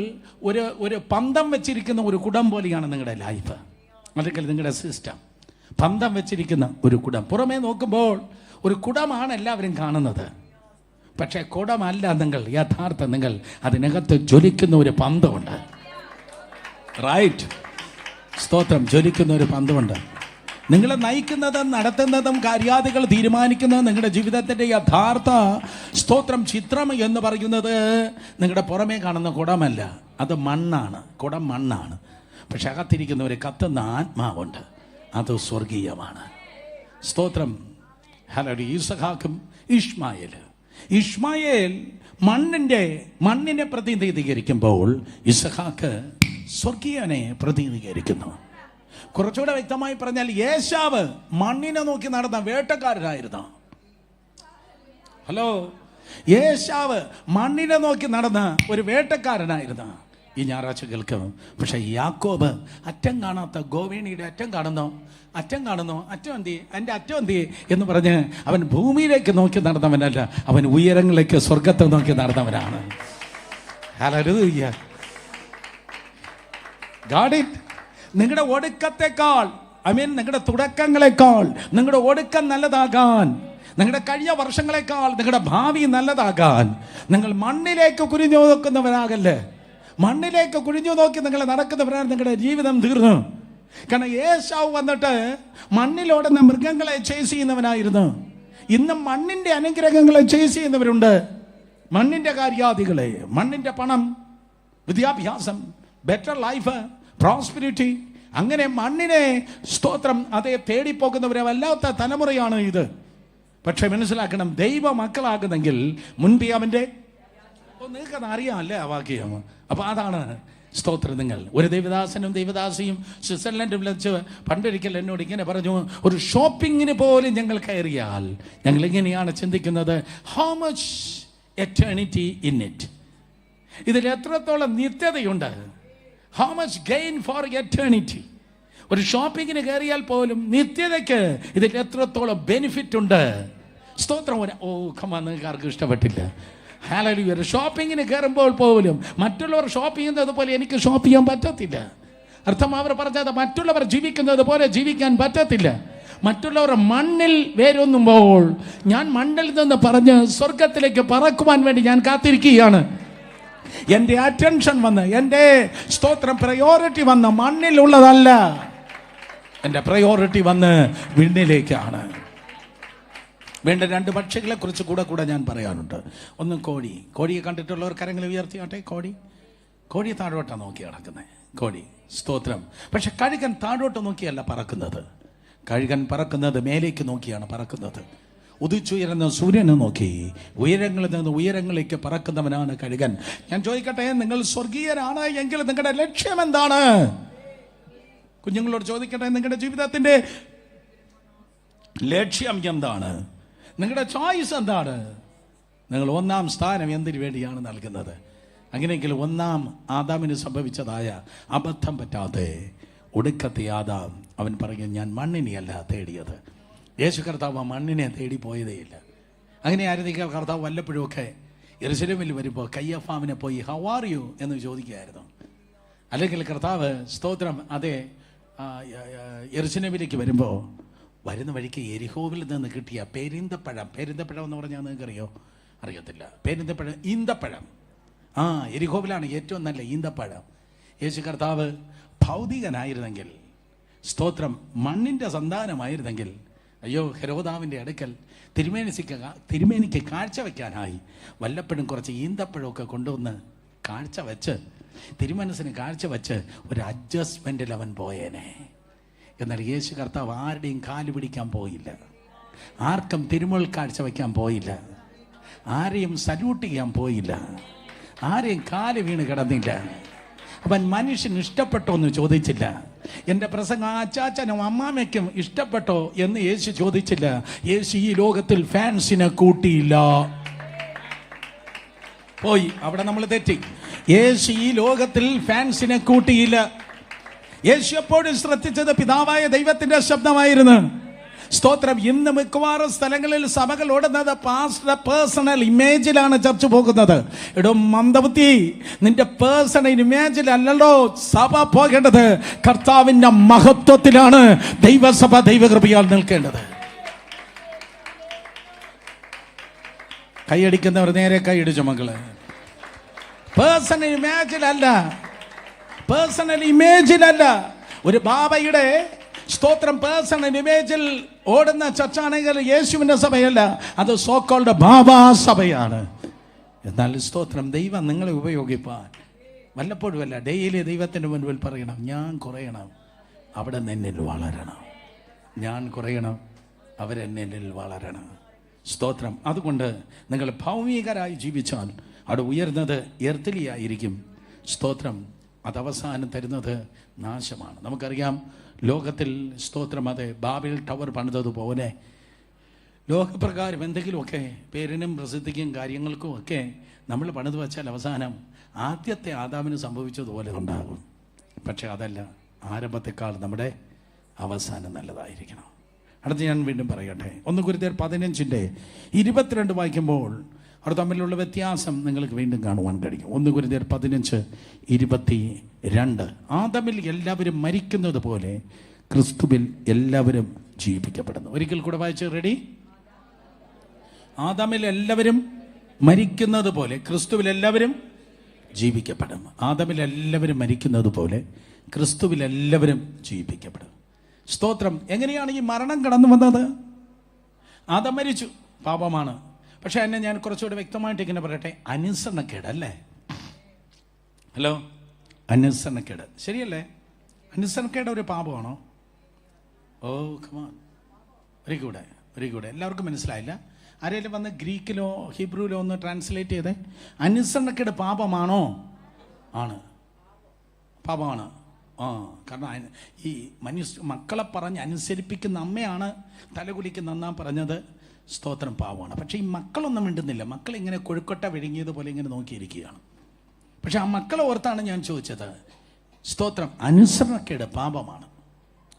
ഒരു പന്തം വെച്ചിരിക്കുന്ന ഒരു കുടം പോലെയാണ് നിങ്ങളുടെ ലൈഫ്, അല്ലെങ്കിൽ നിങ്ങളുടെ സിസ്റ്റം. പന്തം വെച്ചിരിക്കുന്ന ഒരു കുടം. പുറമേ നോക്കുമ്പോൾ ഒരു കുടമാണ് എല്ലാവരും കാണുന്നത്. പക്ഷേ കുടമല്ല നിങ്ങൾ, യഥാർത്ഥ നിങ്ങൾ അതിനകത്ത് ജ്വലിക്കുന്ന ഒരു പന്തമുണ്ട്. റൈറ്റ്. സ്തോത്രം. ജ്വലിക്കുന്ന ഒരു പന്തമുണ്ട്. നിങ്ങളെ നയിക്കുന്നതും നടത്തുന്നതും കാര്യാദികൾ തീരുമാനിക്കുന്നതും നിങ്ങളുടെ ജീവിതത്തിൻ്റെ യഥാർത്ഥ സ്തോത്രം ചിത്രം എന്ന് പറയുന്നത് നിങ്ങളുടെ പുറമേ കാണുന്ന കുടമല്ല, അത് മണ്ണാണ്. കുടം മണ്ണാണ്. പക്ഷെ അകത്തിരിക്കുന്ന ഒരു കത്തുന്ന ആത്മാവുണ്ട്, അത് സ്വർഗീയമാണ്. സ്തോത്രം. ഹലോ. ഈസഹാക്കും ഇഷ്മായേൽ മണ്ണിനെ പ്രതിനിധീകരിക്കുമ്പോൾ ഇസഹാക്ക് സ്വർഗീയനെ പ്രതിനിധീകരിക്കുന്നു. കുറച്ചുകൂടെ വ്യക്തമായി പറഞ്ഞാൽ യേശാവ് മണ്ണിനെ നോക്കി നടന്ന വേട്ടക്കാരനായിരുന്നു. ഹലോ. യേശാവ് മണ്ണിനെ നോക്കി നടന്ന ഒരു വേട്ടക്കാരനായിരുന്നു. ഈ ഞായറാഴ്ച കേൾക്കും. പക്ഷെ യാക്കോബ് അറ്റം കാണാത്ത ഗോവേണിയുടെ അറ്റം കാണുന്നു, അറ്റം എന്തി, എൻ്റെ അറ്റം എന്തി എന്ന് പറഞ്ഞ് അവൻ ഭൂമിയിലേക്ക് നോക്കി നടന്നവനല്ല, അവൻ ഉയരങ്ങളിലേക്ക് സ്വർഗത്തെ നോക്കി നടന്നവനാണ്. ഹല്ലേലൂയ. Got it? നിങ്ങളുടെ ഒടുക്കത്തെക്കാൾ, നിങ്ങളുടെ തുടക്കങ്ങളെക്കാൾ നിങ്ങളുടെ ഒടുക്കം നല്ലതാകാൻ, നിങ്ങളുടെ കഴിഞ്ഞ വർഷങ്ങളെക്കാൾ നിങ്ങളുടെ ഭാവി നല്ലതാകാൻ നിങ്ങൾ മണ്ണിലേക്ക് കുനിഞ്ഞു നോക്കുന്നവരാകല്ലേ. മണ്ണിലേക്ക് കുനിഞ്ഞു നോക്കി നിങ്ങൾ നടക്കുന്നവരാണ് നിങ്ങളുടെ ജീവിതം തീർന്നു. കാരണം ഏശാവ് വന്നിട്ട് മണ്ണിലോടുന്ന മൃഗങ്ങളെ ചേസ് ചെയ്യുന്നവനായിരുന്നു. ഇന്ന് മണ്ണിന്റെ അനുഗ്രഹങ്ങളെ ചേസ് ചെയ്യുന്നവരുണ്ട്. മണ്ണിന്റെ കാര്യാദികളെ, മണ്ണിന്റെ പണം, വിദ്യാഭ്യാസം, ബെറ്റർ ലൈഫ്, പ്രോസ്പെരിറ്റി, അങ്ങനെ മണ്ണിനെ സ്തോത്രം അതേ തേടിപ്പോകുന്നവരെ വല്ലാത്ത തലമുറയാണ് ഇത്. പക്ഷെ മനസ്സിലാക്കണം, ദൈവ മക്കളാകുന്നെങ്കിൽ മുൻപേ അവന്റെ നിങ്ങൾക്കത് അറിയാമല്ലേ ആ വാക്യം. അപ്പൊ അതാണ് സ്തോത്രം. നിങ്ങൾ ഒരു ദൈവദാസനും ദൈവദാസിയും സ്വിറ്റ്സർലൻഡിൽ വെച്ച് പണ്ടൊരിക്കൽ എന്നോട് ഇങ്ങനെ പറഞ്ഞു, ഒരു ഷോപ്പിങ്ങിന് പോലും ഞങ്ങൾ കയറിയാൽ ഞങ്ങൾ ഇങ്ങനെയാണ് ചിന്തിക്കുന്നത്, how much eternity in it, ഇതിൽ എത്രത്തോളം നിത്യതയുണ്ട്, how much gain for eternity. ഒരു ഷോപ്പിങ്ങിന് കയറിയാൽ പോലും നിത്യതയ്ക്ക് ഇതിൽ എത്രത്തോളം ബെനിഫിറ്റ് ഉണ്ട്. സ്തോത്രം. നിങ്ങൾക്ക് ആർക്കും ഇഷ്ടപ്പെട്ടില്ല. ഹല്ലേലൂയ. ഒരു ഷോപ്പിങ്ങിന് കയറുമ്പോൾ പോലും മറ്റുള്ളവർ ഷോപ്പ് ചെയ്യുന്നത് പോലെ എനിക്ക് ഷോപ്പ് ചെയ്യാൻ പറ്റത്തില്ല. അർത്ഥം അവർ പറഞ്ഞത് മറ്റുള്ളവർ ജീവിക്കുന്നത് പോലെ ജീവിക്കാൻ പറ്റത്തില്ല. മറ്റുള്ളവർ മണ്ണിൽ വേരൊന്നുമ്പോൾ ഞാൻ മണ്ണിൽ നിന്ന് പറഞ്ഞ് സ്വർഗത്തിലേക്ക് പറക്കുവാൻ വേണ്ടി ഞാൻ കാത്തിരിക്കുകയാണ്. എൻ്റെ അറ്റൻഷൻ വന്ന്, എൻ്റെ സ്തോത്രം പ്രയോറിറ്റി വന്ന് മണ്ണിലുള്ളതല്ല, എൻ്റെ പ്രയോറിറ്റി വന്ന് വിണ്ണിലേക്കാണ്. വേണ്ട രണ്ട് പക്ഷികളെ കുറിച്ച് കൂടെ ഞാൻ പറയാനുണ്ട്. ഒന്ന് കോഴി. കോഴിയെ കണ്ടിട്ടുള്ളവർ കരങ്ങൾ ഉയർത്തിയാട്ടെ. കോഴി താഴോട്ടാണ് നോക്കി നടക്കുന്നത്. കോഴി സ്തോത്രം. പക്ഷെ കഴുകൻ താഴോട്ട് നോക്കിയല്ല പറക്കുന്നത്. കഴുകൻ പറക്കുന്നത് മേലേക്ക് നോക്കിയാണ് പറക്കുന്നത്. ഉദിച്ചുയരുന്ന സൂര്യനെ നോക്കി ഉയരങ്ങളിൽ നിന്ന് ഉയരങ്ങളിലേക്ക് പറക്കുന്നവനാണ് കഴുകൻ. ഞാൻ ചോദിക്കട്ടെ, നിങ്ങൾ സ്വർഗീയരാണ് എങ്കിൽ നിങ്ങളുടെ ലക്ഷ്യം എന്താണ്? കുഞ്ഞുങ്ങളോട് ചോദിക്കട്ടെ, നിങ്ങളുടെ ജീവിതത്തിന്റെ ലക്ഷ്യം എന്താണ്? നിങ്ങളുടെ ചോയ്സ് എന്താണ്? നിങ്ങൾ ഒന്നാം സ്ഥാനം എന്തിനു വേണ്ടിയാണ് നൽകുന്നത്? അങ്ങനെയെങ്കിൽ ഒന്നാം ആദാമിന് സംഭവിച്ചതായ അബദ്ധം പറ്റാതെ ഒടുക്കത്തെ ആദാം അവൻ പറയും, ഞാൻ മണ്ണിനെയല്ല തേടിയത്. യേശു കർത്താവ് മണ്ണിനെ തേടി പോയതേയില്ല. അങ്ങനെ ആയിരുന്നെങ്കിൽ കർത്താവ് വല്ലപ്പോഴുമൊക്കെ യെരുശലേമിൽ വരുമ്പോൾ കയ്യഫാവിനെ പോയി ഹൗ ആർ യു എന്ന് ചോദിക്കുകയായിരുന്നു. അല്ലെങ്കിൽ കർത്താവ് സ്തോത്രം അതേ യെരുശലേമിലേക്ക് വരുമ്പോൾ വരുന്ന വഴിക്ക് എരിഹോവിൽ നിന്ന് കിട്ടിയ പേരിന്തപ്പഴം എന്ന് പറഞ്ഞാൽ നിങ്ങൾക്കറിയോ? അറിയത്തില്ല. പേരിന്തപ്പഴം, ഈന്തപ്പഴം. എരിഹോവിലാണ് ഏറ്റവും നല്ല ഈന്തപ്പഴം. യേശു കർത്താവ് ഭൗതികനായിരുന്നെങ്കിൽ, സ്തോത്രം മണ്ണിൻ്റെ സന്താനമായിരുന്നെങ്കിൽ, അയ്യോ ഹെരോദാവിൻ്റെ അടുക്കൽ തിരുമേനിക്ക് കാഴ്ച വയ്ക്കാനായി വല്ലപ്പോഴും കുറച്ച് ഈന്തപ്പഴമൊക്കെ കൊണ്ടുവന്ന് കാഴ്ച വെച്ച്, തിരുമനസ്സിന് കാഴ്ച വെച്ച് ഒരു അഡ്ജസ്റ്റ്മെൻറ്റിൽ അവൻ പോയേനെ. എന്നാൽ യേശു കർത്താവ് ആരുടെയും കാല് പിടിക്കാൻ പോയില്ല, ആർക്കും തിരുമുൾ കാഴ്ച വയ്ക്കാൻ പോയില്ല, ആരെയും സല്യൂട്ട് ചെയ്യാൻ പോയില്ല, ആരെയും കാല് വീണ് കിടന്നില്ല. അവൻ മനുഷ്യൻ ഇഷ്ടപ്പെട്ടോ എന്ന് ചോദിച്ചില്ല. എൻ്റെ പ്രസംഗം അച്ചാച്ചനും അമ്മാമയ്ക്കും ഇഷ്ടപ്പെട്ടോ എന്ന് യേശു ചോദിച്ചില്ല. യേശു ഈ ലോകത്തിൽ ഫാൻസിനെ കൂട്ടിയില്ല. പോയി അവിടെ നമ്മൾ തെറ്റി. യേശു ഈ ലോകത്തിൽ ഫാൻസിനെ കൂട്ടിയില്ല. യേശു എപ്പോഴും ശ്രദ്ധിച്ചത് പിതാവായ ദൈവത്തിന്റെ ശബ്ദമായിരുന്നു. സ്തോത്രം. ഇന്ന് മിക്കവാറും സ്ഥലങ്ങളിൽ സഭകൾ ഓടുന്നത് പാസ്റ്ററുടെ പേഴ്സണൽ ഇമേജിലാണ് ചർച്ച പോകുന്നത്. എടോ മന്ദബുദ്ധി, നിന്റെ പേഴ്സണൽ ഇമേജിലല്ലോ സഭ പോകേണ്ടത്. കർത്താവിന്റെ മഹത്വത്തിലാണ് ദൈവസഭ ദൈവകൃപയാൽ നിൽക്കേണ്ടത്. കൈയടിക്കുന്നവർ നേരെ കൈയടിച്ചു മക്കളെ. പേഴ്സണൽ ഇമേജിലല്ല. ഒരു ബാബയുടെ സ്തോത്രം പേഴ്സണൽ ഇമേജിൽ ഓടുന്ന ചർച്ചാണെങ്കിൽ യേശുവിന്റെ സഭയല്ല, അത് സോക്കോൾഡ് ബാബാ സഭയാണ്. എന്നാൽ സ്തോത്രം ദൈവം നിങ്ങളെ ഉപയോഗിപ്പാൻ വല്ലപ്പോഴുമല്ല, ഡെയിലി ദൈവത്തിന് മുൻപിൽ പറയണം, ഞാൻ കുറയണം, അവിടെ നിന്നിൽ വളരണം. ഞാൻ കുറയണം, അവരെന്നിൽ വളരണം. സ്തോത്രം. അതുകൊണ്ട് നിങ്ങൾ ഭൗമികരായി ജീവിച്ചാൽ അവിടെ ഉയർന്നത് എർത്തിലിയായിരിക്കും. സ്തോത്രം. അത് അവസാനം തരുന്നത് നാശമാണ്. നമുക്കറിയാം, ലോകത്തിൽ സ്തോത്രം അതെ ബാബേൽ ടവർ പണിതതുപോലെ ലോകപ്രകാരം എന്തെങ്കിലുമൊക്കെ പേരിനും പ്രസിദ്ധിക്കും കാര്യങ്ങൾക്കും ഒക്കെ നമ്മൾ പണിത് വെച്ചാൽ അവസാനം ആദ്യത്തെ ആദാമിന് സംഭവിച്ചതുപോലെ ഉണ്ടാകും. പക്ഷെ അതല്ല, ആരംഭത്തെക്കാൾ നമ്മുടെ അവസാനം നല്ലതായിരിക്കണം. അടുത്ത് ഞാൻ വീണ്ടും പറയട്ടെ, 1 കൊരിന്ത്യർ 15:22 വായിക്കുമ്പോൾ അവർ തമ്മിലുള്ള വ്യത്യാസം നിങ്ങൾക്ക് വീണ്ടും കാണുവാൻ കഴിയും. 1 കൊരിന്ത്യർ 15:22. ആദമിൽ എല്ലാവരും മരിക്കുന്നത് പോലെ ക്രിസ്തുവിൽ എല്ലാവരും ജീവിപ്പിക്കപ്പെടുന്നു. ഒരിക്കൽ കൂടെ വായിച്ച് റെഡി. ആദമിൽ എല്ലാവരും മരിക്കുന്നത് പോലെ ക്രിസ്തുവിൽ എല്ലാവരും ജീവിക്കപ്പെടും. ആദമിൽ എല്ലാവരും മരിക്കുന്നത് പോലെ ക്രിസ്തുവിൽ എല്ലാവരും ജീവിപ്പിക്കപ്പെടും. സ്തോത്രം. എങ്ങനെയാണ് ഈ മരണം കടന്നു വന്നത്? ആദം മരിച്ചു, പാപമാണ്. പക്ഷെ എന്നെ ഞാൻ കുറച്ചുകൂടെ വ്യക്തമായിട്ട് ഇങ്ങനെ പറയട്ടെ, അനുസരണക്കേട് അല്ലേ? ഹലോ, അനുസരണക്കേട് ശരിയല്ലേ? അനുസരണക്കേട് ഒരു പാപമാണോ? ഓ കമാൻ, ഒരിക്കൂടെ എല്ലാവർക്കും മനസ്സിലായില്ല. ആരെങ്കിലും വന്ന് ഗ്രീക്കിലോ ഹീബ്രുവിലോ ഒന്ന് ട്രാൻസ്ലേറ്റ് ചെയ്തേ. അനുസരണക്കേട് പാപമാണോ? ആണ്, പാപമാണ്. കാരണം ഈ മക്കളെ പറഞ്ഞ് അനുസരിപ്പിക്കുന്ന അമ്മയാണ് തലകുലിക്കുന്നതെന്നാ പറഞ്ഞത്. സ്തോത്രം, പാവമാണ്. പക്ഷേ ഈ മക്കളൊന്നും മിണ്ടുന്നില്ല. മക്കൾ ഇങ്ങനെ കൊഴുക്കൊട്ട വിഴുങ്ങിയതുപോലെ ഇങ്ങനെ നോക്കിയിരിക്കുകയാണ്. പക്ഷെ ആ മക്കളെ ഓർത്താണ് ഞാൻ ചോദിച്ചത്. സ്തോത്രം, അനുസരണക്കേട് പാപമാണ്,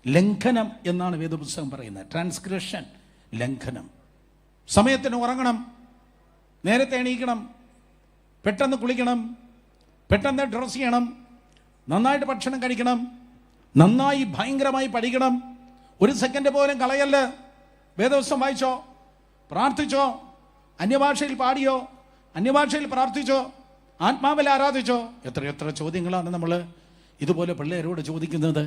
ലംഘനം എന്നാണ് വേദപുസ്തകം പറയുന്നത്. ട്രാൻസ്ഗ്രഷൻ, ലംഘനം. സമയത്തിന് ഉറങ്ങണം, നേരത്തെ എണീക്കണം, പെട്ടെന്ന് കുളിക്കണം, പെട്ടെന്ന് ഡ്രസ് ചെയ്യണം, നന്നായിട്ട് ഭക്ഷണം കഴിക്കണം, നന്നായി ഭയങ്കരമായി പഠിക്കണം, ഒരു സെക്കൻഡ് പോലും കളയല്ല. വേദപുസ്തകം വായിച്ചോ, പ്രാർത്ഥിച്ചോ, അന്യഭാഷയിൽ പാടിയോ, അന്യഭാഷയിൽ പ്രാർത്ഥിച്ചോ, ആത്മാവിൽ ആരാധിച്ചോ. എത്ര ചോദ്യങ്ങളാണ് നമ്മൾ ഇതുപോലെ പിള്ളേരോട് ചോദിക്കുന്നത്.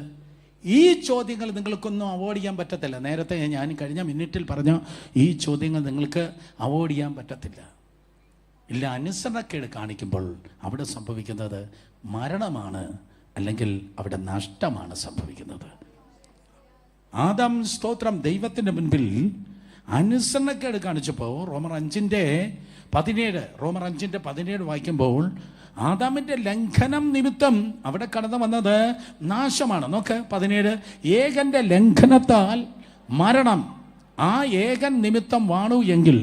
ഈ ചോദ്യങ്ങൾ നിങ്ങൾക്കൊന്നും അവോയ്ഡ് ചെയ്യാൻ പറ്റത്തില്ല. നേരത്തെ ഞാൻ കഴിഞ്ഞ മിനിറ്റിൽ പറഞ്ഞ ഈ ചോദ്യങ്ങൾ നിങ്ങൾക്ക് അവോയ്ഡ് ചെയ്യാൻ പറ്റത്തില്ല. ഇല്ല, അനുസരണക്കേട് കാണിക്കുമ്പോൾ അവിടെ സംഭവിക്കുന്നത് മരണമാണ്, അല്ലെങ്കിൽ അവിടെ നഷ്ടമാണ് സംഭവിക്കുന്നത്. ആദാം, സ്തോത്രം, ദൈവത്തിൻ്റെ മുൻപിൽ അനുസരണക്കേട് കാണിച്ചപ്പോൾ റോമർ 5:17 വായിക്കുമ്പോൾ ആദാമിൻ്റെ ലംഘനം നിമിത്തം അവിടെ കടന്നു വന്നത് നാശമാണ്. നോക്ക് 17, ഏകന്റെ ലംഘനത്താൽ മരണം ആ ഏകൻ നിമിത്തം വാണു എങ്കിൽ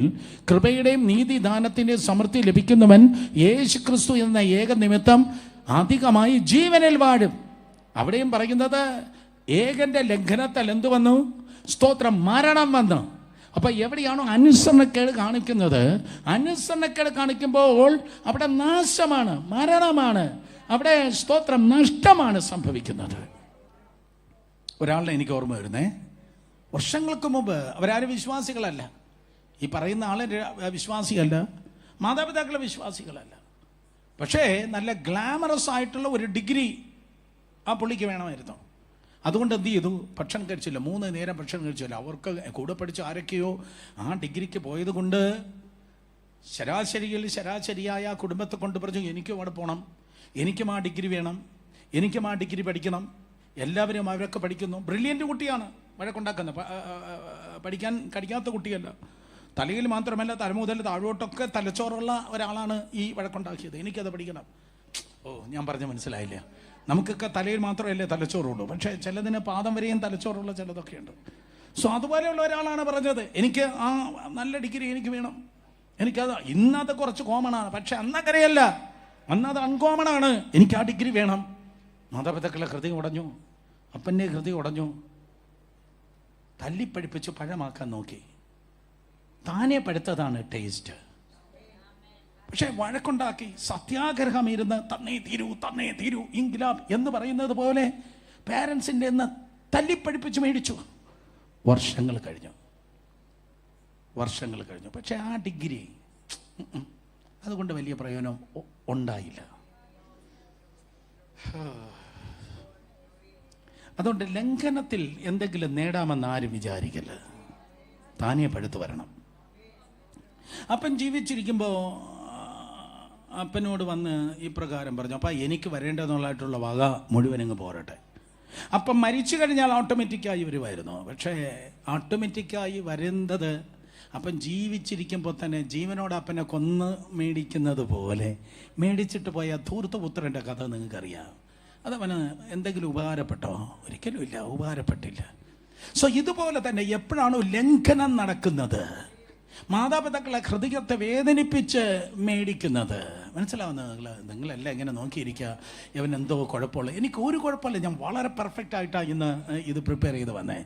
കൃപയുടെയും നീതിദാനത്തിൻ്റെയും സമൃദ്ധി ലഭിക്കുന്നവൻ യേശു ക്രിസ്തു എന്ന ഏക നിമിത്തം അധികമായി ജീവനിൽ വാഴും. അവിടെയും പറയുന്നത് ഏകന്റെ ലംഘനത്താൽ എന്തു വന്നു? സ്തോത്രം, മരണം വന്നു. അപ്പൊ എവിടെയാണോ അനുസരണക്കേട് കാണിക്കുന്നത്, അനുസരണക്കേട് കാണിക്കുമ്പോൾ അവിടെ നാശമാണ്, മരണമാണ്, അവിടെ സ്തോത്രം നഷ്ടമാണ് സംഭവിക്കുന്നത്. ഒരാളുടെ എനിക്ക് ഓർമ്മ വരുന്നേ, വർഷങ്ങൾക്ക് മുമ്പ് അവരാരും വിശ്വാസികളല്ല, ഈ പറയുന്ന ആളെ വിശ്വാസിയല്ല, മാതാപിതാക്കളെ വിശ്വാസികളല്ല. പക്ഷേ നല്ല ഗ്ലാമറസ് ആയിട്ടുള്ള ഒരു ഡിഗ്രി ആ പുള്ളിക്ക് വേണമായിരുന്നു. അതുകൊണ്ട് എന്ത് ചെയ്തു? ഭക്ഷണം കഴിച്ചില്ല, 3 നേരം ഭക്ഷണം കഴിച്ചില്ല. അവർക്ക് കൂടെ പഠിച്ച ആരൊക്കെയോ ആ ഡിഗ്രിക്ക് പോയത് കൊണ്ട് ശരാശരിയായ കുടുംബത്തെ കൊണ്ട് പറഞ്ഞു, എനിക്കും അവിടെ പോകണം, എനിക്കും ആ ഡിഗ്രി വേണം, എനിക്കും ആ ഡിഗ്രി പഠിക്കണം. എല്ലാവരും അവരൊക്കെ പഠിക്കുന്നു. ബ്രില്യൻ്റ് കുട്ടിയാണ്, വഴക്കുണ്ടാക്കുന്നത്, പഠിക്കാൻ കഴിയാത്ത കുട്ടിയല്ല. തലയിൽ മാത്രമല്ല തലമുതൽ താഴോട്ടൊക്കെ തലച്ചോറുള്ള ഒരാളാണ് ഈ വഴക്കുണ്ടാക്കിയത്. എനിക്കത് പഠിക്കണം. ഓ, ഞാൻ പറഞ്ഞ മനസ്സിലായില്ല. നമുക്കൊക്കെ തലയിൽ മാത്രമല്ലേ തലച്ചോറുള്ളൂ, പക്ഷേ ചിലതിന് പാദം വരെയും തലച്ചോറുള്ള ചിലതൊക്കെ ഉണ്ട്. സോ അതുപോലെയുള്ള ഒരാളാണ് പറഞ്ഞത്, എനിക്ക് ആ നല്ല ഡിഗ്രി എനിക്ക് വേണം, എനിക്കത്. ഇന്നത് കുറച്ച് കോമണാണ്, പക്ഷെ അന്നങ്ങനെയല്ല, അന്നത് അൺകോമണാണ്. എനിക്ക് ആ ഡിഗ്രി വേണം. മാതാപിതാക്കളെ ഹൃദയം ഉടഞ്ഞു, അപ്പൻ്റെ ഹൃദയം ഉടഞ്ഞു, തല്ലിപ്പഴിപ്പിച്ച് പഴമാക്കാൻ നോക്കി. താനെ പഴുത്തതാണ് ടേസ്റ്റ്. പക്ഷെ വഴക്കുണ്ടാക്കി, സത്യാഗ്രഹം ഇരുന്ന് തന്നേ തീരൂ ഇൻക്ലാബ് എന്ന് പറയുന്നത് പോലെ പാരൻസിൻ്റെ എന്ന് തല്ലിപ്പഴിപ്പിച്ച് മേടിച്ചു. വർഷങ്ങൾ കഴിഞ്ഞു. പക്ഷെ ആ ഡിഗ്രി അതുകൊണ്ട് വലിയ പ്രയോജനം ഉണ്ടായില്ല. അതുകൊണ്ട് ലംഘനത്തിൽ എന്തെങ്കിലും നേടാമെന്ന് ആരും വിചാരിക്കില്ല. താനേ പഴുത്ത് വരണം. അപ്പൻ ജീവിച്ചിരിക്കുമ്പോൾ അപ്പനോട് വന്ന് ഈ പ്രകാരം പറഞ്ഞു, അപ്പം എനിക്ക് വരേണ്ടതെന്നുള്ളതായിട്ടുള്ള വക മുഴുവനങ്ങ് പോരട്ടെ. അപ്പം മരിച്ചു കഴിഞ്ഞാൽ ഓട്ടോമാറ്റിക്കായി വരുമായിരുന്നു. പക്ഷേ ഓട്ടോമാറ്റിക്കായി വരുന്നത് അപ്പം ജീവിച്ചിരിക്കുമ്പോൾ തന്നെ ജീവനോട് അപ്പനെ കൊന്ന് മേടിക്കുന്നത് പോലെ മേടിച്ചിട്ട് പോയ ധൂർത്തപുത്രൻ്റെ കഥ നിങ്ങൾക്കറിയാം. അതവന് എന്തെങ്കിലും ഉപകാരപ്പെട്ടോ? ഒരിക്കലും ഇല്ല, ഉപകാരപ്പെട്ടില്ല. സോ ഇതുപോലെ തന്നെ എപ്പോഴാണോ ലംഘനം നടക്കുന്നത്, മാതാപിതാക്കളെ ഹൃദയത്തെ വേദനിപ്പിച്ച് മേടിക്കുന്നത്, മനസ്സിലാവുന്നത്? നിങ്ങളെല്ലാം ഇങ്ങനെ നോക്കിയിരിക്കുക, ഇവൻ എന്തോ കുഴപ്പമുള്ള. എനിക്ക് ഒരു കുഴപ്പമില്ല, ഞാൻ വളരെ പെർഫെക്റ്റ് ആയിട്ടാണ് ഇന്ന് ഇത് പ്രിപ്പയർ ചെയ്ത് വന്നേ.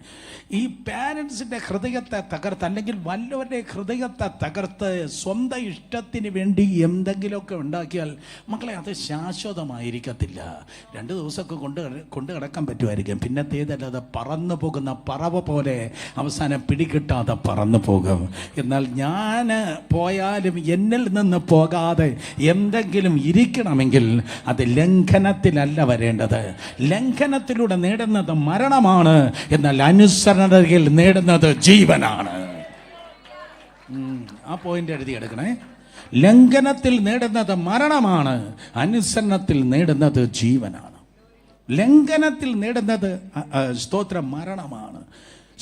ഈ പാരൻസിൻ്റെ ഹൃദയത്തെ തകർത്ത്, അല്ലെങ്കിൽ വല്ലവരുടെ ഹൃദയത്തെ തകർത്ത് സ്വന്തം ഇഷ്ടത്തിന് വേണ്ടി എന്തെങ്കിലുമൊക്കെ ഉണ്ടാക്കിയാൽ മക്കളെ അത് ശാശ്വതമായിരിക്കത്തില്ല. 2 ദിവസമൊക്കെ കൊണ്ട് കിടക്കാൻ പറ്റുമായിരിക്കും, പിന്നത്തേതല്ലാതെ പറന്നു പോകുന്ന പറവ പോലെ അവസാനം പിടികിട്ടാതെ പറന്നു പോകും. എന്നാൽ ഞാൻ പോയാലും എന്നിൽ നിന്ന് പോകാതെ എന്തെങ്കിലും ഇരിക്കണമെങ്കിൽ അത് ലംഘനത്തിലല്ല വരേണ്ടത്. ലംഘനത്തിലൂടെ നേടുന്നത് മരണമാണ്, എന്നാൽ അനുസരണയിൽ നേടുന്നത് ജീവനാണ്. ആ പോയിന്റ് എഴുതിയെടുക്കണേ. ലംഘനത്തിൽ നേടുന്നത് മരണമാണ്, അനുസരണത്തിൽ നേടുന്നത് ജീവനാണ്. ലംഘനത്തിൽ നേടുന്നത് സ്തോത്രം മരണമാണ്.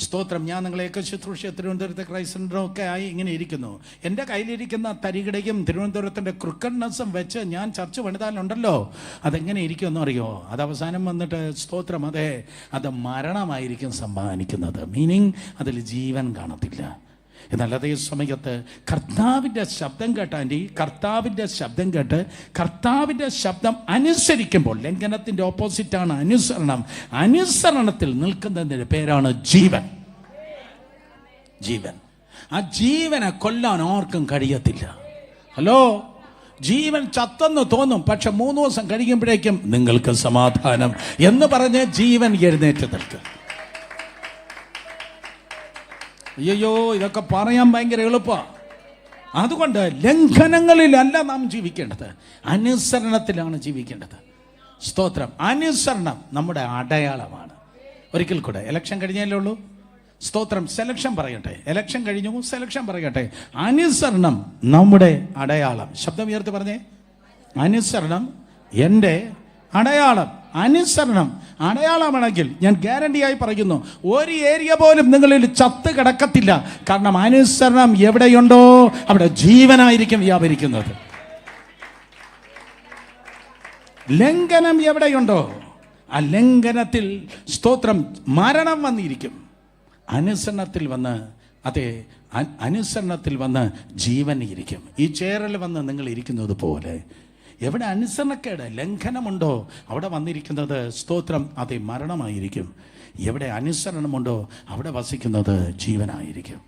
സ്തോത്രം. ഞാൻ നിങ്ങളെയൊക്കെ ശുശ്രൂഷ തിരുവനന്തപുരത്തെ ക്രൈസ്റ്റ് സെൻ്ററൊക്കെ ആയി ഇങ്ങനെ ഇരിക്കുന്നു. എൻ്റെ കയ്യിലിരിക്കുന്ന തരികിടയും തിരുവനന്തപുരത്തിൻ്റെ ക്രിക്കറ്റ്നെസ്സും വെച്ച് ഞാൻ ചർച്ച പണിതാലുണ്ടല്ലോ, അതെങ്ങനെ ഇരിക്കുമെന്ന് അറിയോ? അത് അവസാനം വന്നിട്ട് സ്തോത്രം അത് മരണമായിരിക്കും സമ്മാനിക്കുന്നത്. മീനിങ് അതിൽ ജീവൻ കാണത്തില്ല. എന്നാൽ അതേ സമയത്ത് കർത്താവിൻ്റെ ശബ്ദം കേട്ടാൻ്റെ കർത്താവിൻ്റെ ശബ്ദം കേട്ട് കർത്താവിൻ്റെ ശബ്ദം അനുസരിക്കുമ്പോൾ, ലംഘനത്തിൻ്റെ ഓപ്പോസിറ്റാണ് അനുസരണം. അനുസരണത്തിൽ നിൽക്കുന്നതിൻ്റെ പേരാണ് ജീവൻ. ജീവൻ. ആ ജീവനെ കൊല്ലാൻ ആർക്കും കഴിയത്തില്ല. ഹലോ, ജീവൻ ചത്തെന്ന് തോന്നും, പക്ഷെ 3 ദിവസം കഴിയുമ്പോഴേക്കും നിങ്ങൾക്ക് സമാധാനം എന്ന് പറഞ്ഞ് ജീവൻ എഴുന്നേറ്റ് നിൽക്കും. അയ്യോ, ഇതൊക്കെ പറയാൻ ഭയങ്കര എളുപ്പമാണ്. അതുകൊണ്ട് ലംഘനങ്ങളിലല്ല നാം ജീവിക്കേണ്ടത്, അനുസരണത്തിലാണ് ജീവിക്കേണ്ടത്. സ്തോത്രം. അനുസരണം നമ്മുടെ അടയാളമാണ്. ഒരിക്കൽ കൂടെ, ഇലക്ഷൻ കഴിഞ്ഞല്ലേ ഉള്ളൂ. സ്തോത്രം. സെലക്ഷൻ പറയട്ടെ, ഇലക്ഷൻ കഴിഞ്ഞു, സെലക്ഷൻ പറയട്ടെ. അനുസരണം നമ്മുടെ അടയാളം. ശബ്ദം ഉയർത്തി പറഞ്ഞേ, അനുസരണം എൻ്റെ അടയാളം. അനുസരണം അടയാളമാണെങ്കിൽ ഞാൻ ഗ്യാരണ്ടിയായി പറയുന്നു, ഒരു ഏരിയ പോലും നിങ്ങളിൽ ചത്ത് കിടക്കത്തില്ല. കാരണം അനുസരണം എവിടെയുണ്ടോ അവിടെ ജീവനായിരിക്കും വ്യാപരിക്കുന്നത്. ലംഘനം എവിടെയുണ്ടോ ആ ലംഘനത്തിൽ സ്തോത്രം മരണം വന്നിരിക്കും. അനുസരണത്തിൽ വന്ന് ജീവൻ ഇരിക്കും. ഈ ചേറിൽ വന്ന് നിങ്ങൾ ഇരിക്കുന്നത് പോലെ എവിടെ അനുസരണക്കേട്, ലംഘനമുണ്ടോ അവിടെ വന്നിരിക്കുന്നത് സ്തോത്രം മരണമായിരിക്കും. എവിടെ അനുസരണമുണ്ടോ അവിടെ വസിക്കുന്നത് ജീവനായിരിക്കും.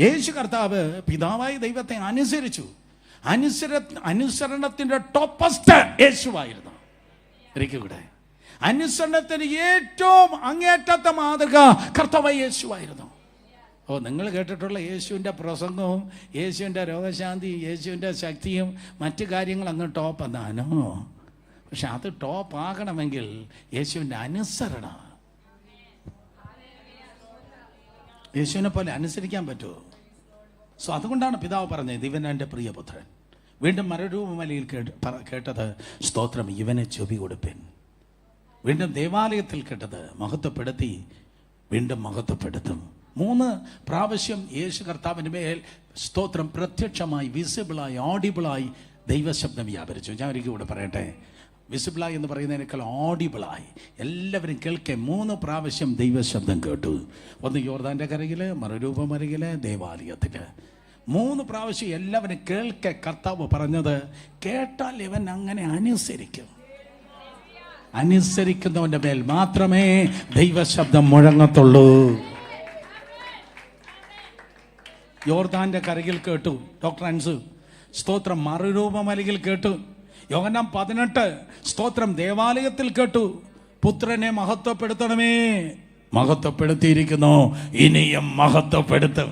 യേശു കർത്താവ് പിതാവായ ദൈവത്തെ അനുസരിച്ചു. അനുസരണത്തിൻ്റെ ടോപ്പസ്റ്റ് യേശുവായിരുന്നു. ഒരിക്കൽ കൂടെ, അനുസരണത്തിന് ഏറ്റവും അങ്ങേറ്റത്തെ മാതൃക കർത്താവായ യേശുവായിരുന്നു. നിങ്ങൾ കേട്ടിട്ടുള്ള യേശുവിൻ്റെ പ്രസംഗവും യേശുവിൻ്റെ രോഗശാന്തി, യേശുവിൻ്റെ ശക്തിയും മറ്റു കാര്യങ്ങൾ അങ്ങ് ടോപ്പ് എന്നാണോ? പക്ഷെ അത് ടോപ്പ് ആകണമെങ്കിൽ യേശുവിൻ്റെ അനുസരണം. യേശുവിനെ പോലെ അനുസരിക്കാൻ പറ്റുമോ? അതുകൊണ്ടാണ് പിതാവ് പറഞ്ഞത്, ഇവൻ എൻ്റെ പ്രിയപുത്രൻ. വീണ്ടും മരരൂപമലയിൽ കേട്ടത് സ്തോത്രം, ഇവനെ ചെവി കൊടുപ്പിൻ. വീണ്ടും ദേവാലയത്തിൽ കേട്ടത് മഹത്വപ്പെടുത്തി, വീണ്ടും മഹത്വപ്പെടുത്തും. 3 പ്രാവശ്യം യേശു കർത്താവിൻ്റെ മേൽ സ്തോത്രം പ്രത്യക്ഷമായി, വിസിബിളായി, ഓഡിബിളായി ദൈവശബ്ദം വ്യാപരിച്ചു. ഞാൻ ഒരിക്കൽ കൂടെ പറയട്ടെ, വിസിബിളായി എന്ന് പറയുന്നതിനേക്കാൾ ഓഡിബിളായി എല്ലാവരും കേൾക്കെ 3 പ്രാവശ്യം ദൈവശബ്ദം കേട്ടു. ഒന്ന് യോർദാൻ്റെ കരയിൽ, മറുരൂപമരയിൽ, ദേവാലയത്തിൽ. 3 പ്രാവശ്യം എല്ലാവരും കേൾക്കെ കർത്താവ് പറഞ്ഞത്, കേട്ടാൽ ഇവൻ അങ്ങനെ അനുസരിക്കും. അനുസരിക്കുന്നവൻ്റെ മേൽ മാത്രമേ ദൈവശബ്ദം മുഴങ്ങത്തുള്ളൂ. യോർദാന്റെ കരയിൽ കേട്ടു ഡോക്ടർ അൻസു, സ്തോത്രം മറുരൂപമലയിൽ കേട്ടു. യോഹന്നാൻ 18 സ്തോത്രം ദേവാലയത്തിൽ കേട്ടു. പുത്രനെ മഹത്വപ്പെടുത്തണമേ, മഹത്വപ്പെടുത്തിയിരിക്കുന്നു, ഇനിയും മഹത്വപ്പെടുത്തും.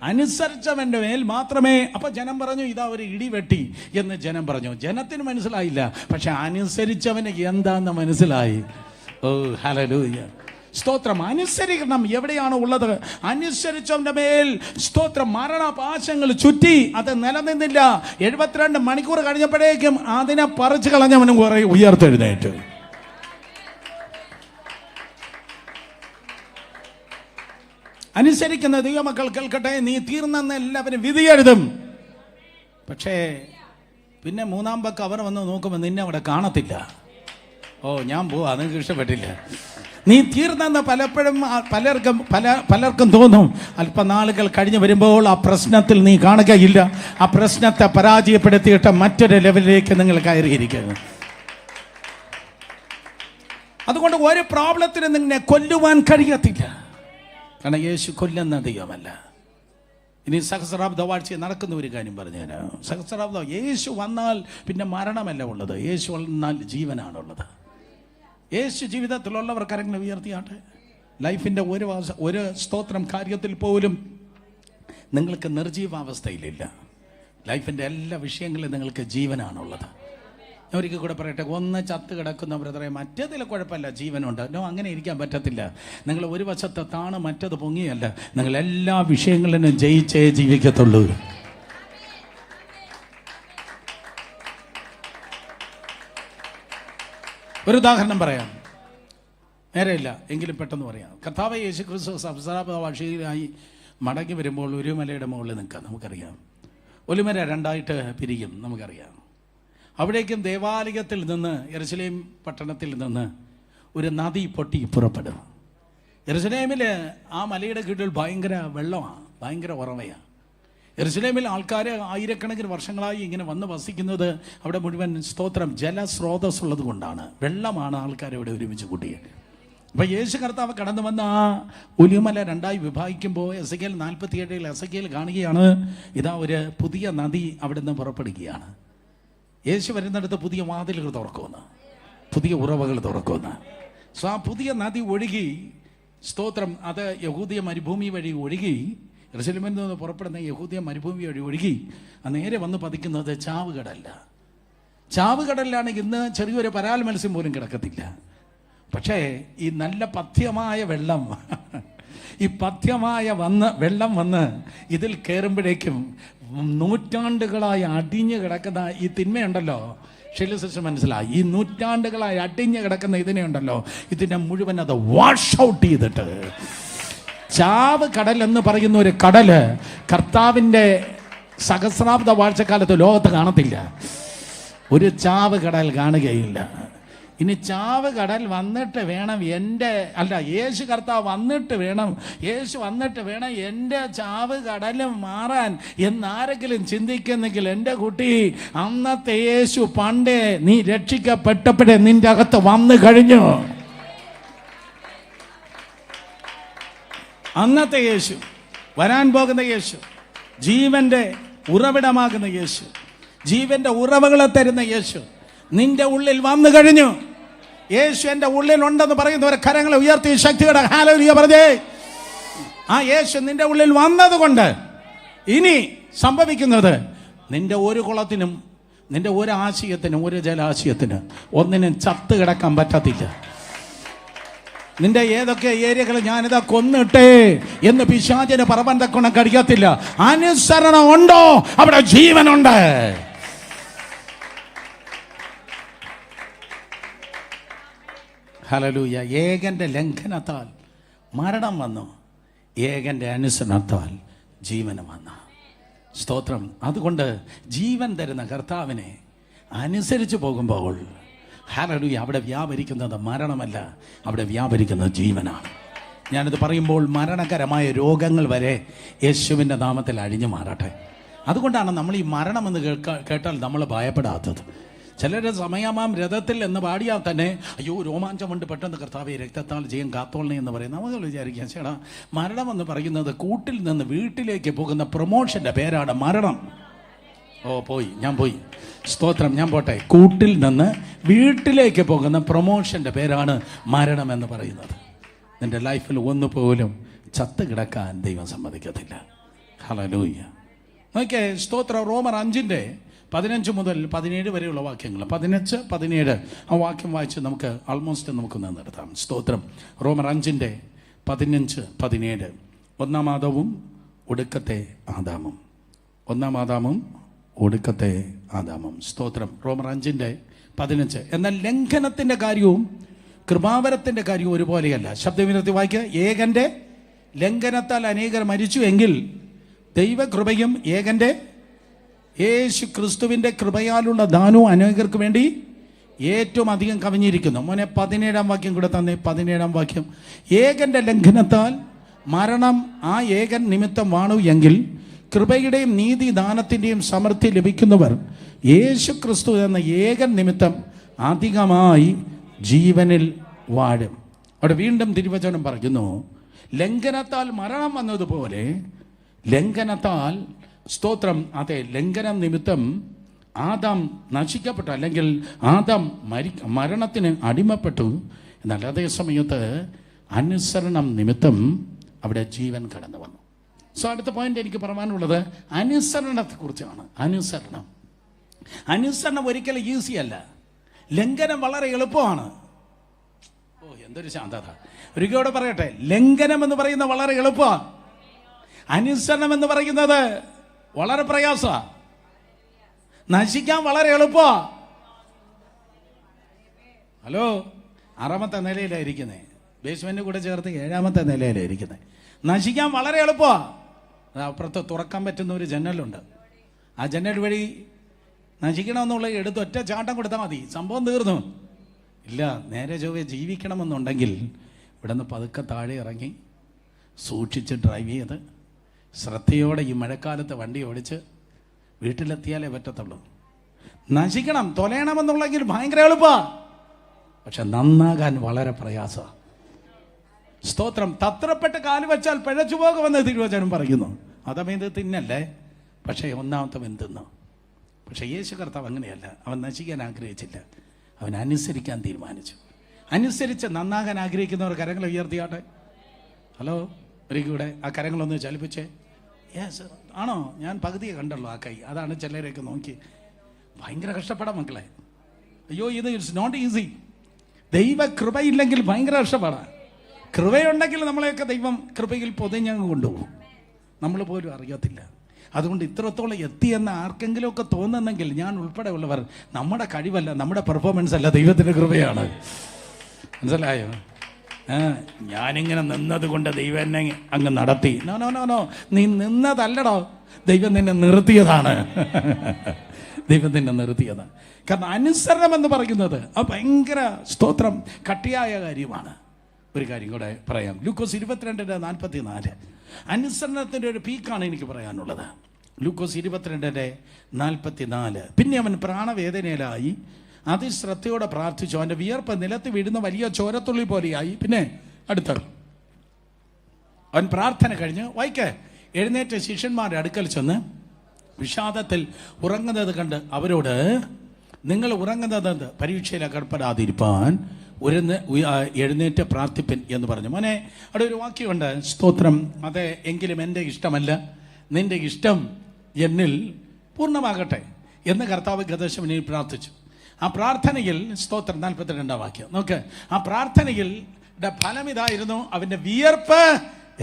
അനുസരിച്ചവൻ്റെ മേൽ മാത്രമേ. അപ്പൊ ജനം പറഞ്ഞു, ഇതാ ഒരു ഇടിവെട്ടി എന്ന് ജനം പറഞ്ഞു. ജനത്തിന് മനസ്സിലായില്ല, പക്ഷെ അനുസരിച്ചവന് എന്താന്ന് മനസ്സിലായി. ഓ ഹല്ലേലൂയ, സ്തോത്രം. അനുസരിക്കണം എവിടെയാണ് ഉള്ളത്? അനുസരിച്ചവന്റെ മേൽ സ്തോത്രം മരണപാശങ്ങൾ ചുറ്റി, അത് നിലനിന്നില്ല. 72 മണിക്കൂർ കഴിഞ്ഞപ്പോഴേക്കും അതിനെ പറിച്ചു കളഞ്ഞവനും കുറെ ഉയർത്തെഴുന്നേറ്റ്. അനുസരിക്കുന്ന ദൈവമക്കൾ കേൾക്കട്ടെ, നീ തീർന്നെന്ന് എല്ലാവരും വിധി എഴുതും. പക്ഷേ പിന്നെ 3-ാം പക്കം അവർ വന്ന് നോക്കുമ്പോൾ നിന്നെ അവിടെ കാണത്തില്ല. ഓ ഞാൻ പോവാ, നിങ്ങൾക്ക് ഇഷ്ടപ്പെട്ടില്ല. നീ തീർന്നെന്ന് പലപ്പോഴും പലർക്കും തോന്നും. അല്പനാളുകൾ കഴിഞ്ഞ് വരുമ്പോൾ ആ പ്രശ്നത്തിൽ നീ കാണുകയില്ല. ആ പ്രശ്നത്തെ പരാജയപ്പെടുത്തിയിട്ട് മറ്റൊരു ലെവലിലേക്ക് നിങ്ങൾ കയറിയിരിക്കുന്നു. അതുകൊണ്ട് ഒരു പ്രോബ്ലത്തിന് നിന്നെ കൊല്ലുവാൻ കഴിയത്തില്ല. കാരണം യേശു കൊല്ലുന്ന ദൈവമല്ല. ഇനി സഹസ്രാബ്ദ വാഴ്ച നടക്കുന്ന ഒരു കാര്യം പറഞ്ഞുതരാം. സഹസ്രാബ്ദ യേശു വന്നാൽ പിന്നെ മരണമല്ല ഉള്ളത്, യേശു വന്നാൽ ജീവനാണുള്ളത്. യേശു ജീവിതത്തിലുള്ളവർക്ക് ആരെങ്കിലും ഉയർത്തിയാട്ടെ. ലൈഫിൻ്റെ ഒരു സ്തോത്രം കാര്യത്തിൽ പോലും നിങ്ങൾക്ക് നിർജീവാവസ്ഥയിലില്ല. ലൈഫിൻ്റെ എല്ലാ വിഷയങ്ങളിലും നിങ്ങൾക്ക് ജീവനാണുള്ളത്. ഞാൻ ഒരിക്കൽ കൂടെ പറയട്ടെ, ഒന്ന് ചത്ത് കിടക്കുന്ന ബ്രദറെ മറ്റേതിൽ കുഴപ്പമില്ല, ജീവനുണ്ട്. നോ, അങ്ങനെ ഇരിക്കാൻ പറ്റത്തില്ല. നിങ്ങൾ ഒരു വശത്തെ താണ് മറ്റത് പൊങ്ങിയല്ല, നിങ്ങൾ എല്ലാ വിഷയങ്ങളിലും ജയിച്ചേ ജീവിക്കത്തുള്ളൂ. ഒരു ഉദാഹരണം പറയാം, നേരെയില്ല എങ്കിലും പെട്ടെന്ന് പറയാം. കർത്താവ് യേശു ക്രിസ്തു സഹസ്രാബ്ദവാർഷികമായി മടങ്ങി വരുമ്പോൾ ഒരു മലയുടെ മുകളിൽ നിൽക്കാം. നമുക്കറിയാം ഒലിമല രണ്ടായിട്ട് പിരിയും, നമുക്കറിയാം. അവിടേക്കും ദേവാലയത്തിൽ നിന്ന്, യെരുശലേം പട്ടണത്തിൽ നിന്ന് ഒരു നദി പൊട്ടി പുറപ്പെടും. യെരുശലേമിൽ ആ മലയുടെ കീഴിൽ ഭയങ്കര വെള്ളമാണ്, ഭയങ്കര ഉറവയാണ്. യെരുശലേമിൽ ആൾക്കാർ ആയിരക്കണക്കിന് വർഷങ്ങളായി ഇങ്ങനെ വന്ന് വസിക്കുന്നത് അവിടെ മുഴുവൻ സ്തോത്രം ജലസ്രോതസ്സുള്ളത് കൊണ്ടാണ്. വെള്ളമാണ് ആൾക്കാരെ ഇവിടെ ഒരുമിച്ച് കൂട്ടിയത്. അപ്പോൾ യേശു കർത്താവ് കടന്നു വന്ന ആ ഒലിമല രണ്ടായി വിഭാഗിക്കുമ്പോൾ എസെക്കിയേൽ 47 എസെക്കിയേൽ കാണുകയാണ്, ഇതാ ഒരു പുതിയ നദി അവിടെ നിന്ന് പുറപ്പെടുകയാണ്. യേശു വരുന്നിടത്ത് പുതിയ വാതിലുകൾ തുറക്കുമെന്ന്, പുതിയ ഉറവകൾ തുറക്കുമെന്ന്. സോ ആ പുതിയ നദി ഒഴുകി, സ്തോത്രം, അത് യഹൂദിയ മരുഭൂമി വഴി ഒഴുകി, യെരുശലേമിൽ നിന്ന് പുറപ്പെടുന്ന യഹൂദിയ മരുഭൂമി വഴി ഒഴുകി നേരെ വന്ന് പതിക്കുന്നത് ചാവുകടല്ല. ചാവുകടലിലാണെങ്കിൽ ഇന്ന് ചെറിയൊരു പരാൽ മത്സ്യം പോലും കിടക്കത്തില്ല. പക്ഷേ ഈ നല്ല പഥ്യമായ വെള്ളം, ഈ പഥ്യമായ വെള്ളം വന്ന് ഇതിൽ കയറുമ്പോഴേക്കും നൂറ്റാണ്ടുകളായി അടിഞ്ഞു കിടക്കുന്ന ഈ തിന്മയുണ്ടല്ലോ, ശൈലസിസ്റ്റർ മനസ്സിലായി, ഈ നൂറ്റാണ്ടുകളായി അടിഞ്ഞു കിടക്കുന്ന ഇതിനെയുണ്ടല്ലോ, ഇതിനെ മുഴുവൻ അത് വാഷ് ഔട്ട് ചെയ്തിട്ട് ചാവ് കടൽ എന്ന് പറയുന്ന ഒരു കടല് കർത്താവിൻ്റെ സഹസ്രാബ്ദ വാഴ്ചക്കാലത്ത് ലോകത്ത് കാണത്തില്ല. ഒരു ചാവ് കടൽ കാണുകയില്ല. ഇനി ചാവ് കടൽ വന്നിട്ട് വേണം യേശു കർത്താവ് വന്നിട്ട് വേണം, യേശു വന്നിട്ട് വേണം എൻ്റെ ചാവ് കടലും മാറാൻ എന്നാരെങ്കിലും ചിന്തിക്കുന്നെങ്കിൽ എൻ്റെ കുട്ടി, അന്നത്തെ യേശു പണ്ടേ നീ രക്ഷിക്കപ്പെട്ടപ്പോഴേ നിന്റെ അകത്ത് വന്നു കഴിഞ്ഞു. അന്നത്തെ യേശു, വരാൻ പോകുന്ന യേശു, ജീവന്റെ ഉറവിടമാകുന്ന യേശു, ജീവന്റെ ഉറവകളെ തരുന്ന യേശു നിന്റെ ഉള്ളിൽ വന്നു കഴിഞ്ഞു. യേശു എൻ്റെ ഉള്ളിൽ ഉണ്ടെന്ന് പറയുന്നവരെ കരങ്ങളെ ഉയർത്തി ശക്തിയോടെ ഹല്ലേലൂയ പറഞ്ഞേ. ആ യേശു നിന്റെ ഉള്ളിൽ വന്നതുകൊണ്ട് ഇനി സംഭവിക്കുന്നത്, നിന്റെ ഒരു കുളത്തിനും നിന്റെ ഒരു ആശയത്തിനും ഒരു ജലാശയത്തിനും ഒന്നിനും ചത്ത് കിടക്കാൻ പറ്റത്തില്ല. നിന്റെ ഏതൊക്കെ ഏരിയകൾ ഞാനിതാ കൊന്നിട്ടേ എന്ന് പിശാചിന് പറവൻ തക്കണം കഴിയത്തില്ല. അനുസരണം ഉണ്ടോ അവിടെ ജീവനുണ്ട്. ഹല്ലേലൂയ. ഏകന്റെ ലംഘനത്താൽ മരണം വന്നു, ഏകന്റെ അനുസരണത്താൽ ജീവനം വന്നു. സ്തോത്രം. അതുകൊണ്ട് ജീവൻ തരുന്ന കർത്താവിനെ അനുസരിച്ച് പോകുമ്പോൾ ഹല്ലേലൂയ, അവിടെ വ്യാപരിക്കുന്നത് മരണമല്ല, അവിടെ വ്യാപരിക്കുന്നത് ജീവനാണ്. ഞാനിത് പറയുമ്പോൾ മരണകരമായ രോഗങ്ങൾ വരെ യേശുവിൻ്റെ നാമത്തിൽ അഴിഞ്ഞു മാറട്ടെ. അതുകൊണ്ടാണ് നമ്മൾ ഈ മരണമെന്ന് കേട്ടാൽ നമ്മൾ ഭയപ്പെടാത്തത്. ചിലരുടെ സമയമാം രഥത്തിൽ എന്ന് പാടിയാൽ തന്നെ അയ്യോ രോമാഞ്ചം കൊണ്ട് പെട്ടെന്ന് കർത്താവെ രക്തത്താൽ ജയം കാത്തോളണേ എന്ന് പറയും. നമുക്ക് വിചാരിക്കാം, ചേട്ടാ മരണമെന്ന് പറയുന്നത് കൂട്ടിൽ നിന്ന് വീട്ടിലേക്ക് പോകുന്ന പ്രൊമോഷൻ്റെ പേരാണ് മരണം. ഞാൻ പോയി സ്തോത്രം, ഞാൻ പോട്ടെ. കൂട്ടിൽ നിന്ന് വീട്ടിലേക്ക് പോകുന്ന പ്രൊമോഷൻ്റെ പേരാണ് മരണം എന്ന് പറയുന്നത്. നിന്റെ ലൈഫിൽ ഒന്നുപോലും ചത്ത് കിടക്കാൻ ദൈവം സമ്മതിക്കത്തില്ല. ഹല്ലേലൂയ. നോക്കിയേ, സ്തോത്രം. റോമർ 5:15 മുതൽ 17 വരെയുള്ള വാക്യങ്ങൾ, 15, 17 ആ വാക്യം വായിച്ച് നമുക്ക് നമുക്കൊന്ന് നിർത്താം. സ്തോത്രം. റോമർ 5:15, 17. ഒന്നാം ആദാമും ഒടുക്കത്തെ ആദാമും. സ്തോത്രം. റോമർ 5:15. എന്നാൽ ലംഘനത്തിൻ്റെ കാര്യവും കൃപാവരത്തിൻ്റെ കാര്യവും ഒരുപോലെയല്ല. ശബ്ദവിനത്തി വായിക്കുക. ഏകന്റെ ലംഘനത്താൽ അനേകർ മരിച്ചു എങ്കിൽ ദൈവകൃപയും ഏകന്റെ യേശു ക്രിസ്തുവിൻ്റെ കൃപയാലുള്ള ദാനവും അനേകർക്ക് വേണ്ടി ഏറ്റവും അധികം കവിഞ്ഞിരിക്കുന്നു. മോനെ 17-ാം വാക്യം കൂടെ തന്നെ. 17-ാം വാക്യം. ഏകന്റെ ലംഘനത്താൽ മരണം ആ ഏകൻ നിമിത്തം വാണു എങ്കിൽ കൃപയുടെയും നീതിദാനത്തിൻ്റെയും സമൃദ്ധി ലഭിക്കുന്നവർ യേശു ക്രിസ്തു എന്ന ഏകൻ നിമിത്തം അധികമായി ജീവനിൽ വാഴും. അവിടെ വീണ്ടും തിരുവചനം പറയുന്നു, ലംഘനത്താൽ മരണം വന്നതുപോലെ ലംഘനത്താൽ, സ്തോത്രം, അതെ, ലംഘനം നിമിത്തം ആദാം നശിക്കപ്പെട്ടു, അല്ലെങ്കിൽ ആദാം മരണത്തിന് അടിമപ്പെട്ടു. എന്നാൽ അതേ സമയത്ത് അനുസരണം നിമിത്തം അവിടെ ജീവൻ കടന്നു വന്നു. സോ അടുത്ത പോയിന്റ് എനിക്ക് പറയാനുള്ളത് അനുസരണത്തെക്കുറിച്ചാണ്. അനുസരണം ഒരിക്കലും ഈസി അല്ല. ലംഘനം വളരെ എളുപ്പമാണ്. ഓ, എന്തൊരു ശാന്തത! ഒരിക്കലൂടെ പറയട്ടെ, ലംഘനം എന്ന് പറയുന്നത് വളരെ എളുപ്പമാണ്. അനുസരണം എന്ന് പറയുന്നത് വളരെ പ്രയാസമാണ്. നശിക്കാൻ വളരെ എളുപ്പമാണ്. ഹലോ, 6ാമത്തെ നിലയിലാണ് ഇരിക്കുന്നത്. ബേസ്മെന്റ് കൂടെ ചേർത്ത് 7ാമത്തെ നിലയിലാണ് ഇരിക്കുന്നത്. നശിക്കാൻ വളരെ എളുപ്പമാണ്. അപ്പുറത്ത് തുറക്കാൻ പറ്റുന്ന ഒരു ജനലുണ്ട്. ആ ജനൽ വഴി നശിക്കണമെന്നുള്ള എടുത്ത് ഒറ്റ ചാട്ടം കൊടുത്താൽ മതി, സംഭവം തീർന്നു. ഇല്ല, നേരെ ചൊവ്വേ ജീവിക്കണമെന്നുണ്ടെങ്കിൽ ഇവിടെ നിന്ന് പതുക്കെ താഴെ ഇറങ്ങി സൂക്ഷിച്ച് ഡ്രൈവ് ചെയ്ത് ശ്രദ്ധയോടെ ഈ മഴക്കാലത്ത് വണ്ടി ഓടിച്ച് വീട്ടിലെത്തിയാലേ പറ്റത്തുള്ളൂ. നശിക്കണം, തൊലയണമെന്നുള്ളെങ്കിൽ ഭയങ്കര എളുപ്പമാണ്. പക്ഷെ നന്നാകാൻ വളരെ പ്രയാസമാണ്. സ്തോത്രം. തത്രപ്പെട്ട് കാല് വെച്ചാൽ പിഴച്ചു പോകുമെന്ന് തിരുവചനം പറയുന്നു. അതമേത് തിന്നല്ലേ, പക്ഷേ ഒന്നാമത്തെ തിന്നു. പക്ഷെ യേശു കർത്താവ് അങ്ങനെയല്ല. അവൻ നശിക്കാൻ ആഗ്രഹിച്ചില്ല, അവൻ അനുസരിക്കാൻ തീരുമാനിച്ചു. അനുസരിച്ച് നന്നാകാൻ ആഗ്രഹിക്കുന്നവർ കരങ്ങൾ ഉയർത്തിയാട്ടെ. ഹലോ, ഒരിക്കൂടെ ആ കരങ്ങളൊന്ന് ചലിപ്പിച്ചേ. യെസ്, ആണോ? ഞാൻ പകുതിയെ കണ്ടുള്ളൂ ആ കൈ. അതാണ് ചിലരെയൊക്കെ നോക്കി ഭയങ്കര കഷ്ടപ്പെടാം മക്കളെ. അയ്യോ, ഇത് ഇറ്റ്സ് നോട്ട് ഈസി. ദൈവ കൃപയില്ലെങ്കിൽ ഭയങ്കര കഷ്ടപ്പാടാണ്. കൃപയുണ്ടെങ്കിൽ നമ്മളെയൊക്കെ ദൈവം കൃപയിൽ പൊതിഞ്ഞങ്ങ് കൊണ്ടുപോകും, നമ്മൾ പോലും അറിയത്തില്ല. അതുകൊണ്ട് ഇത്രത്തോളം എത്തിയെന്ന് ആർക്കെങ്കിലുമൊക്കെ തോന്നുന്നെങ്കിൽ ഞാൻ ഉൾപ്പെടെ ഉള്ളവർ, നമ്മുടെ കഴിവല്ല, നമ്മുടെ പെർഫോമൻസ് അല്ല, ദൈവത്തിൻ്റെ കൃപയാണ്. മനസ്സിലായോ? ഞാനിങ്ങനെ നിന്നത് കൊണ്ട് ദൈവം എന്നെ അങ്ങ് നടത്തി. നോ നോ നോ നോ, നീ നിന്നതല്ലടോ, ദൈവം നിന്നെ നിർത്തിയതാണ്. ദൈവം നിന്നെ നിർത്തിയതാണ്. കാരണം അനുസരണം എന്ന് പറയുന്നത് ആ ഭയങ്കര, സ്തോത്രം, കട്ടിയായ കാര്യമാണ്. ഒരു കാര്യം കൂടെ പറയാം. ലൂക്കോസ് 22:44. അനുസരണത്തിൻ്റെ ഒരു പീക്കാണ് എനിക്ക് പറയാനുള്ളത്. ലൂക്കോസ് 22:44. പിന്നെ അവൻ പ്രാണവേദനയിലായി അതിശ്രദ്ധയോടെ പ്രാർത്ഥിച്ചു. അവൻ്റെ വിയർപ്പ് നിലത്ത് വീഴുന്ന വലിയ ചോരത്തുള്ളി പോലെയായി. പിന്നെ അടുത്ത അവൻ പ്രാർത്ഥന കഴിഞ്ഞ് എഴുന്നേറ്റ ശിഷ്യന്മാരുടെ അടുക്കൽ ചെന്ന് വിഷാദത്തിൽ ഉറങ്ങുന്നത് കണ്ട് അവരോട്, നിങ്ങൾ ഉറങ്ങുന്നത് പരീക്ഷയിൽ അകപ്പെടാതിരിപ്പാൻ എഴുന്നേറ്റ് പ്രാർത്ഥിപ്പൻ എന്ന് പറഞ്ഞു. മോനെ, അവിടെ ഒരു വാക്യമുണ്ട്, സ്തോത്രം, അതെ, എങ്കിലും എൻ്റെ ഇഷ്ടമല്ല നിന്റെ ഇഷ്ടം എന്നിൽ പൂർണ്ണമാകട്ടെ എന്ന് കർത്താവ് ഗതശമനിയിൽ പ്രാർത്ഥിച്ചു. ആ പ്രാർത്ഥനയിൽ, സ്തോത്രം, 42-ാം വാക്യം നോക്ക്. ആ പ്രാർത്ഥനയിൽ ഫലം ഇതായിരുന്നു, അവൻ്റെ വിയർപ്പ്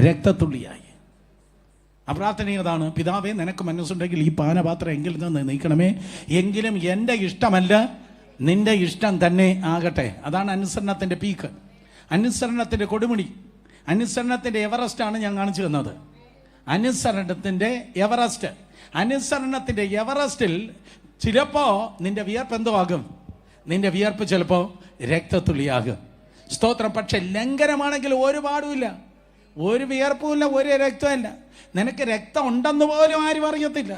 രക്തത്തുള്ളിയായി. ആ പ്രാർത്ഥന ഏതാണ്? പിതാവേ, നിനക്ക് മനസ്സുണ്ടെങ്കിൽ ഈ പാനപാത്രം എങ്കിൽ നിന്ന് നീക്കണമേ, എങ്കിലും എൻ്റെ ഇഷ്ടമല്ല നിന്റെ ഇഷ്ടം തന്നെ ആകട്ടെ. അതാണ് അനുസരണത്തിൻ്റെ പീക്ക്, അനുസരണത്തിൻ്റെ കൊടുമുടി, അനുസരണത്തിൻ്റെ എവറസ്റ്റാണ് ഞാൻ കാണിച്ചു തന്നത്. അനുസരണത്തിൻ്റെ എവറസ്റ്റ്. അനുസരണത്തിൻ്റെ എവറസ്റ്റിൽ ചിലപ്പോൾ നിന്റെ വിയർപ്പ് എന്തോ ആകും, നിന്റെ വിയർപ്പ് ചിലപ്പോൾ രക്തത്തുള്ളിയാകും. സ്തോത്രം. പക്ഷെ ലംഘനമാണെങ്കിൽ ഒരു പാടുമില്ല, ഒരു വിയർപ്പുമില്ല, ഒരു രക്തമില്ല. നിനക്ക് രക്തം ഉണ്ടെന്ന് പോലും ആരും അറിയത്തില്ല.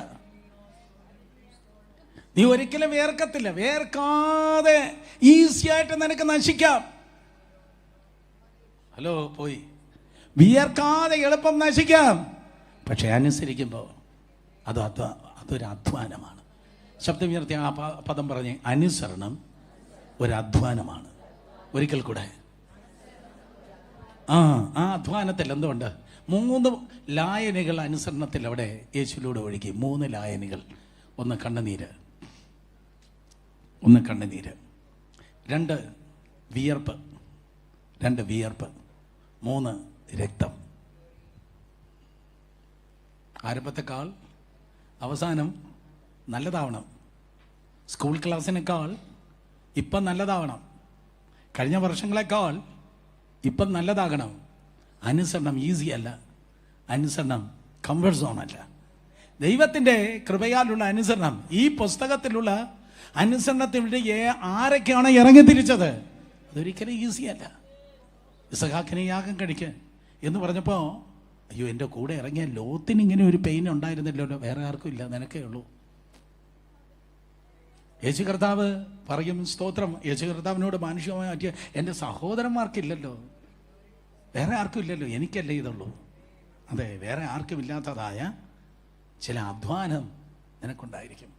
നീ ഒരിക്കലും വേർക്കത്തില്ല. വേർക്കാതെ ഈസി ആയിട്ട് നിനക്ക് നശിക്കാം. ഹലോ, പോയി. വിയർക്കാതെ എളുപ്പം നശിക്കാം. പക്ഷെ അനുസരിക്കുമ്പോൾ അതൊരു അധ്വാനമാണ്. ശബ്ദം ഉയർത്തി ആ പദം പറഞ്ഞ്, അനുസരണം ഒരു അധ്വാനമാണ്. ഒരിക്കൽ കൂടെ ആ അധ്വാനത്തിൽ എന്തുകൊണ്ട്? 3 ലായനികൾ അനുസരണത്തിൽ അവിടെ യേശുവിലൂടെ ഒഴുകി. 3 ലായനികൾ. ഒന്ന് കണ്ണുനീര്, 2 വിയർപ്പ്, 3 രക്തം. ആരംഭത്തെക്കാൾ അവസാനം നല്ലതാവണം. സ്കൂൾ ക്ലാസ്സിനേക്കാൾ ഇപ്പം നല്ലതാവണം. കഴിഞ്ഞ വർഷങ്ങളെക്കാൾ ഇപ്പം നല്ലതാകണം. അനുസരണം ഈസി അല്ല, അനുസരണം കംഫർട്ട് സോൺ അല്ല. ദൈവത്തിൻ്റെ കൃപയാലുള്ള അനുസരണം, ഈ പുസ്തകത്തിലുള്ള അനുസരണത്തിലൂടെ ആരൊക്കെയാണ് ഇറങ്ങി തിരിച്ചത്? അതൊരിക്കലും ഈസിയല്ല. ഇസഹാക്കിനെ യാഗം കഴിക്കാൻ എന്ന് പറഞ്ഞപ്പോൾ, അയ്യോ എൻ്റെ കൂടെ ഇറങ്ങിയ ലോത്തിന് ഇങ്ങനെ ഒരു പെയിൻ ഉണ്ടായിരുന്നില്ലല്ലോ, വേറെ ആർക്കും ഇല്ല, നിനക്കേ ഉള്ളൂ. യേശു കർത്താവ് പറയും, സ്തോത്രം, യേശു കർത്താവിനോട് മാനുഷികമായി മാറ്റിയ എൻ്റെ സഹോദരന്മാർക്കില്ലല്ലോ, വേറെ ആർക്കും ഇല്ലല്ലോ, എനിക്കല്ലേ ഇതുള്ളൂ. അതെ, വേറെ ആർക്കും ഇല്ലാത്തതായ ചില അധ്വാനം നിനക്കുണ്ടായിരിക്കും.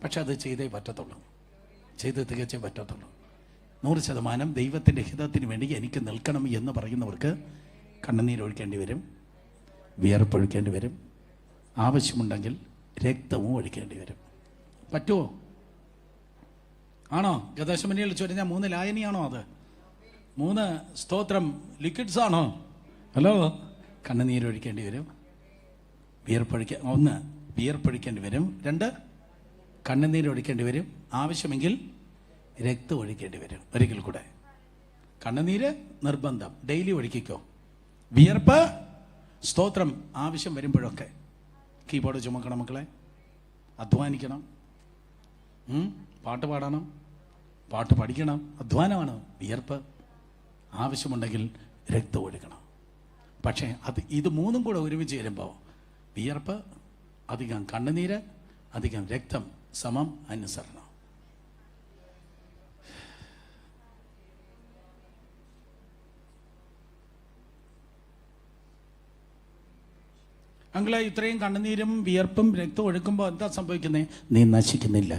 പക്ഷെ അത് ചെയ്തേ പറ്റത്തുള്ളൂ, ചെയ്ത് തികച്ചേ പറ്റത്തുള്ളൂ. 100% ദൈവത്തിൻ്റെ ഹിതത്തിന് വേണ്ടി എനിക്ക് നിൽക്കണം എന്ന് പറയുന്നവർക്ക് കണ്ണുനീരൊഴിക്കേണ്ടി വരും, വിയർപ്പൊഴിക്കേണ്ടി വരും, ആവശ്യമുണ്ടെങ്കിൽ രക്തവും ഒഴിക്കേണ്ടി വരും. പറ്റുമോ? ആണോ? ഗതശമനിയിൽ ചൊരിഞ്ഞ 3 ലായനിയാണോ അത്? 3 സ്തോത്രം ലിക്വിഡ്സ് ആണോ? ഹലോ, കണ്ണുനീരൊഴിക്കേണ്ടി വരും, 1 വിയർപ്പൊഴിക്കേണ്ടി വരും, 2 കണ്ണുനീരൊഴിക്കേണ്ടി വരും, ആവശ്യമെങ്കിൽ രക്തം ഒഴിക്കേണ്ടി വരും. ഒരിക്കൽ കൂടെ, കണ്ണുനീര് നിർബന്ധം, ഡെയിലി ഒഴിക്കോ. വിയർപ്പ് സ്തോത്രം ആവശ്യം വരുമ്പോഴൊക്കെ. കീബോർഡ് ചുമക്കണം മക്കളെ, അധ്വാനിക്കണം, പാട്ട് പാടണം, പാട്ട് പഠിക്കണം, അധ്വാനമാണ്. വിയർപ്പ് ആവശ്യമുണ്ടെങ്കിൽ രക്തം ഒഴുകണം. പക്ഷേ ഇത് 3 കൂടെ ഒരുമിച്ച് ചേരുമ്പോൾ വിയർപ്പ് അധികം കണ്ണുനീര് അധികം രക്തം സമം അനുസരണം. അങ്ങളെ ഇത്രയും കണ്ണുനീരും വിയർപ്പും രക്തം ഒഴുക്കുമ്പോൾ എന്താ സംഭവിക്കുന്നത്? നീ നശിക്കുന്നില്ല.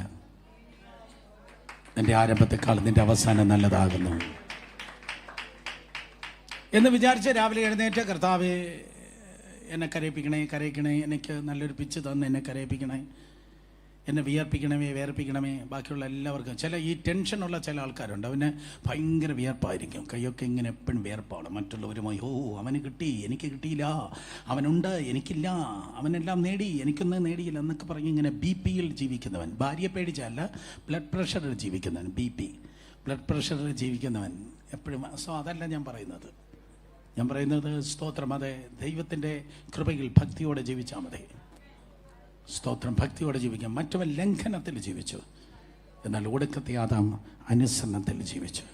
നിന്റെ ആരംഭത്തെക്കാൾ നിന്റെ അവസാനം നല്ലതാകുന്നു എന്ന് വിചാരിച്ച് രാവിലെ എഴുന്നേറ്റ്, കർത്താവേ എന്നെ കരയിപ്പിക്കണേ, എനിക്ക് നല്ലൊരു പിച്ച് തന്ന് എന്നെ കരയിപ്പിക്കണേ, എന്നെ വിയർപ്പിക്കണമേ. ബാക്കിയുള്ള എല്ലാവർക്കും ഈ ടെൻഷനുള്ള ചില ആൾക്കാരുണ്ട്. അവന് ഭയങ്കര വിയർപ്പായിരിക്കും, കൈയൊക്കെ ഇങ്ങനെ എപ്പോഴും വിയർപ്പാണ്. മറ്റുള്ളവരുമായി, ഓ അവന് കിട്ടി, എനിക്ക് കിട്ടിയില്ല, അവനുണ്ട്, എനിക്കില്ല, അവനെല്ലാം നേടി, എനിക്കൊന്നും നേടിയില്ല എന്നൊക്കെ പറഞ്ഞ് ഇങ്ങനെ BP-യിൽ ജീവിക്കുന്നവൻ, ഭാര്യയെ പേടിച്ചല്ല, ബ്ലഡ് പ്രഷറിൽ ജീവിക്കുന്നവൻ, ബ്ലഡ് പ്രഷറിൽ ജീവിക്കുന്നവൻ എപ്പോഴും. സോ അതല്ല ഞാൻ പറയുന്നത്, സ്തോത്രം, അതെ, ദൈവത്തിൻ്റെ കൃപയിൽ ഭക്തിയോടെ ജീവിച്ചാൽ മതി. സ്തോത്രം, ഭക്തിയോടെ ജീവിക്കാം. മറ്റവൻ ലംഘനത്തിൽ ജീവിച്ചു, എന്നാൽ ഒടുക്കത്തെ ആദാം അനുസരണത്തിൽ ജീവിച്ചു.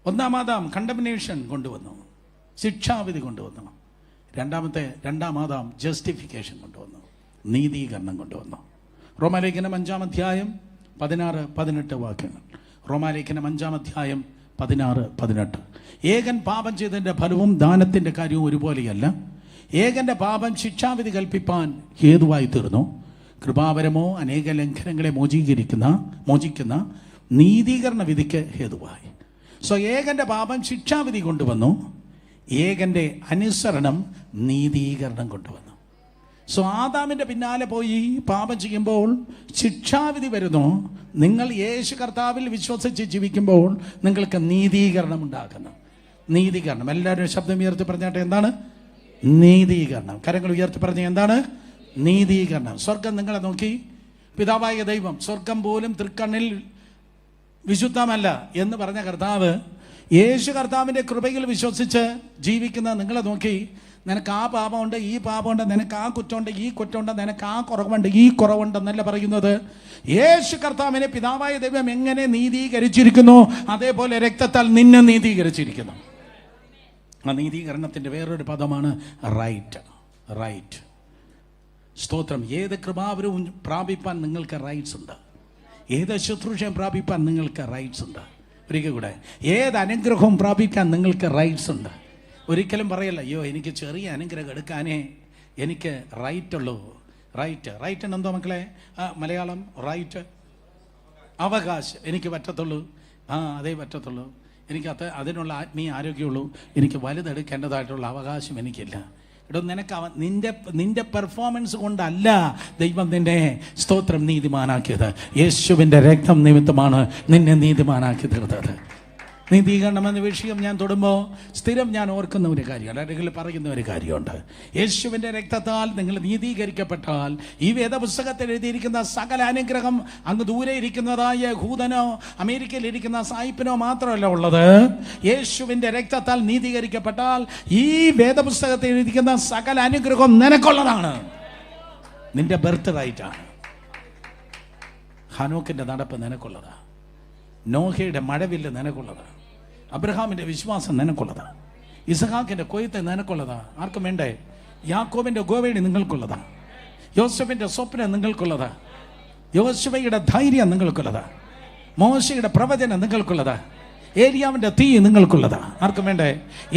1-ാം ആദാം കണ്ടംനേഷൻ കൊണ്ടുവന്നു, ശിക്ഷാവിധി കൊണ്ടുവന്നു. 2-ാം ആദാം ജസ്റ്റിഫിക്കേഷൻ കൊണ്ടുവന്നു, നീതീകരണം കൊണ്ടുവന്നു. റോമാലേഖനം 5-ാം അധ്യായം 16-18 വാക്യങ്ങൾ. റോമാലേഖനം 5-ാം അധ്യായം 16-18. ഏകൻ പാപം ചെയ്തതിൻ്റെ ഫലവും ദാനത്തിൻ്റെ കാര്യവും ഒരുപോലെയല്ല. ഏകന്റെ പാപം ശിക്ഷാവിധി കൽപ്പിപ്പാൻ ഹേതുവായി തീർന്നു. കൃപാവരമോ അനേക ലംഘനങ്ങളെ മോചിക്കുന്ന നീതീകരണ വിധിക്ക് ഹേതുവായി. സോ ഏകന്റെ പാപം ശിക്ഷാവിധി കൊണ്ടുവന്നു, ഏകന്റെ അനുസരണം നീതീകരണം കൊണ്ടുവന്നു. സോ ആദാമിൻ്റെ പിന്നാലെ പോയി പാപം ചെയ്യുമ്പോൾ ശിക്ഷാവിധി വരുന്നു. നിങ്ങൾ യേശു കർത്താവിൽ വിശ്വസിച്ച് ജീവിക്കുമ്പോൾ നിങ്ങൾക്ക് നീതീകരണം ഉണ്ടാക്കുന്നു. നീതീകരണം, എല്ലാവരും ശബ്ദം ഉയർത്തി പറഞ്ഞാട്ടെ, എന്താണ് നീതീകരണം? കരങ്ങൾ ഉയർത്തി പറഞ്ഞ എന്താണ് നീതീകരണം? സ്വർഗം നിങ്ങളെ നോക്കി, പിതാവായ ദൈവം, സ്വർഗം പോലും തൃക്കണ്ണിൽ വിശുദ്ധമല്ല എന്ന് പറഞ്ഞ കർത്താവ്, യേശു കർത്താവിൻ്റെ കൃപയിൽ വിശ്വസിച്ച് ജീവിക്കുന്ന നിങ്ങളെ നോക്കി, നിനക്ക് ആ പാപമുണ്ട്, ഈ പാപമുണ്ട്, നിനക്ക് ആ കുറ്റമുണ്ട്, ഈ കുറ്റമുണ്ട്, നിനക്ക് ആ കുറവുണ്ട്, ഈ കുറവുണ്ടെന്നല്ല പറയുന്നത്. യേശു കർത്താവിനെ പിതാവായ ദൈവം എങ്ങനെ നീതീകരിച്ചിരിക്കുന്നു, അതേപോലെ രക്തത്താൽ നിന്നെ നീതീകരിച്ചിരിക്കുന്നു. ആ നീതീകരണത്തിൻ്റെ വേറൊരു പദമാണ് റൈറ്റ്. സ്തോത്രം. ഏത് കൃപാവരവും പ്രാപിപ്പാൻ നിങ്ങൾക്ക് റൈറ്റ്സ് ഉണ്ട്, ഏത് ശുശ്രൂഷയും പ്രാപിപ്പാൻ നിങ്ങൾക്ക് റൈറ്റ്സ് ഉണ്ട്. ഒരിക്കൽ കൂടെ, ഏത് അനുഗ്രഹവും പ്രാപിക്കാൻ നിങ്ങൾക്ക് റൈറ്റ്സ് ഉണ്ട്. ഒരിക്കലും പറയല്ല, അയ്യോ എനിക്ക് ചെറിയ അനുഗ്രഹം എടുക്കാനേ എനിക്ക് റൈറ്റ് ഉള്ളൂ. റൈറ്റ് എന്തോ മക്കളെ? മലയാളം റൈറ്റ്, അവകാശം. എനിക്ക് പറ്റത്തുള്ളൂ, അതേ പറ്റത്തുള്ളൂ. എനിക്ക് അതിനുള്ള ആത്മീയ ആരോഗ്യമുള്ളൂ. എനിക്ക് വലുതെടുക്കേണ്ടതായിട്ടുള്ള അവകാശം എനിക്കില്ല. എടോ, നിനക്ക് നിന്റെ പെർഫോമൻസ് കൊണ്ടല്ല ദൈവം നിന്നെ സ്തോത്രം നീതിമാനാക്കിയത്. യേശുവിൻ്റെ രക്തം നിമിത്തമാണ് നിന്നെ നീതിമാനാക്കി തീർത്തത്. നീതീകരണം എന്ന വിഷയം ഞാൻ തൊടുമ്പോൾ സ്ഥിരം ഞാൻ ഓർക്കുന്ന ഒരു കാര്യമാണ്, അല്ലെങ്കിൽ പറയുന്ന ഒരു കാര്യമുണ്ട്. യേശുവിൻ്റെ രക്തത്താൽ നിങ്ങൾ നീതീകരിക്കപ്പെട്ടാൽ ഈ വേദപുസ്തകത്തിൽ എഴുതിയിരിക്കുന്ന സകല അനുഗ്രഹം അങ്ങ് ദൂരെ ഇരിക്കുന്നതായ യഹൂദനോ അമേരിക്കയിൽ ഇരിക്കുന്ന സായിപ്പിനോ മാത്രമല്ല ഉള്ളത്. യേശുവിൻ്റെ രക്തത്താൽ നീതീകരിക്കപ്പെട്ടാൽ ഈ വേദപുസ്തകത്തിൽ എഴുതിയിരിക്കുന്ന സകല അനുഗ്രഹം നിനക്കുള്ളതാണ്. നിന്റെ ബർത്ത് റൈറ്റാണ്. ഹനോക്കിൻ്റെ നടപ്പ് നിനക്കുള്ളതാ. നോഹയുടെ മഴവില്ല് നിനക്കുള്ളതാ. അബ്രഹാമിൻ്റെ വിശ്വാസം നിനക്കുള്ളതാ. ഇസഹാക്കിൻ്റെ കൊയ്ത്ത് നിനക്കുള്ളതാ. ആർക്കും വേണ്ടേ? യാക്കോബിൻ്റെ ഗോവേണി നിങ്ങൾക്കുള്ളതാ. യോസഫിൻ്റെ സ്വപ്നം നിങ്ങൾക്കുള്ളതാ. യോശുവയുടെ ധൈര്യം നിങ്ങൾക്കുള്ളതാ. മോശയുടെ പ്രവചനം നിങ്ങൾക്കുള്ളതാ. ഏലിയാവിൻ്റെ തീ നിങ്ങൾക്കുള്ളതാ. ആർക്കും വേണ്ടേ?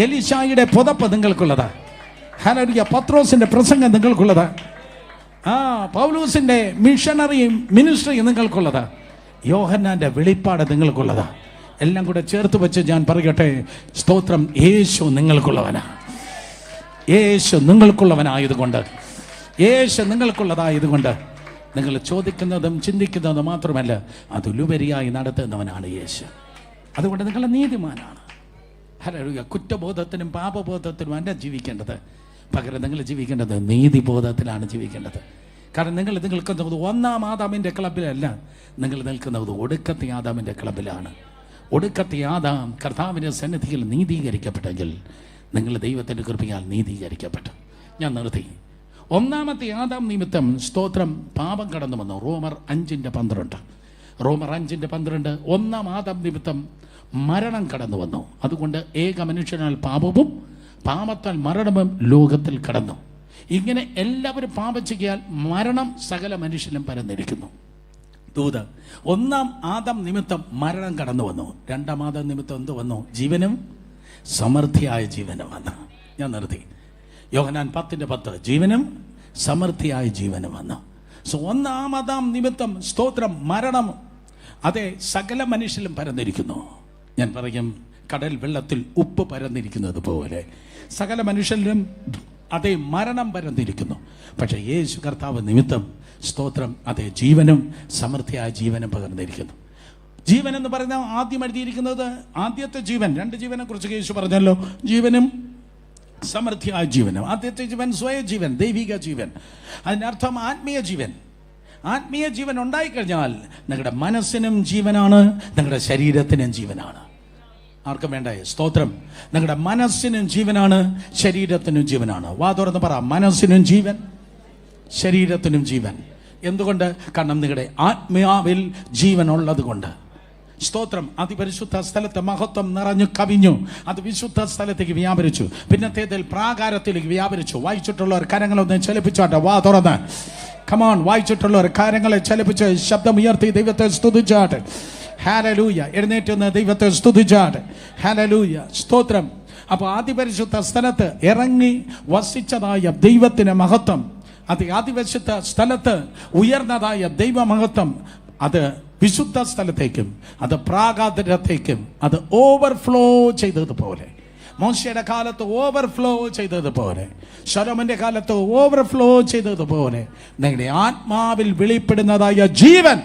എലീശായുടെ പുതപ്പ് നിങ്ങൾക്കുള്ളതാ. ഹല്ലേലൂയ. പത്രോസിൻ്റെ പ്രസംഗം നിങ്ങൾക്കുള്ളതാ. പൗലോസിൻ്റെ മിഷണറി മിനിസ്ട്രി നിങ്ങൾക്കുള്ളതാ. യോഹന്നാൻ്റെ വെളിപ്പാട് നിങ്ങൾക്കുള്ളതാ. എല്ലാം കൂടെ ചേർത്ത് വെച്ച് ഞാൻ പറയട്ടെ, സ്തോത്രം, യേശു നിങ്ങൾക്കുള്ളവനാ. യേശു നിങ്ങൾക്കുള്ളവനായതുകൊണ്ട്, യേശു നിങ്ങൾക്കുള്ളതായതുകൊണ്ട് നിങ്ങൾ ചോദിക്കുന്നതും ചിന്തിക്കുന്നതും മാത്രമല്ല, അതിലുപരിയായി നടത്തുന്നവനാണ് യേശു. അതുകൊണ്ട് നിങ്ങൾ നീതിമാനാണ്. ഹല്ലേലൂയ. കുറ്റബോധത്തിനും പാപബോധത്തിനും അല്ല ജീവിക്കേണ്ടത്, പകരം നിങ്ങൾ ജീവിക്കേണ്ടത് നീതിബോധത്തിലാണ് ജീവിക്കേണ്ടത്. കാരണം നിങ്ങൾ നിൽക്കുന്നത് ഒന്നാം ആദാമിൻ്റെ ക്ലബിലല്ല, നിങ്ങൾ നിൽക്കുന്നത് ഒടുക്കത്തെ ആദാമിൻ്റെ ക്ലബിലാണ്. ഒടുക്കത്തെ ആദാം കർത്താവിൻ്റെ സന്നിധിയിൽ നീതീകരിക്കപ്പെട്ടെങ്കിൽ നിങ്ങൾ ദൈവത്തിൻ്റെ കൃപയാൽ നീതീകരിക്കപ്പെട്ടു. ഞാൻ നിർത്തി. ഒന്നാമത്തെ ആദാം നിമിത്തം, സ്തോത്രം, പാപം കടന്നു വന്നു. റോമർ 5:12 ഒന്നാം ആദാം നിമിത്തം മരണം കടന്നു വന്നു. അതുകൊണ്ട് ഏക മനുഷ്യനാൽ പാപവും പാപത്താൽ മരണവും ലോകത്തിൽ കടന്നു. ഇങ്ങനെ എല്ലാവരും പാപം ചെയ്യാൽ മരണം സകല മനുഷ്യനും പരന്നിരിക്കുന്നു. ദൂത് ഒന്നാം ആദം നിമിത്തം മരണം കടന്നു വന്നു. രണ്ടാം ആദം നിമിത്തം എന്ത് വന്നു? ജീവനും സമൃദ്ധിയായ ജീവനും വന്നു. ഞാൻ നിർത്തി. യോഹന്നാൻ 10:10 ജീവനും സമൃദ്ധിയായ ജീവനും വന്നു. ഒന്നാം ആദാം നിമിത്തം, സ്തോത്രം, മരണം അതെ സകല മനുഷ്യരും പരന്നിരിക്കുന്നു. ഞാൻ പറയും, കടൽ വെള്ളത്തിൽ ഉപ്പ് പരന്നിരിക്കുന്നത് പോലെ സകല മനുഷ്യരിലും അതേ മരണം പരന്നിരിക്കുന്നു. പക്ഷേ യേശു കർത്താവ് നിമിത്തം, സ്തോത്രം, അതേ ജീവനും സമൃദ്ധിയായ ജീവനും പകർന്നിരിക്കുന്നു. ജീവൻ എന്ന് പറയുന്ന ആദ്യം എഴുതിയിരിക്കുന്നത് ആദ്യത്തെ ജീവൻ. 2 ജീവനെ കുറിച്ച് യേശു പറഞ്ഞല്ലോ, ജീവനും സമൃദ്ധിയായ ജീവനും. ആദ്യത്തെ ജീവൻ സ്വയജീവൻ, ദൈവിക ജീവൻ. അതിനർത്ഥം ആത്മീയ ജീവൻ. ആത്മീയ ജീവൻ ഉണ്ടായിക്കഴിഞ്ഞാൽ നിങ്ങളുടെ മനസ്സിനും ജീവനാണ്, നിങ്ങളുടെ ശരീരത്തിനും ജീവനാണ്. ആർക്കും വേണ്ടേ? സ്തോത്രം. നിങ്ങളുടെ മനസ്സിനും ജീവനാണ്, ശരീരത്തിനും ജീവനാണ്. വാ തുറന്ന് പറ, മനസ്സിനും ജീവൻ, ശരീരത്തിനും ജീവൻ. എന്തുകൊണ്ട്? കാരണം നിങ്ങളുടെ ആത്മാവിൽ ജീവൻ ഉള്ളത് കൊണ്ട്. സ്തോത്രം. അതിപരിശുദ്ധ സ്ഥലത്ത് മഹത്വം നിറഞ്ഞു കവിഞ്ഞു. അത് വിശുദ്ധ സ്ഥലത്തേക്ക് വ്യാപരിച്ചു. പിന്നത്തേതിൽ പ്രാകാരത്തിലേക്ക് വ്യാപരിച്ചു. വായിച്ചിട്ടുള്ളവർ കരങ്ങളൊന്ന് ചലിപ്പിച്ചാട്ടെ. വാ തുറന്ന് കമോൺ. വായിച്ചിട്ടുള്ളവർ കാര്യങ്ങളെ ചലിപ്പിച്ച് ശബ്ദമുയർത്തി ദൈവത്തെ സ്തുതിച്ചാട്ടെ. ഹല്ലേലൂയ. എഴുന്നേറ്റുന്ന ദൈവത്തെ സ്തുതിച്ചാട്ടെ. ഹല്ലേലൂയ. സ്തോത്രം. അപ്പോൾ അതിപരിശുദ്ധ സ്ഥലത്ത് ഇറങ്ങി വസിച്ചതായ ദൈവത്തിന് മഹത്വം, അത് അതിപരിശുദ്ധ സ്ഥലത്ത് ഉയർന്നതായ ദൈവമഹത്വം, അത് വിശുദ്ധ സ്ഥലത്തേക്കും അത് പ്രാകാരത്തേക്കും അത് ഓവർഫ്ലോ ചെയ്തതുപോലെ, മോശയുടെ കാലത്ത് ഓവർഫ്ലോ ചെയ്തതുപോലെ, ശലോമോന്റെ കാലത്ത് ഓവർഫ്ലോ ചെയ്തതുപോലെ നിങ്ങളുടെ ആത്മാവിൽ വെളിപ്പെടുന്നതായ ജീവൻ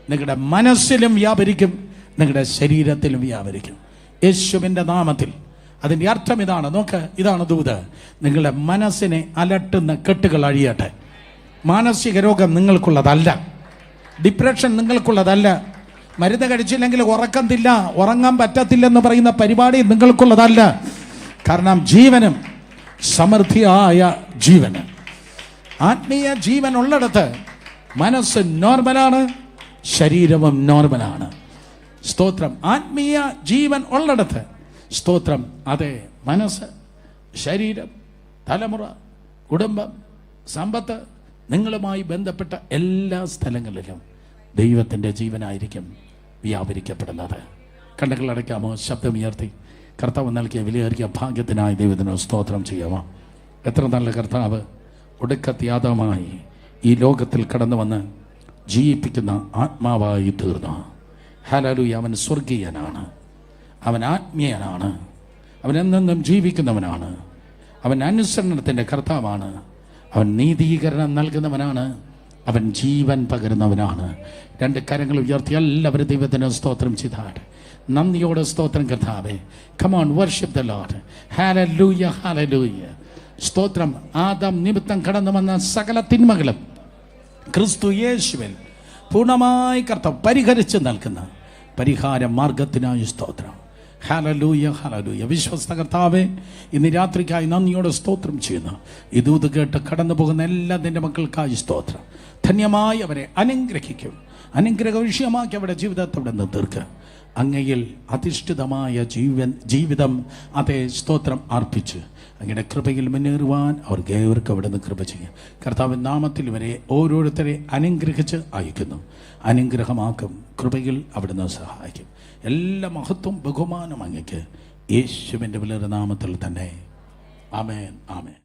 നിങ്ങളുടെ മനസ്സിലും വ്യാപരിക്കും, നിങ്ങളുടെ ശരീരത്തിലും വ്യാപരിക്കും. യേശുവിൻ്റെ നാമത്തിൽ. അതിൻ്റെ അർത്ഥം ഇതാണ്. നോക്ക്, ഇതാണ് ദൂത്. നിങ്ങളുടെ മനസ്സിനെ അലട്ടുന്ന കെട്ടുകൾ അഴിയട്ടെ. മാനസിക രോഗം നിങ്ങൾക്കുള്ളതല്ല. ഡിപ്രഷൻ നിങ്ങൾക്കുള്ളതല്ല. മരുന്ന് കഴിച്ചില്ലെങ്കിൽ ഉറങ്ങാൻ പറ്റത്തില്ലെന്ന് പറയുന്ന പരിപാടി നിങ്ങൾക്കുള്ളതല്ല. കാരണം ജീവനും സമൃദ്ധിയായ ജീവന്, ആത്മീയ ജീവൻ ഉള്ളിടത്ത് മനസ്സ് നോർമലാണ്, ശരീരവും നോർമലാണ്. സ്തോത്രം. ആത്മീയ ജീവൻ ഉള്ളിടത്ത്, സ്തോത്രം, അതെ, മനസ്സ്, ശരീരം, തലമുറ, കുടുംബം, സമ്പത്ത്, നിങ്ങളുമായി ബന്ധപ്പെട്ട എല്ലാ സ്ഥലങ്ങളിലും ദൈവത്തിൻ്റെ ജീവനായിരിക്കും വ്യാപരിക്കപ്പെടുന്നത്. കണ്ണുകൾ അടയ്ക്കാമോ? ശബ്ദമുയർത്തി കർത്താവ് നൽകിയ വിലയേറിയ ഭാഗ്യത്തിനായി ദൈവത്തിന് സ്തോത്രം ചെയ്യാമോ? എത്ര നല്ല കർത്താവ് ഒടുക്കത്യാതമായി ഈ ലോകത്തിൽ കടന്നു വന്ന് ജീവിപ്പിക്കുന്ന ആത്മാവായി തീർന്നു. ഹല്ലേലൂയ. അവൻ സ്വർഗീയനാണ്, അവൻ ആത്മീയനാണ്, അവൻ എന്നെന്നും ജീവിക്കുന്നവനാണ്, അവൻ അനുസരണത്തിൻ്റെ കർത്താവാണ്, അവൻ നീതീകരണം നൽകുന്നവനാണ്, അവൻ ജീവൻ പകരുന്നവനാണ്. 2 കരങ്ങൾ ഉയർത്തി എല്ലാവരും ദൈവത്തിന് സ്തോത്രം ചെയ്താട്ടെ. നന്ദിയോടെ സ്തോത്രം കർത്താവേ. Come on, worship the Lord. Hallelujah, hallelujah. സ്തോത്രം. ആദാം നിമിത്തം കടന്നു വന്ന സകല തിന്മകളും ക്രിസ്തു യേശുവിൽ പൂർണ്ണമായി കർത്താവ് പരിഹരിച്ച് നൽകുന്ന പരിഹാര മാർഗത്തിനായി സ്തോത്രം. Hallelujah, hallelujah. വിശ്വസ്ത കർത്താവേ, ഇന്ന് രാത്രിക്കായി നന്ദിയോടെ സ്തോത്രം ചെയ്യുന്നു. ഈ ദൂത് കേട്ട് കടന്നു പോകുന്ന എല്ലാ നിന്റെ മക്കൾക്കായി സ്തോത്രം. ധന്യമായി അവരെ അനുഗ്രഹിക്കും. അനുഗ്രഹ വിഷയമാക്കി അവരുടെ ജീവിതത്തെ അവിടെ നിന്ന് തീർക്കുക. അങ്ങയിൽ അധിഷ്ഠിതമായ ജീവിതം അതേ സ്തോത്രം അർപ്പിച്ച് അങ്ങയുടെ കൃപയിൽ മുന്നേറുവാൻ അവർക്ക് ഏവർക്ക് അവിടെ നിന്ന് കൃപ ചെയ്യും. കർത്താവിൻ നാമത്തിൽ ഇവരെ ഓരോരുത്തരെ അനുഗ്രഹിച്ച് അയക്കുന്നു. അനുഗ്രഹമാക്കും. കൃപയിൽ അവിടുന്ന് സഹായിക്കും. എല്ലാ മഹത്വം ബഹുമാനം അങ്ങയ്ക്ക് യേശുവിൻ്റെ വലിയ നാമത്തിൽ തന്നെ. ആമേൻ, ആമേൻ.